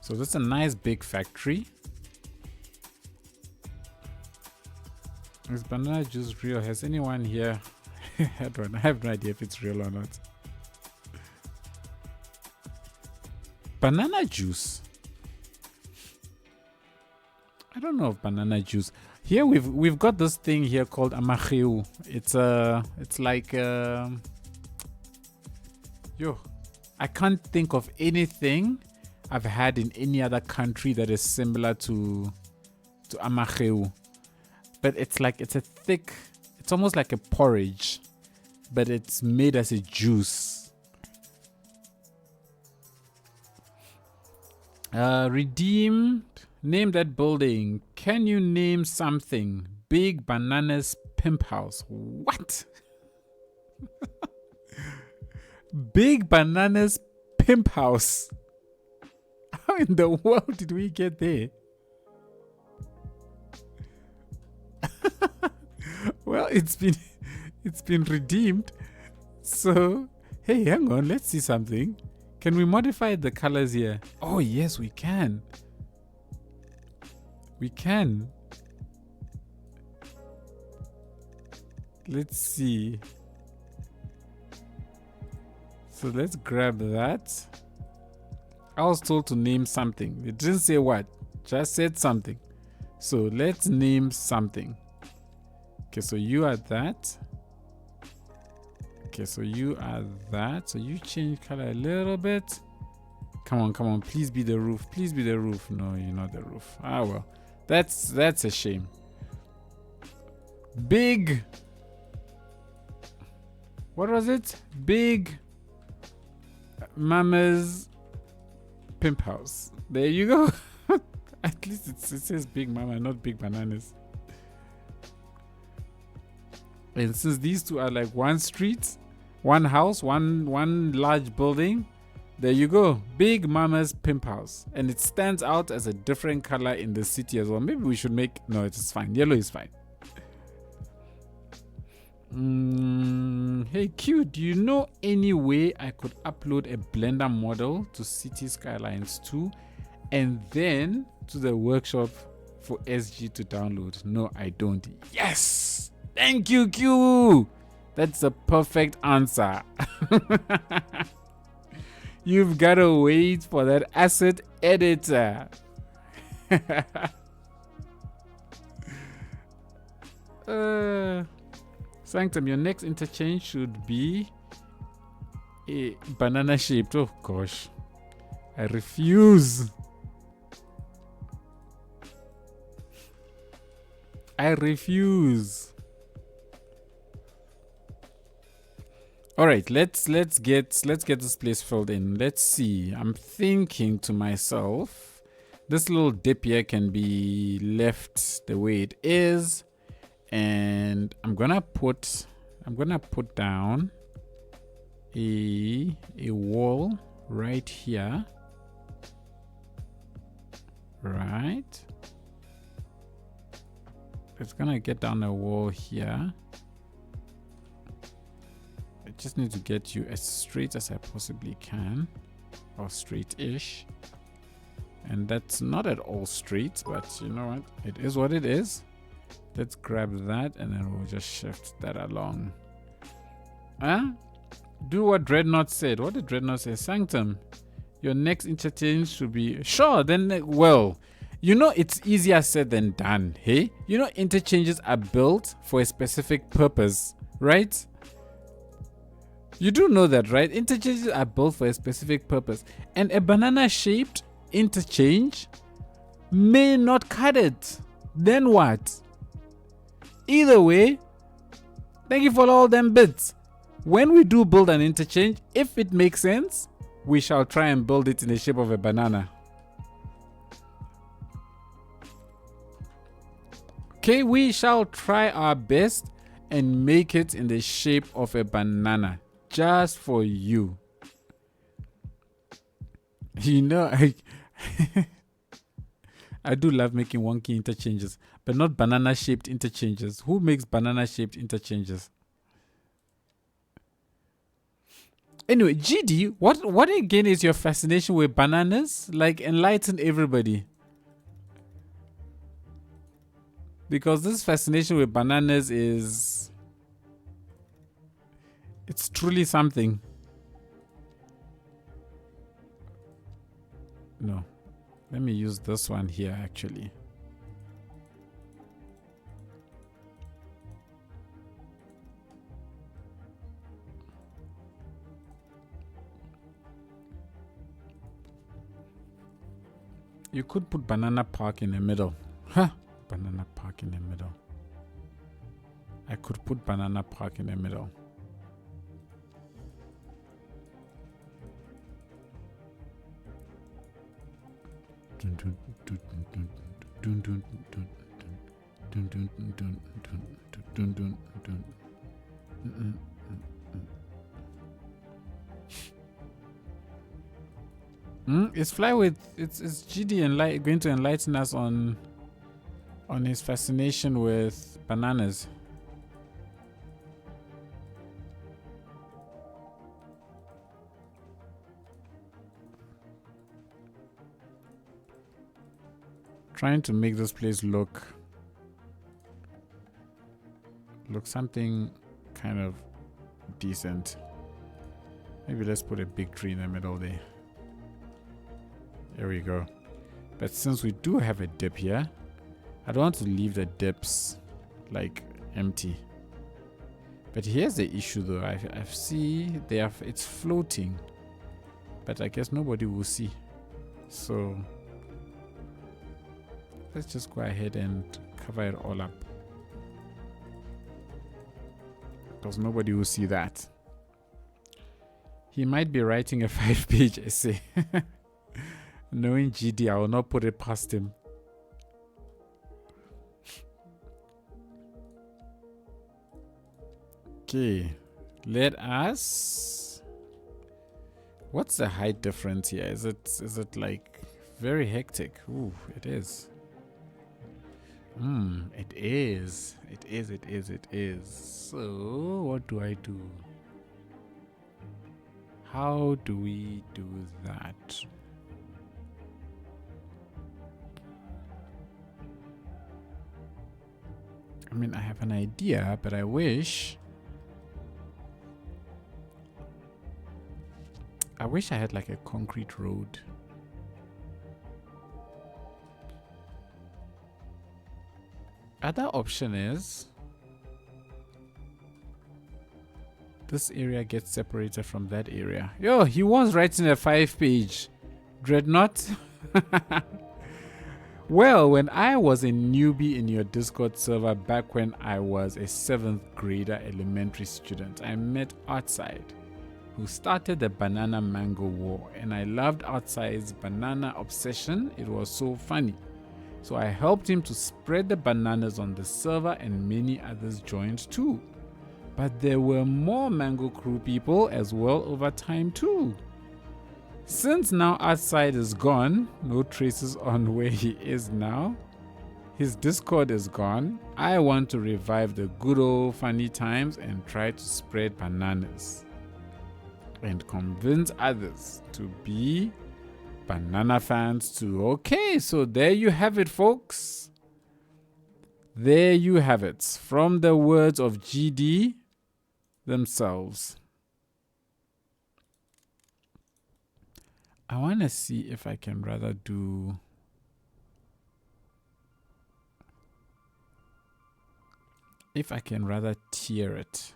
So that's a nice big factory. Is banana juice real? Has anyone here had one? I have no idea if it's real or not. Banana juice. I don't know of banana juice. Here we've got this thing here called Anarchy. It's like yo, I can't think of anything I've had in any other country that is similar to Anarchy. But it's a thick, it's almost like a porridge, but it's made as a juice. Redeemed. Name that building. Can you name something? Big Bananas Pimp House. What? Big Bananas Pimp House. How in the world did we get there? Well, it's been redeemed. So, hey, hang on. Let's see something. Can we modify the colors here? Oh, yes, we can. We can. Let's see. So let's grab that. I was told to name something. It didn't say what. Just said something. So let's name something. Okay, so you are that. Okay, so you are that. So you change color a little bit. Come on. Please be the roof. Please be the roof. No, you're not the roof. Ah, well. That's a shame. Big. What was it? Big Mama's Pimp House. There you go. At least it says Big Mama, not Big Bananas. And since these two are like one street, one house, one large building, there you go. Big Mama's Pimp House. And it stands out as a different color in the city as well. Maybe we should make... No, it's fine. Yellow is fine. Hey Q, do you know any way I could upload a Blender model to City Skylines 2 and then to the workshop for SG to download? No, I don't. Yes! Thank you, Q! That's a perfect answer. You've got to wait for that asset editor. Sanctum, your next interchange should be a banana shaped. Oh gosh, I refuse. I refuse. All right, let's get this place filled in. Let's see. I'm thinking to myself, this little dip here can be left the way it is, and I'm gonna put down a wall right here. Right. It's gonna get down a wall here. I just need to get you as straight as I possibly can, or straight-ish. And that's not at all straight, but you know what? It is what it is. Let's grab that and then we'll just shift that along. Do what Dreadnought said. What did Dreadnought say? Sanctum, your next interchange should be... Sure, then, well, you know, it's easier said than done, hey? You know, interchanges are built for a specific purpose, right? You do know that, right? Interchanges are built for a specific purpose. And a banana-shaped interchange may not cut it. Then what? Either way, thank you for all them bits. When we do build an interchange, if it makes sense, we shall try and build it in the shape of a banana. Okay, we shall try our best. and make it in the shape of a banana just for you. You know, I do love making wonky interchanges, but not banana shaped interchanges. Who makes banana shaped interchanges? Anyway, GD, what again is your fascination with bananas? Like, enlighten everybody. Because this fascination with bananas it's truly something. No. Let me use this one here actually. You could put banana park in the middle. Huh? Banana park in the middle. I could put banana park in the middle. It's Flyweight. It's GD going to enlighten us on his fascination with bananas. Trying to make this place look something kind of decent. Maybe let's put a big tree in the middle there. There we go. But since we do have a dip here, I don't want to leave the dips like empty. But here's the issue though. I see it's floating, but I guess nobody will see. So let's just go ahead and cover it all up, because nobody will see that. He might be writing a 5-page essay. Knowing GD, I will not put it past him. Okay, let us. What's the height difference here? Is it like very hectic? Ooh, it is. It is. It is. So what do I do? How do we do that? I mean, I have an idea, but I wish I had like a concrete road. Other option is this area gets separated from that area. Yo, he was writing a 5-page dreadnought. Well, when I was a newbie in your Discord server back when I was a 7th grader elementary student, I met Outside, who started the Banana Mango War, and I loved Outside's banana obsession. It was so funny. So I helped him to spread the bananas on the server, and many others joined too. But there were more Mango Crew people as well over time too. Since now Outside is gone, no traces on where he is now, his Discord is gone, I want to revive the good old funny times and try to spread bananas and convince others to be banana fans too. Okay, so there you have it, folks. There you have it, from the words of GD themselves. I want to see if I can rather do tier it.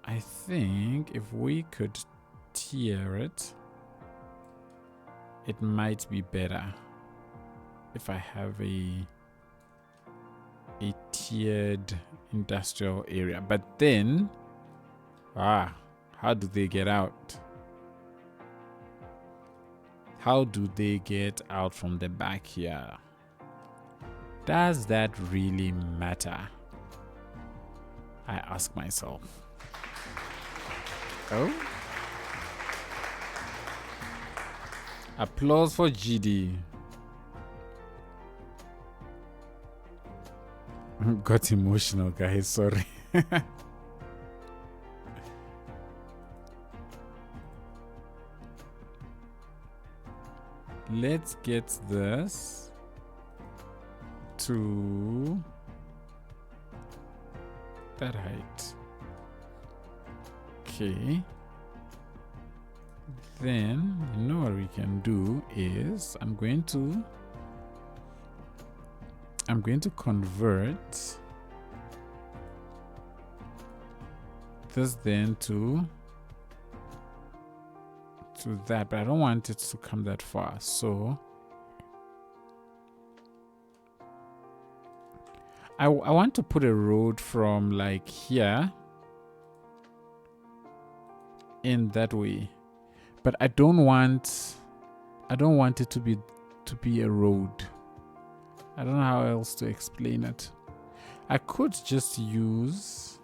I think if we could tier it, it might be better if I have a tiered industrial area. But then, how do they get out? How do they get out from the back here? Does that really matter? I ask myself. Oh? Applause for GD. Got emotional, guys. Sorry. Let's get this to that height. Okay. Then, you know what we can do is I'm going to convert this then to that, but I don't want it to come that far. So I want to put a road from like here in that way, but I don't want it to be a road. I don't know how else to explain it. I could just use,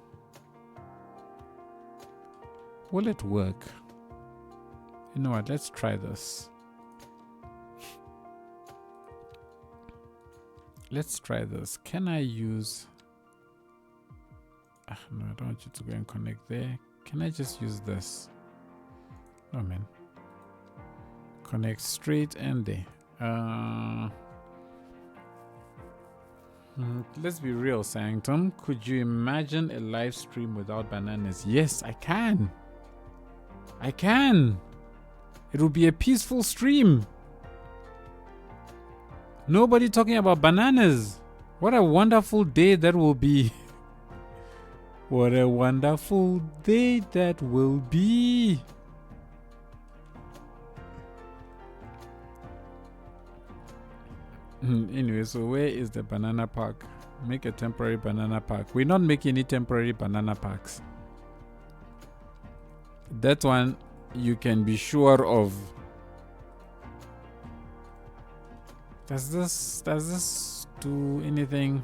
will it work? You know what, let's try this. Let's try this. Can I use, no, I don't want you to go and connect there. Can I just use this? Oh man. Connect straight and there. Let's be real, Sanctum. Could you imagine a live stream without bananas? Yes, I can. I can. It will be a peaceful stream. Nobody talking about bananas. What a wonderful day that will be. What a wonderful day that will be. Anyway, so where is the banana park? Make a temporary banana park. We're not making any temporary banana parks. That one you can be sure of. Does this do anything?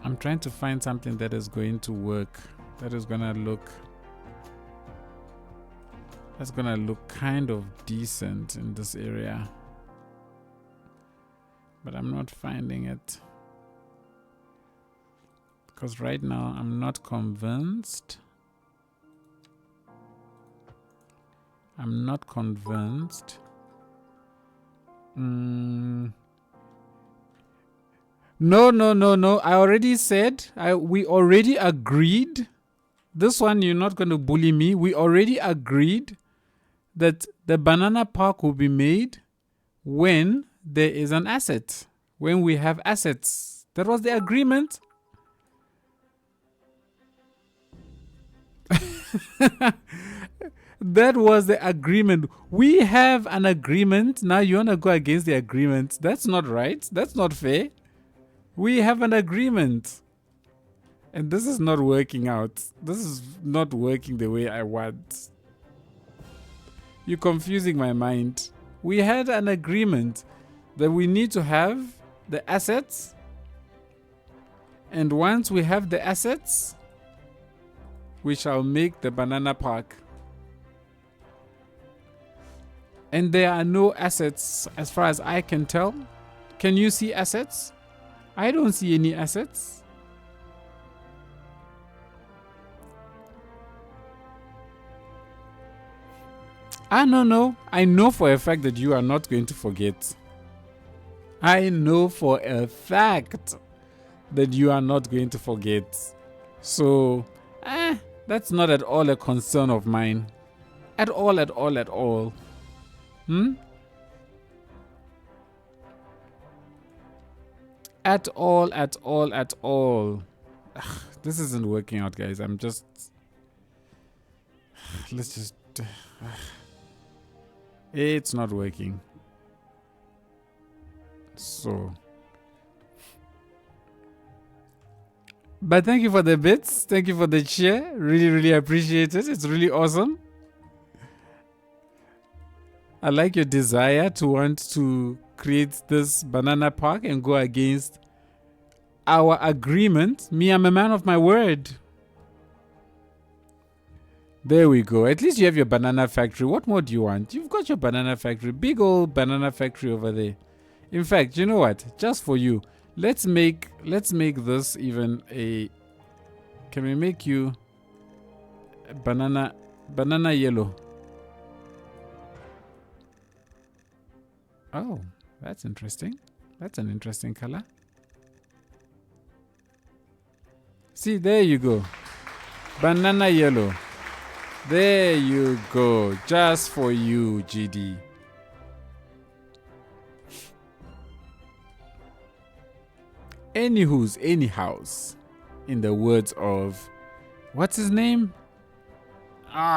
I'm trying to find something that is going to work, that is gonna look kind of decent in this area, but I'm not finding it because right now I'm not convinced. No. I already said, we already agreed. This one, you're not going to bully me. We already agreed that the banana park will be made when there is an asset, when we have assets. That was the agreement. That was the agreement. We have an agreement. Now you want to go against the agreement. That's not right. That's not fair. We have an agreement. And this is not working out. This is not working the way I want. You're confusing my mind. We had an agreement that we need to have the assets. And once we have the assets, we shall make the banana park. And there are no assets as far as I can tell. Can you see assets? I don't see any assets. No. I know for a fact that you are not going to forget. I know for a fact that you are not going to forget. So, that's not at all a concern of mine. At all. At all. This isn't working out, guys. It's not working. So, but thank you for the bits. Thank you for the cheer. Really appreciate it. It's really awesome. I like your desire to want to create this banana park and go against our agreement. Me, I'm a man of my word. There we go. At least you have your banana factory. What more do you want? You've got your banana factory. Big old banana factory over there. In fact, you know what? Just for you, let's make this even a... Can we make you a banana yellow? Oh, that's interesting. That's an interesting color. See, there you go. Banana yellow. There you go. Just for you, GD. Anywho's, anyhows. In the words of... What's his name?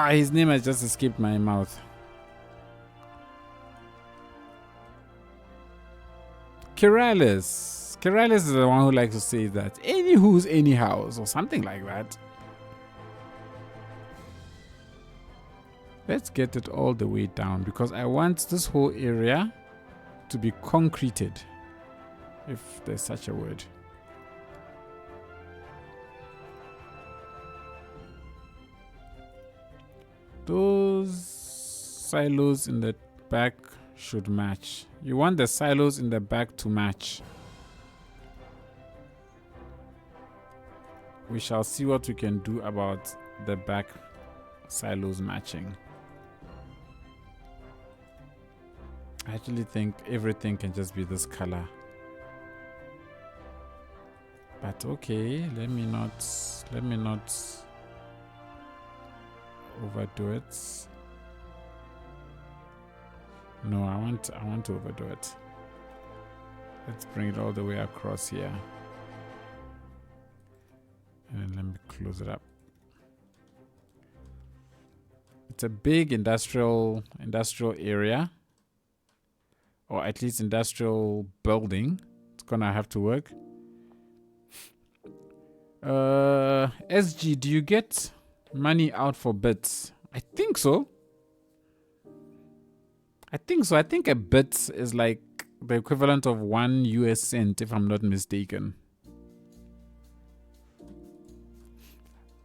His name has just escaped my mouth. Kiralis. Kiralis is the one who likes to say that. Anywho's, anyhows. Or something like that. Let's get it all the way down because I want this whole area to be concreted, if there's such a word. Those silos in the back should match. You want the silos in the back to match. We shall see what we can do about the back silos matching. I actually think everything can just be this color. But okay, let me not overdo it. No, I want to overdo it. Let's bring it all the way across here. And then let me close it up. It's a big industrial area. Or at least industrial building. It's gonna have to work. SG, do you get money out for bits? I think so. I think a bit is like the equivalent of 1 US cent, if I'm not mistaken.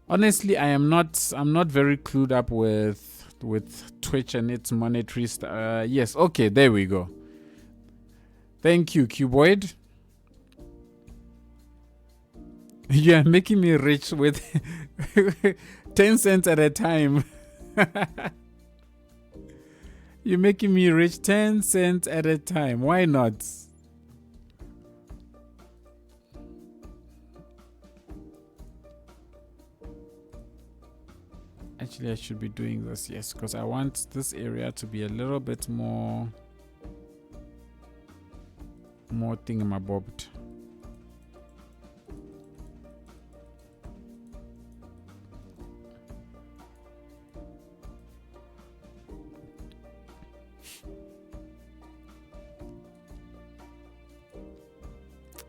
Honestly, I'm not very clued up with Twitch and its monetary yes, okay, there we go. Thank you, Cuboid. You're making me rich with 10 cents at a time. You're making me rich 10 cents at a time. Why not? Actually, I should be doing this, yes, because I want this area to be a little bit more thingamabobbed.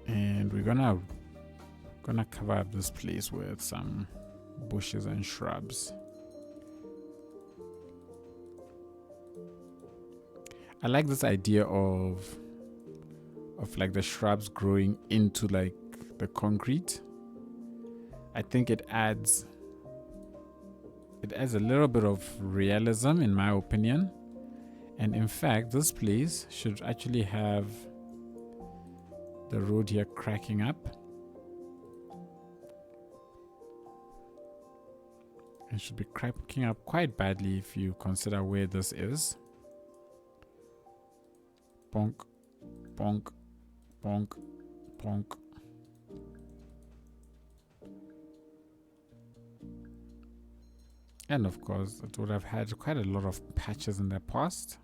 And we're gonna cover up this place with some bushes and shrubs. I like this idea of like the shrubs growing into like the concrete. I think it adds a little bit of realism in my opinion. And in fact, this place should actually have the road here cracking up. It should be cracking up quite badly if you consider where this is. Bonk, bonk, bonk, bonk. And of course, it would have had quite a lot of patches in the past.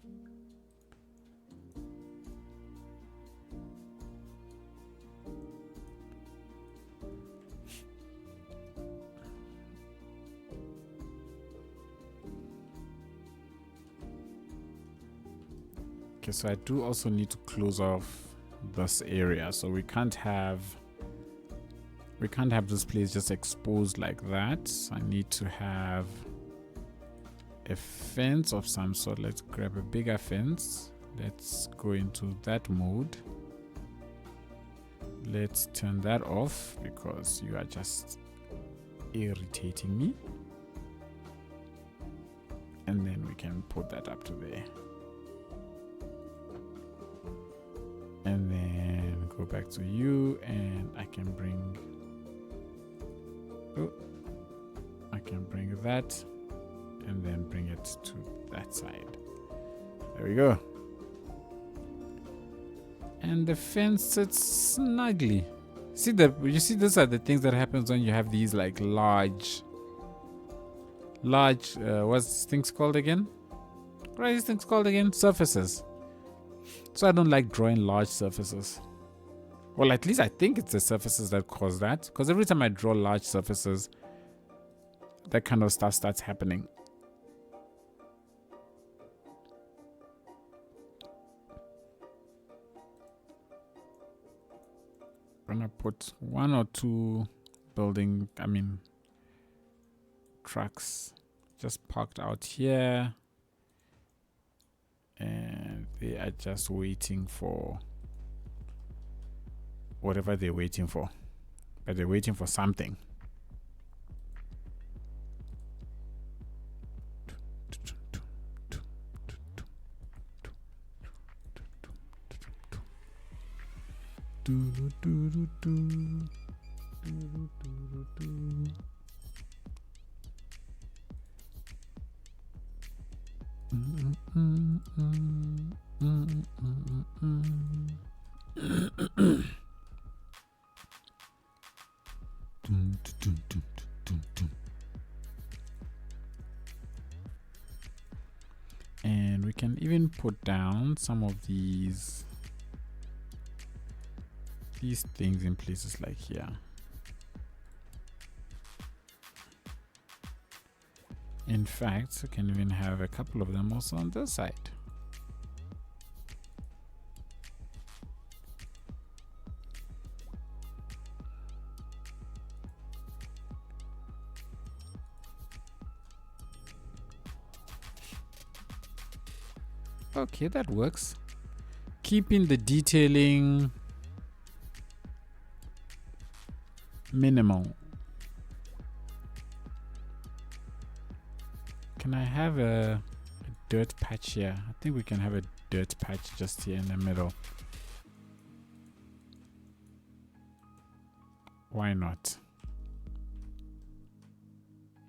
Okay, so I do also need to close off this area, so we can't have this place just exposed like that. I need to have a fence of some sort. Let's grab a bigger fence Let's go into that mode. Let's turn that off because you are just irritating me. And then we can put that up to there. And then go back to you, and I can bring, I can bring that and then bring it to that side. There we go. And the fence sits snugly. See you see, these are the things that happens when you have these like large what's things called again? What are these things called again? Surfaces. So I don't like drawing large surfaces. Well, at least I think it's the surfaces that cause that, because every time I draw large surfaces, that kind of stuff starts happening. I'm gonna put 1 or 2 trucks just parked out here, and they are just waiting for whatever they're waiting for, but they're waiting for something. And we can even put down some of these things in places like here. In fact, we can even have a couple of them also on this side. Okay, that works. Keeping the detailing minimal. Can I have a dirt patch here? I think we can have a dirt patch just here in the middle. Why not?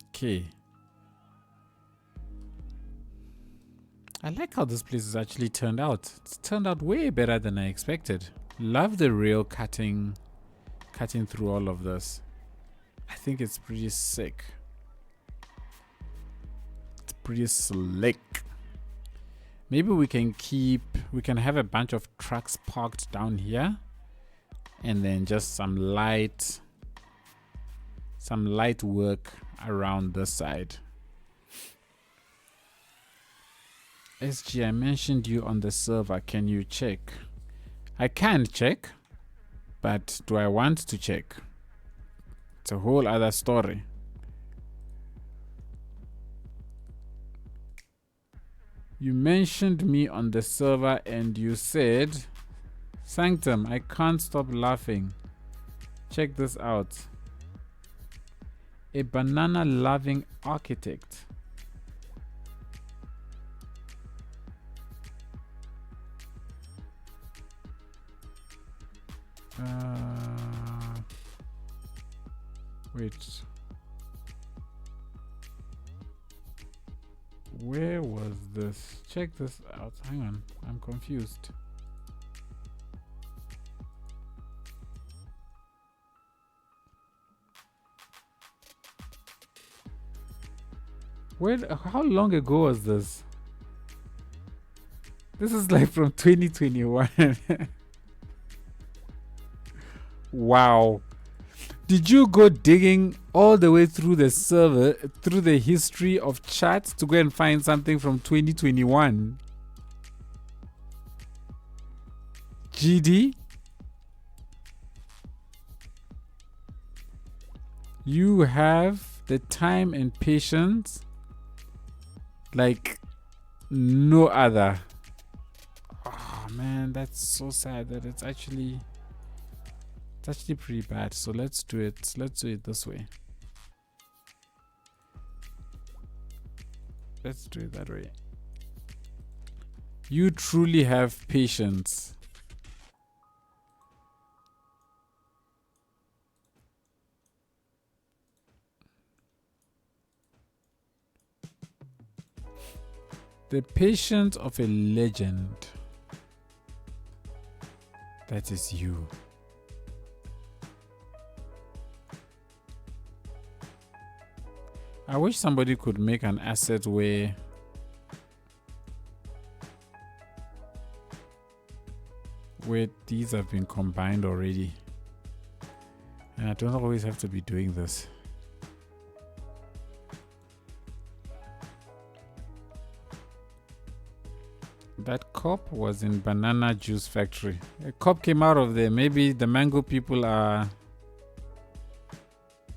Okay. I like how this place has actually turned out. It's turned out way better than I expected. Love the rail cutting through all of this. I think it's pretty sick. It's pretty slick. Maybe we can have a bunch of trucks parked down here, and then just some light work around this side. SG, I mentioned you on the server. Can you check? I can check, but do I want to check? It's a whole other story. You mentioned me on the server and you said, Sanctum, I can't stop laughing. Check this out. A banana loving architect. Wait. Where was this? Check this out. Hang on. I'm confused. How long ago was this? This is like from 2021. Wow. Did you go digging all the way through the server, through the history of chats to go and find something from 2021? GD? You have the time and patience like no other. Man, that's so sad that it's actually pretty bad. So let's do it. Let's do it this way. Let's do it that way. You truly have patience. The patience of a legend. That is you. I wish somebody could make an asset where these have been combined already. And I don't always have to be doing this. That cop was in banana juice factory. A cop came out of there. Maybe the mango people are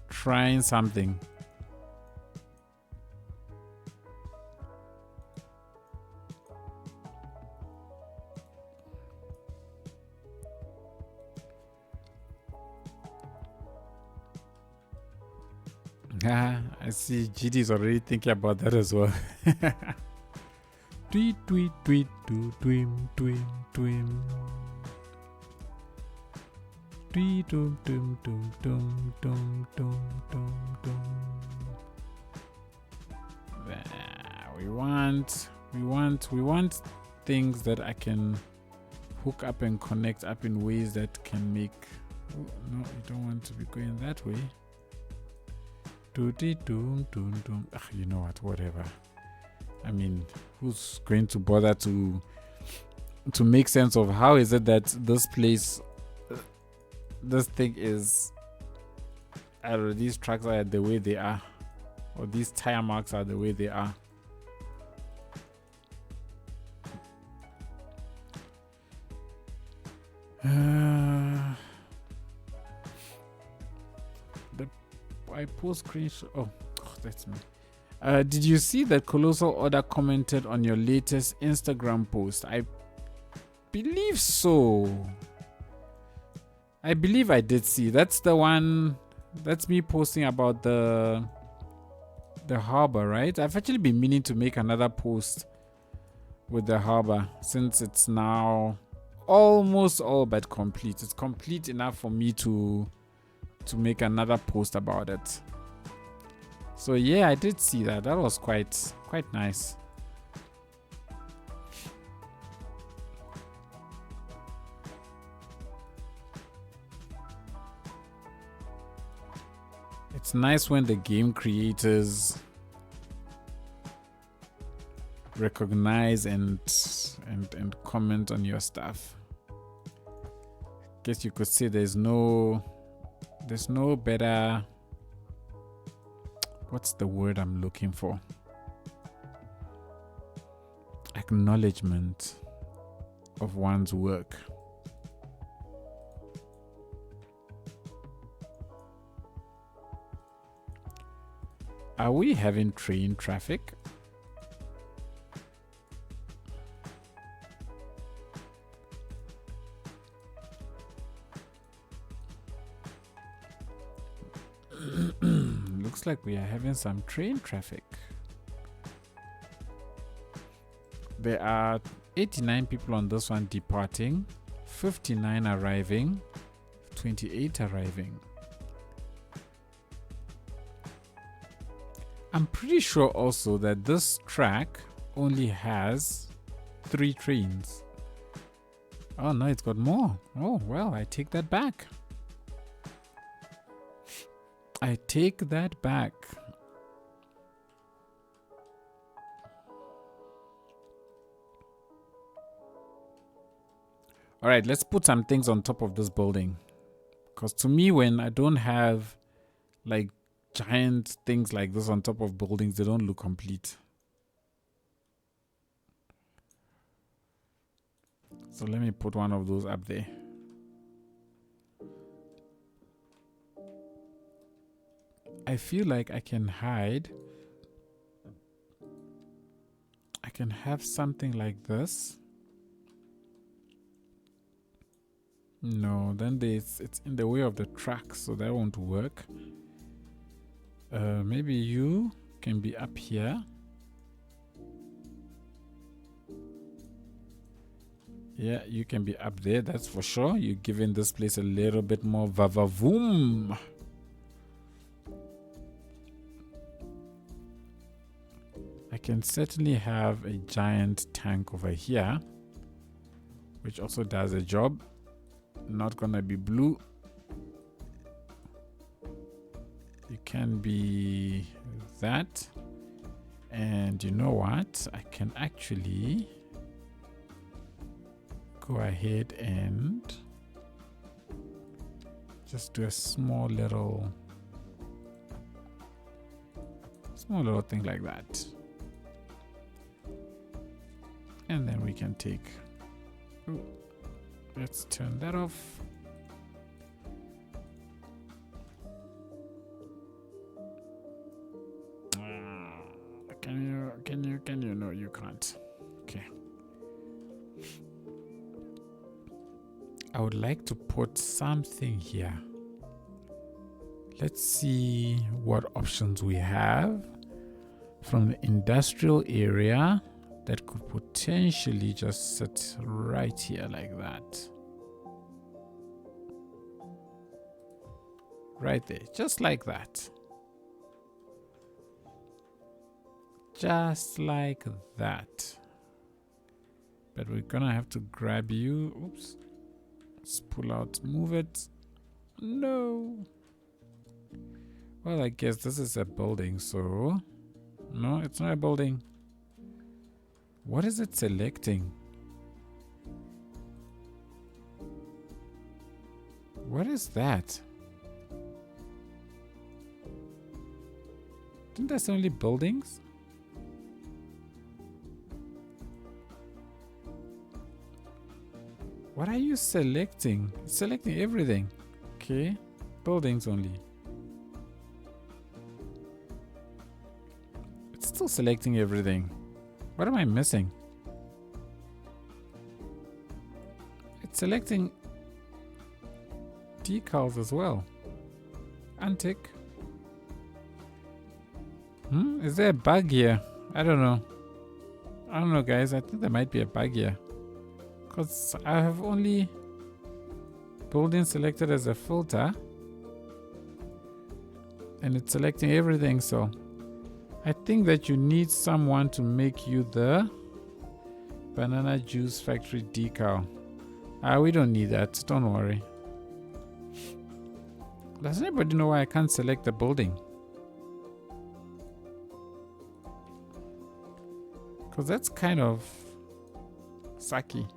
trying something. I see GD is already thinking about that as well. Tweet, tweet, tweet, twim, twim, twim. Tweet, tum, tum, tum, tum, tum, tum, tum, tum. We want things that I can hook up and connect up in ways that can make. Oh, no, you don't want to be going that way. You know what? Whatever. I mean, who's going to bother to make sense of how is it that this place, this thing is, I don't know, these tracks are the way they are, or these tire marks are the way they are. I post screenshot. Oh, that's me. Did you see that Colossal Order commented on your latest Instagram post? I believe so. I believe I did see. That's the one. That's me posting about the harbor, right? I've actually been meaning to make another post with the harbor since it's now almost all but complete. It's complete enough for me to make another post about it. So yeah, I did see that. That was quite nice. It's nice when the game creators recognize and comment on your stuff. Guess you could say there's no better, what's the word I'm looking for? Acknowledgement of one's work. Are we having train traffic? Looks like we are having some train traffic. There are 89 people on this one departing, 59 arriving, 28 arriving. I'm pretty sure also that this track only has 3 trains. Oh no, it's got more. Oh well, I take that back. I take that back. All right, let's put some things on top of this building. Because to me, when I don't have like giant things like this on top of buildings, they don't look complete. So let me put one of those up there. I feel like I can hide. I can have something like this. No, then it's in the way of the track, so that won't work. Maybe you can be up here. Yeah, you can be up there, that's for sure. You're giving this place a little bit more vavavoom. I can certainly have a giant tank over here, which also does a job. Not gonna be blue. You can be that. And you know what? I can actually go ahead and just do a small little thing like that. And then we can take, ooh, let's turn that off. Can you? No, you can't. Okay. I would like to put something here. Let's see what options we have from the industrial area that could potentially just sit right here like that. Right there, just like that. Just like that. But we're gonna have to grab you. Oops. Let's pull out, move it. No. Well, I guess this is a building, so... No, it's not a building. What is it selecting? What is that? Didn't that say only buildings? What are you selecting? It's selecting everything. Okay, buildings only. It's still selecting everything. What am I missing? It's selecting decals as well. Antic. Is there a bug here? I don't know. I don't know, guys. I think there might be a bug here. Because I have only building selected as a filter. And it's selecting everything, so I think that you need someone to make you the banana juice factory decal. We don't need that, don't worry. Does anybody know why I can't select the building? Because that's kind of sucky.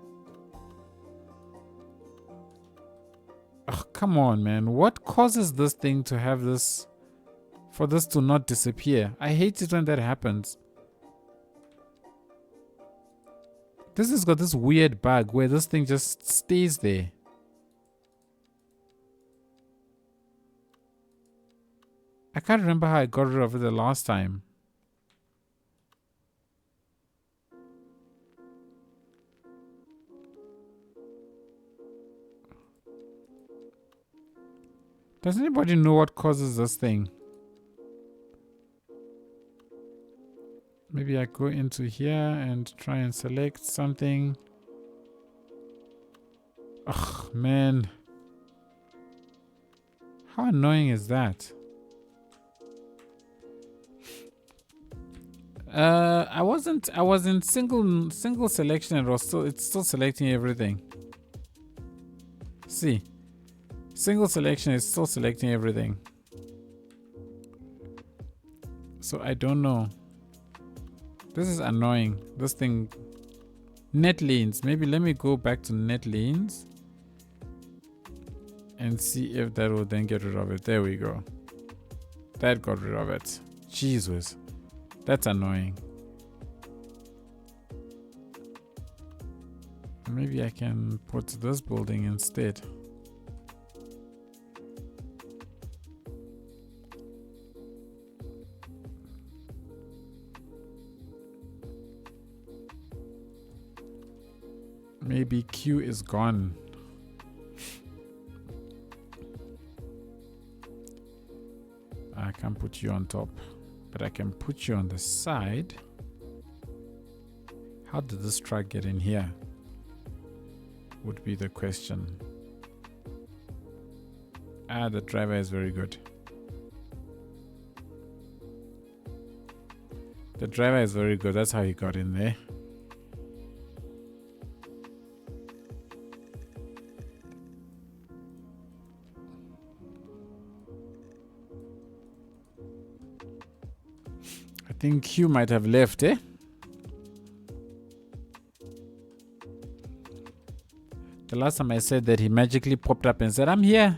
Oh, come on, man. What causes this thing to have this, for this to not disappear? I hate it when that happens. This has got this weird bug where this thing just stays there. I can't remember how I got rid of it the last time. Does anybody know what causes this thing? Maybe I go into here and try and select something. Ugh, man. How annoying is that? I was in single selection and it's still selecting everything. See. Single selection is still selecting everything. So I don't know. This is annoying. This thing. Net lanes. Maybe let me go back to net lanes. And see if that will then get rid of it. There we go. That got rid of it. Jesus. That's annoying. Maybe I can put this building instead. Maybe Q is gone. can't put you on top, but I can put you on the side. How did this truck get in here? Would be the question. Ah, the driver is very good. The driver is very good. That's how he got in there. I think Hugh might have left, eh? The last time I said that, he magically popped up and said, I'm here.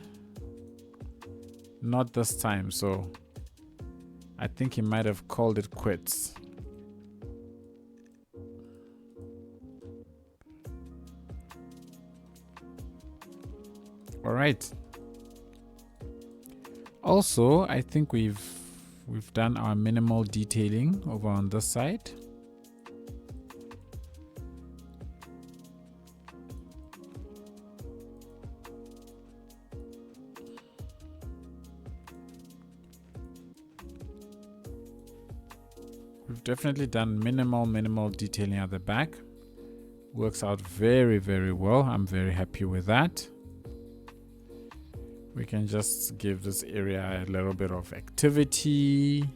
Not this time, so I think he might have called it quits. All right. Also, I think we've done our minimal detailing over on this side. We've definitely done minimal detailing at the back. Works out very, very well. I'm very happy with that. We can just give this area a little bit of activity.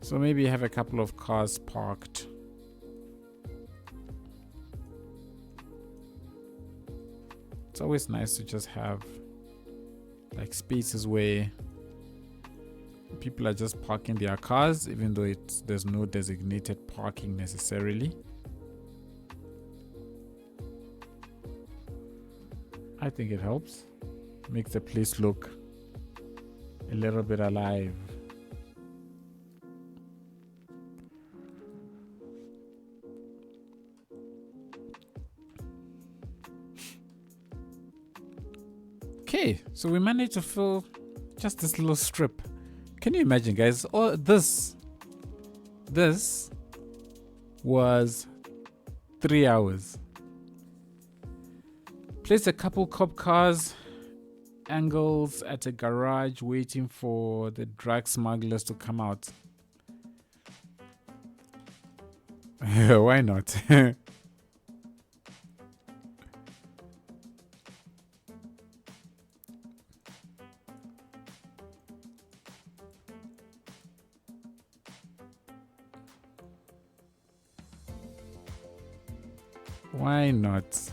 So maybe have a couple of cars parked. It's always nice to just have like spaces where people are just parking their cars, even though there's no designated parking necessarily. I think it helps. Makes the place look a little bit alive. Okay, so we managed to fill just this little strip. Can you imagine, guys? Oh, this was 3 hours. Placed a couple cop cars, angles at a garage, waiting for the drug smugglers to come out. Why not? Why not?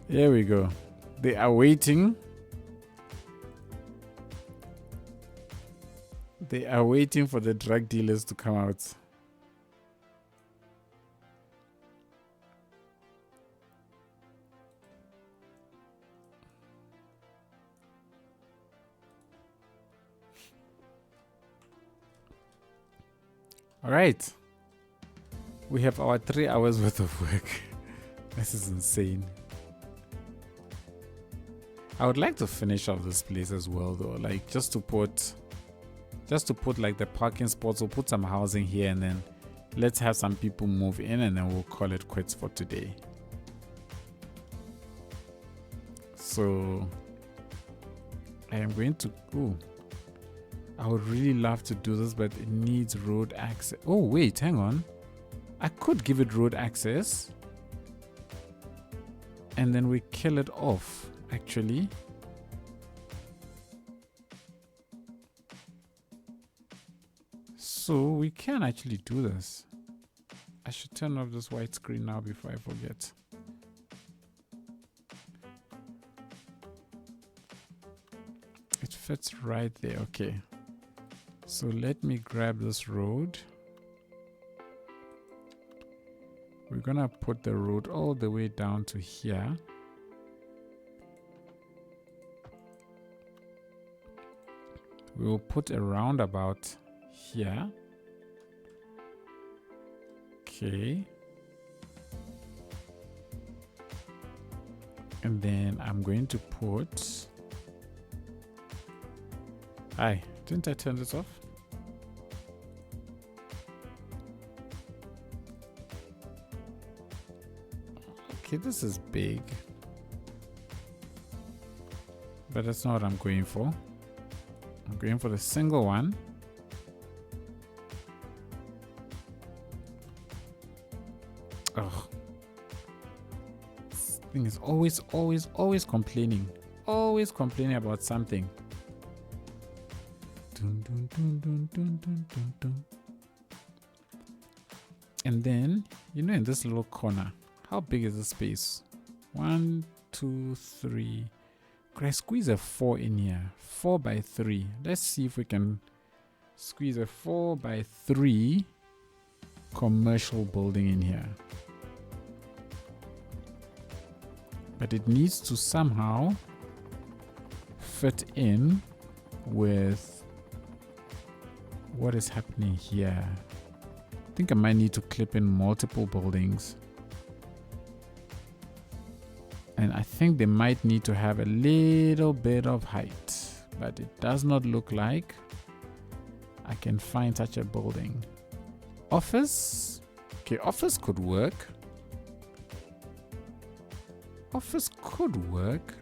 Here we go. They are waiting. They are waiting for the drug dealers to come out. All right. We have our 3 hours worth of work. This is insane. I would like to finish off this place as well, though. Like just to put like the parking spots. We'll put some housing here, and then let's have some people move in, and then we'll call it quits for today. So I am going to. Ooh, I would really love to do this, but it needs road access. Oh wait, hang on. I could give it road access, and then we kill it off. Actually, so we can actually do this. I should turn off this white screen now before I forget. It fits right there. Okay, so let me grab this road. We're gonna put the road all the way down to here. We will put a roundabout here. Okay. And then I'm going to put... Hi, didn't I turn this off? Okay, this is big, but that's not what I'm going for. I'm going for the single one. Oh, this thing is always complaining. Always complaining about something. Dun, dun, dun, dun, dun, dun, dun, dun. And then, you know, in this little corner, how big is the space? 1, 2, 3. Could I squeeze a 4 in here? 4 by 3. Let's see if we can squeeze a 4 by 3 commercial building in here. But it needs to somehow fit in with what is happening here. I think I might need to clip in multiple buildings. And I think they might need to have a little bit of height, but it does not look like I can find such a building. Office? Okay, office could work. Office could work.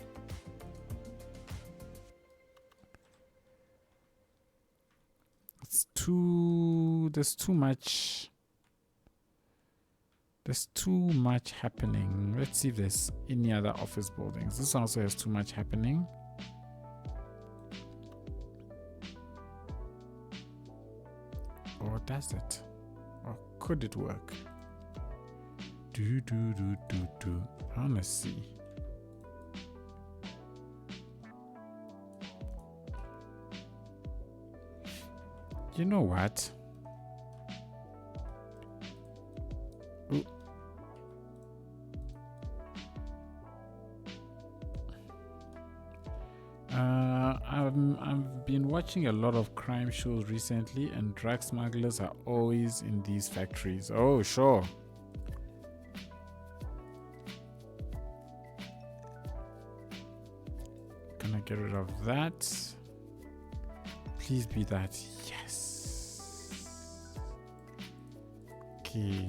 There's too much happening. Let's see if there's any other office buildings. This also has too much happening. Or does it? Or could it work? I wanna see. You know what? Ooh. I've been watching a lot of crime shows recently, and drug smugglers are always in these factories. Oh, sure. Can I get rid of that? Please be that. Yes. Okay,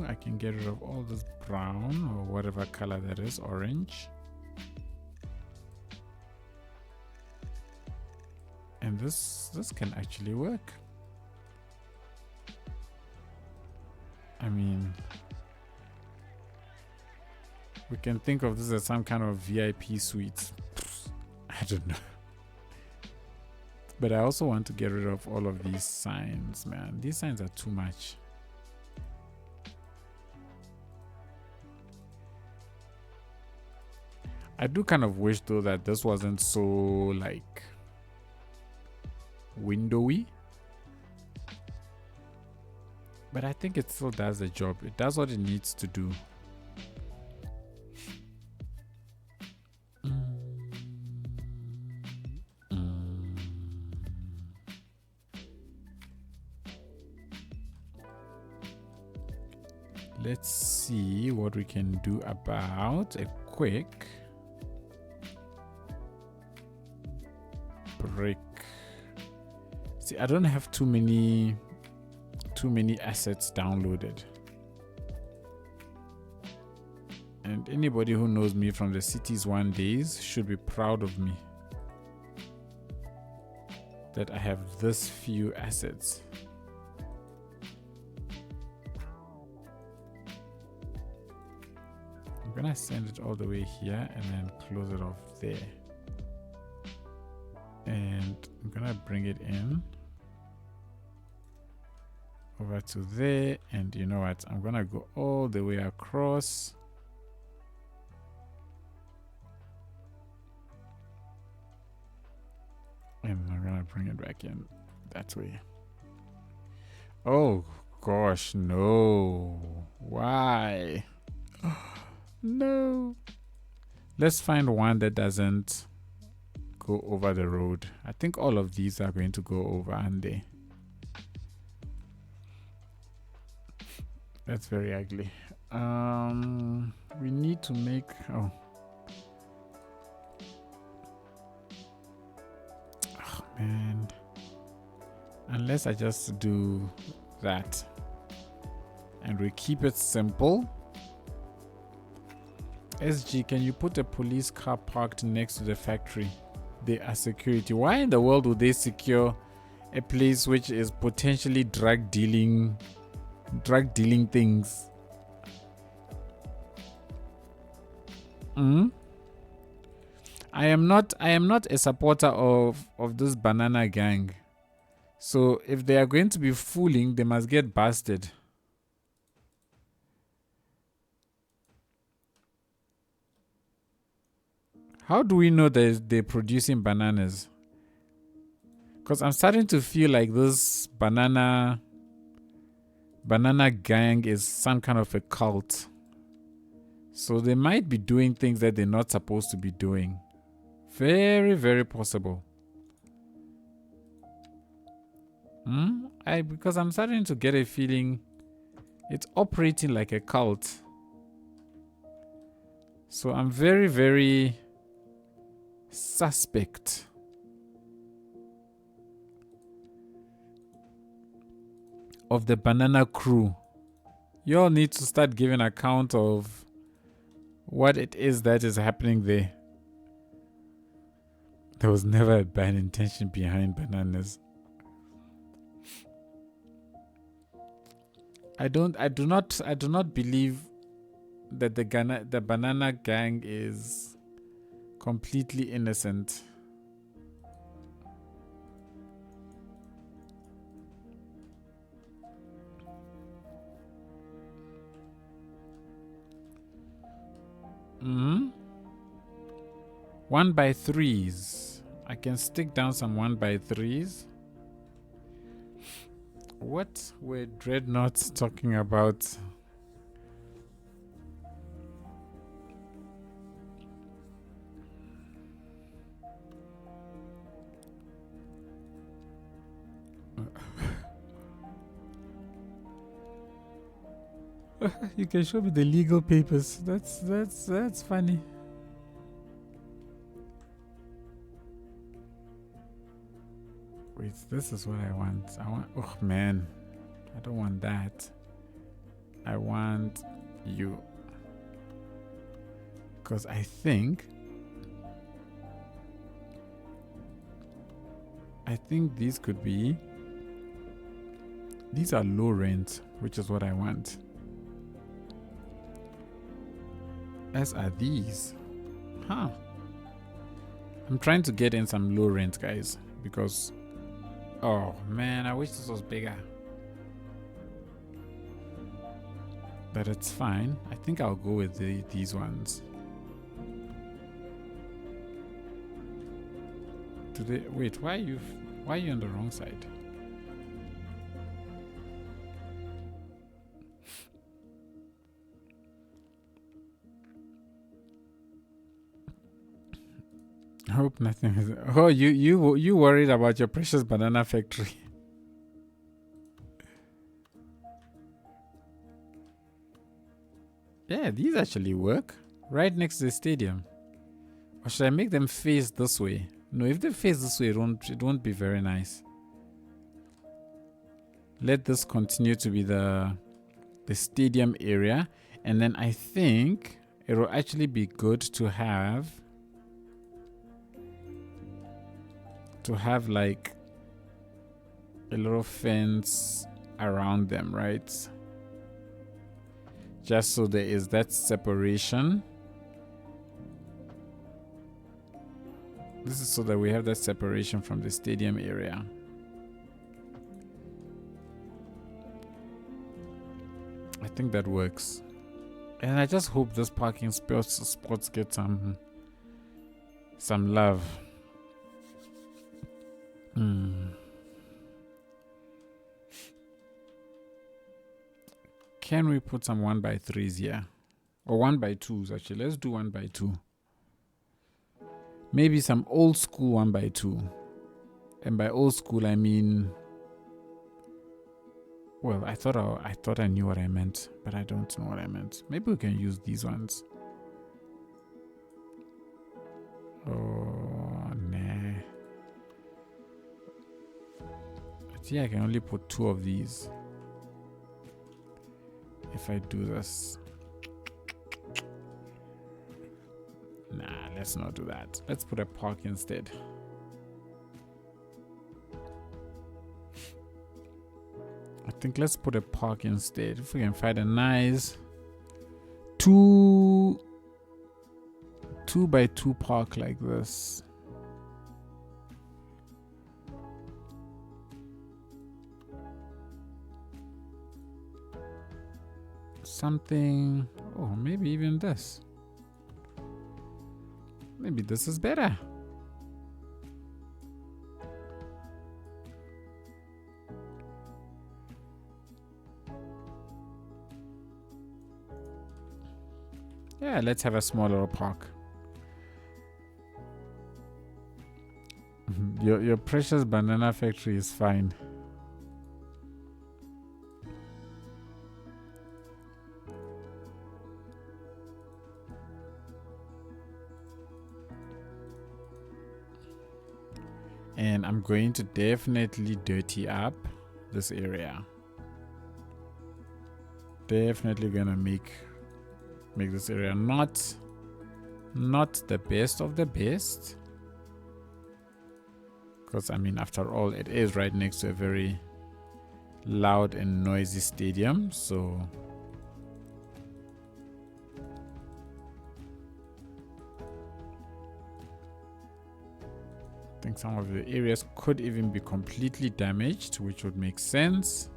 I can get rid of all this brown or whatever color that is, orange. And this can actually work. I mean, we can think of this as some kind of VIP suite. I don't know. But I also want to get rid of all of these signs, man. These signs are too much. I do kind of wish though that this wasn't so like windowy, but I think it still does the job. It does what it needs to do. Let's see what we can do about a quick brick. See, I don't have too many assets downloaded. And anybody who knows me from the Cities One days should be proud of me that I have this few assets. I'm gonna send it all the way here and then close it off there. And I'm gonna bring it in over to there, and you know what, I'm gonna go all the way across. And I'm gonna bring it back in that way. Oh gosh, no. Why? No. Let's find one that doesn't go over the road. I think all of these are going to go over, aren't they? That's very ugly. We need to make oh man, unless I just do that and we keep it simple. SG, can you put a police car parked next to the factory? They are security. Why in the world would they secure a place which is potentially drug dealing things? I am not a supporter of this banana gang. So if they are going to be fooling, they must get busted. How do we know that they're producing bananas? Because I'm starting to feel like this banana gang is some kind of a cult. So they might be doing things that they're not supposed to be doing. Very, very possible. Because I'm starting to get a feeling it's operating like a cult. So I'm very, very suspect. Of the banana crew. You all need to start giving account of what it is that is happening there. There was never a bad intention behind bananas. I do not believe that the banana gang is completely innocent. Mm-hmm. 1x3s. I can stick down some 1x3s. What were Dreadnoughts talking about? You can show me the legal papers. That's funny. Wait, this is what I want. Oh man, I don't want that. I want you. Because I think these could be. These are low rent, which is what I want. As are these. Huh. I'm trying to get in some low rent, guys, because oh man, I wish this was bigger. But it's fine. I think I'll go with these ones. Wait, why are you on the wrong side? I hope nothing is. Oh, you worried about your precious banana factory. Yeah, these actually work. Right next to the stadium. Or should I make them face this way? No, if they face this way, it won't be very nice. Let this continue to be the stadium area. And then I think it will actually be good to have like a little fence around them, right? Just so there is that separation. This is so that we have that separation from the stadium area. I think that works. And I just hope this parking spots get some love. Can we put some 1x3s here? Or 1x2s actually. Let's do 1x2. Maybe some old school 1x2. And by old school I mean, well, I thought I knew what I meant, but I don't know what I meant. Maybe we can use these ones. Oh nah. But yeah, I can only put 2 of these. If I do this. let's not do that. Let's put a park instead. I think let's put a park instead. If we can find a nice 2x2 park like this. Something, oh, maybe even this. Maybe this is better. Yeah, let's have a small little park. Your precious banana factory is fine. And I'm going to definitely dirty up this area. Definitely gonna make this area not the best of the best, because I mean, after all, it is right next to a very loud and noisy stadium, so I think some of the areas could even be completely damaged, which would make sense.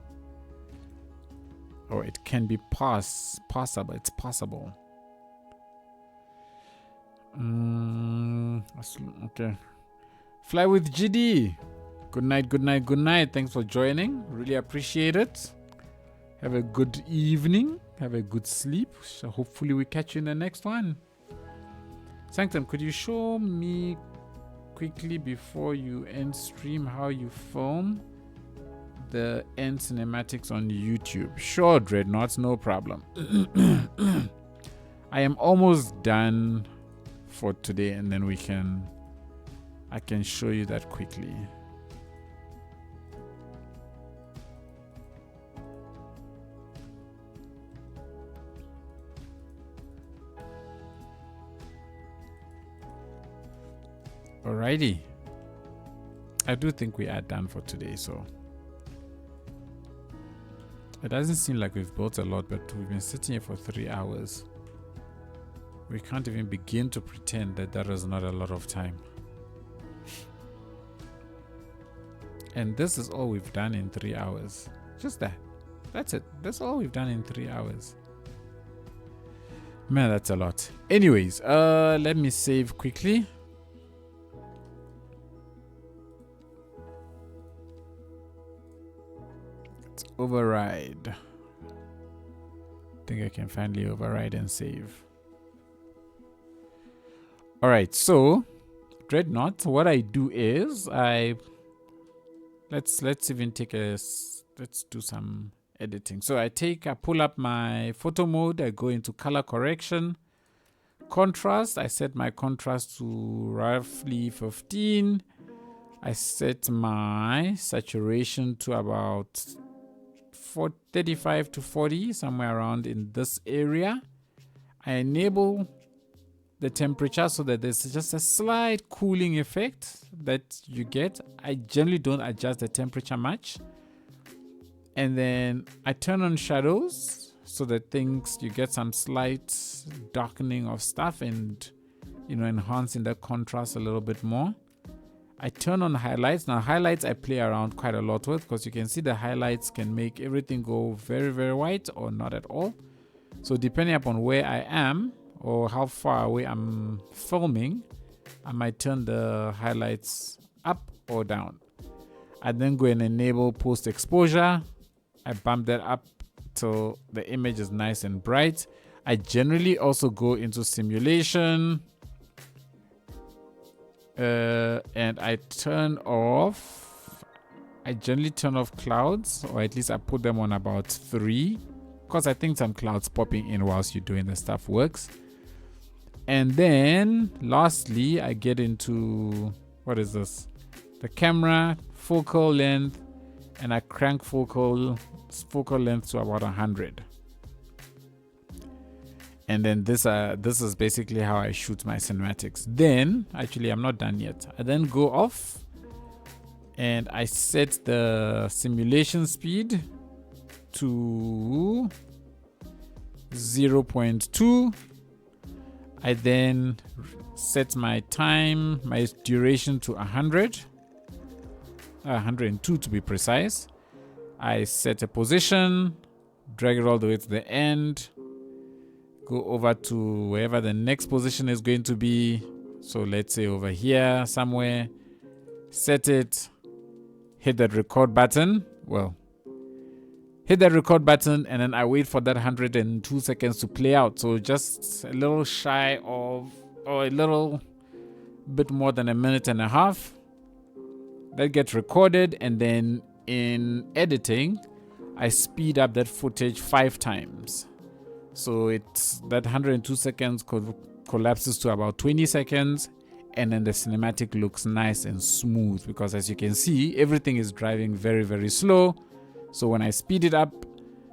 Or it can be possible. It's possible. Okay. Fly with GD. Good night, good night, good night. Thanks for joining. Really appreciate it. Have a good evening. Have a good sleep. So hopefully we catch you in the next one. Sanctum, could you show me quickly before you end stream how you film the end cinematics on YouTube? Sure, Dreadnoughts, no problem. I am almost done for today, and then I can show you that quickly. Alrighty. I do think we are done for today, so it doesn't seem like we've built a lot, but we've been sitting here for 3 hours. We can't even begin to pretend that that is not a lot of time. And this is all we've done in 3 hours. Just that. That's it. That's all we've done in 3 hours. Man, that's a lot. Anyways, let me save quickly. Override. I think I can finally override and save. Alright, so Dreadnought, what I do is let's even take let's do some editing. So I pull up my photo mode, I go into color correction, contrast, I set my contrast to roughly 15. I set my saturation to about 35 to 40, somewhere around in this area. I enable the temperature so that there's just a slight cooling effect that you get. I generally don't adjust the temperature much. And then I turn on shadows so that you get some slight darkening of stuff and, enhancing the contrast a little bit more. I turn on highlights. Now highlights I play around quite a lot with, because you can see the highlights can make everything go very, very white or not at all. So depending upon where I am or how far away I'm filming, I might turn the highlights up or down. I then go and enable post exposure. I bump that up till the image is nice and bright. I generally also go into simulation. And I generally turn off clouds, or at least I put them on about 3, because I think some clouds popping in whilst you're doing the stuff works. And then lastly, I get into, what is this? The camera, focal length, and I crank focal length to about 100. And then this is basically how I shoot my cinematics. Then, actually, I'm not done yet. I then go off and I set the simulation speed to 0.2. I then set my time, my duration to 102 to be precise. I set a position, drag it all the way to the end, go over to wherever the next position is going to be. So let's say over here somewhere, set it, hit that record button. Well, hit that record button, and then I wait for that 102 seconds to play out. So just a little shy of, or a little bit more than a minute and a half. That gets recorded, and then in editing, I speed up that footage 5 times. So it's that 102 seconds collapses to about 20 seconds, and then the cinematic looks nice and smooth, because as you can see, everything is driving very, very slow. So when I speed it up,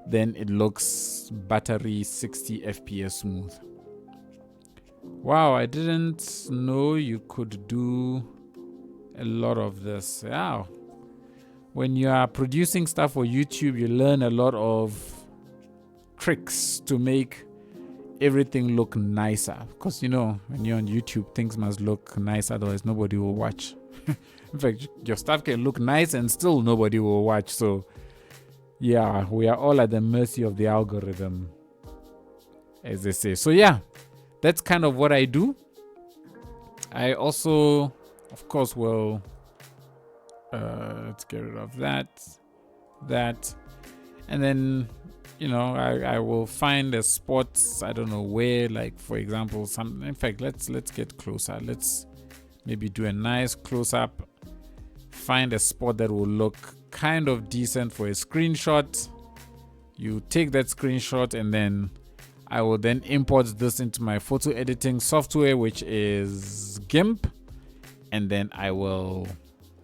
then it looks buttery 60 FPS smooth. Wow, I didn't know you could do a lot of this. Wow. When you are producing stuff for YouTube, you learn a lot of tricks to make everything look nicer. Because, you know, when you're on YouTube, things must look nice, otherwise nobody will watch. In fact, your stuff can look nice and still nobody will watch. So yeah, we are all at the mercy of the algorithm, as they say. So yeah, that's kind of what I do. I also, of course, will let's get rid of that, and then, you know, I will find a spot, I don't know where, like for example, in fact, let's get closer. Let's maybe do a nice close-up, find a spot that will look kind of decent for a screenshot. You take that screenshot, and then I will then import this into my photo editing software, which is GIMP, and then I will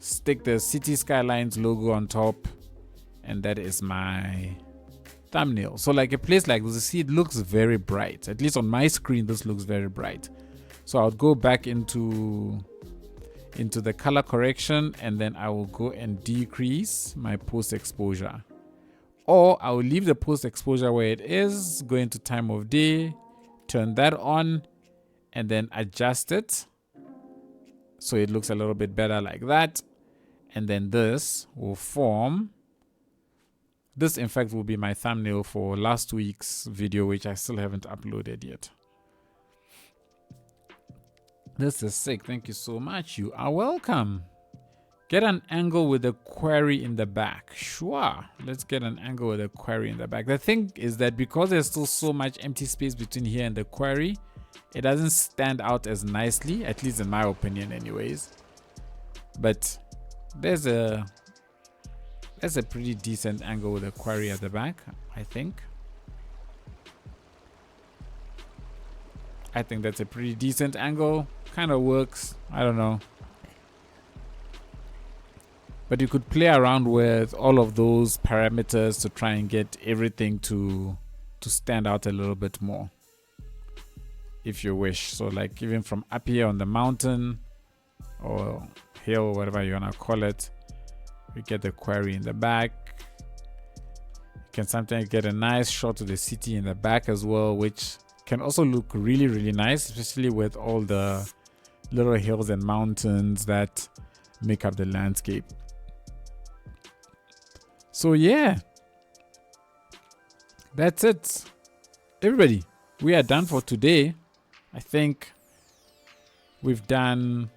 stick the City Skylines logo on top, and that is my thumbnail. So like a place like this, you see, it looks very bright. At least on my screen, this looks very bright. So I'll go back into the color correction, and then I will go and decrease my post exposure, or I will leave the post exposure where it is, go into time of day, turn that on, and then adjust it so it looks a little bit better like that. And then this will form, this in fact will be my thumbnail for last week's video, which I still haven't uploaded yet. This is sick. Thank you so much. You are welcome. Get an angle with a query in the back. Sure. Let's get an angle with a query in the back. The thing is that because there's still so much empty space between here and the query, it doesn't stand out as nicely, at least in my opinion anyways. But there's a pretty decent angle with a query at the back, I think. I think that's a pretty decent angle. Kind of works. I don't know. But you could play around with all of those parameters to try and get everything to stand out a little bit more, if you wish. So like even from up here on the mountain or hill, whatever you want to call it, you get the query in the back. You can sometimes get a nice shot of the city in the back as well, which can also look really, really nice, especially with all the little hills and mountains that make up the landscape. So yeah, that's it. Everybody, we are done for today. I think we've done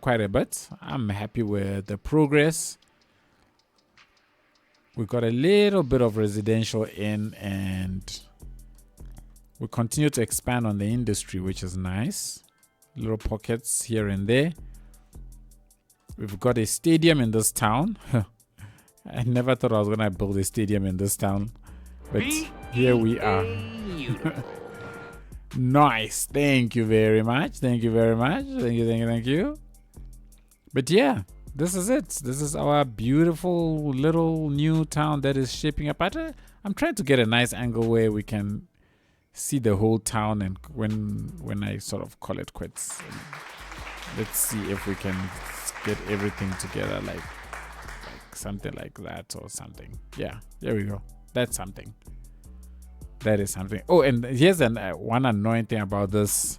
quite a bit. I'm happy with the progress. We got a little bit of residential in, and we continue to expand on the industry, which is nice. Little pockets here and there. We've got a stadium in this town. I never thought I was gonna build a stadium in this town, but here we are. Nice. Thank you very much. Thank you very much. Thank you. But yeah, this is it. This is our beautiful little new town that is shaping up. I'm trying to get a nice angle where we can see the whole town, and when I sort of call it quits. Let's see if we can get everything together, like something like that or something. Yeah, there we go. That's something. That is something. Oh, and here's one annoying thing about this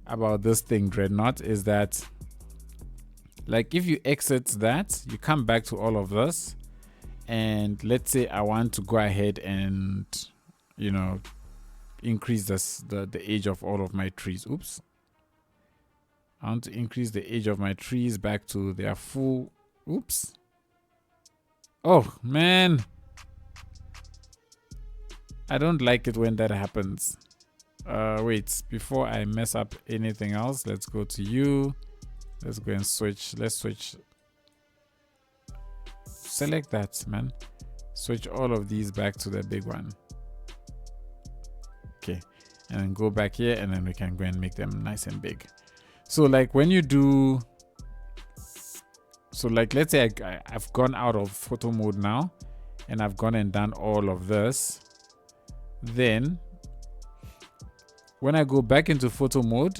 thing, Dreadnought, is that, like, if you exit that, you come back to all of this, and let's say I want to go ahead and, you know, increase the age of all of my trees. Oops. I want to increase the age of my trees back to their full. Oops. Oh, man. I don't like it when that happens. Wait, before I mess up anything else, let's go to you. Let's go and switch. Let's switch. Select that, man. Switch all of these back to the big one. Okay. And then go back here, and then we can go and make them nice and big. So like when you do, so like let's say I've gone out of photo mode now, and I've gone and done all of this. Then when I go back into photo mode,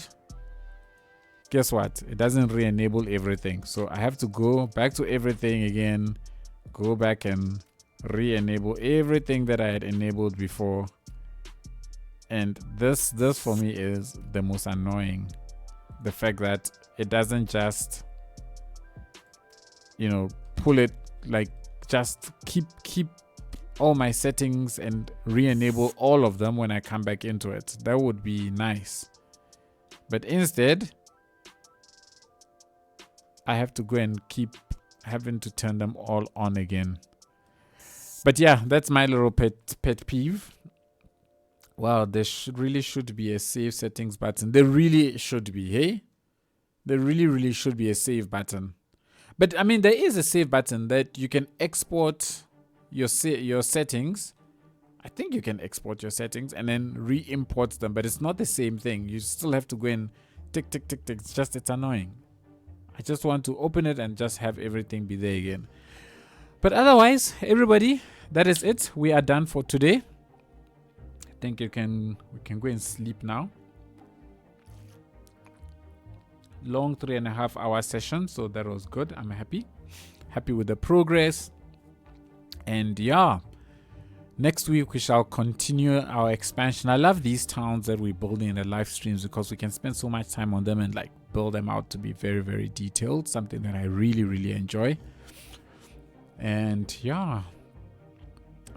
guess what? It doesn't re-enable everything. So I have to go back to everything again, go back and re-enable everything that I had enabled before. And this for me is the most annoying. The fact that it doesn't just, you know, pull it, like just keep all my settings and re-enable all of them when I come back into it. That would be nice. But instead, I have to go and keep having to turn them all on again. But yeah, that's my little pet peeve. Wow, there really should be a save settings button. There really should be, hey? There really should be a save button. But I mean, there is a save button that you can export your settings. I think you can export your settings and then re-import them, but it's not the same thing. You still have to go and tick. It's annoying. I just want to open it and just have everything be there again. But otherwise, everybody, that is it. We are done for today. I think we can go and sleep now. Long 3.5 hour session, so that was good. I'm happy with the progress. And yeah, next week we shall continue our expansion. I love these towns that we're building in the live streams because we can spend so much time on them and like build them out to be very detailed, something that I really enjoy. And yeah,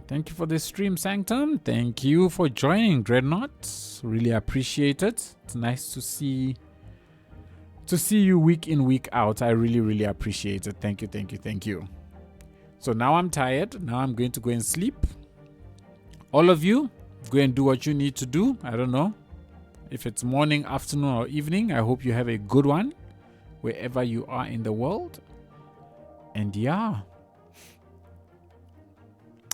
thank you for this stream, Sanctum. Thank you for joining, Dreadnought. Really appreciate it. It's nice to see you week in, week out. I really appreciate it. Thank you. So now I'm tired. Now I'm going to go and sleep. All of you, go and do what you need to do. I don't know if it's morning, afternoon, or evening. I hope you have a good one wherever you are in the world. And yeah,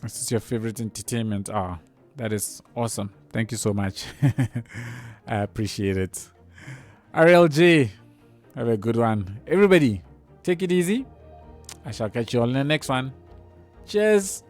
this is your favorite entertainment. That is awesome. Thank you so much. I appreciate it. RLJ, have a good one. Everybody, take it easy. I shall catch you all in the next one. Cheers.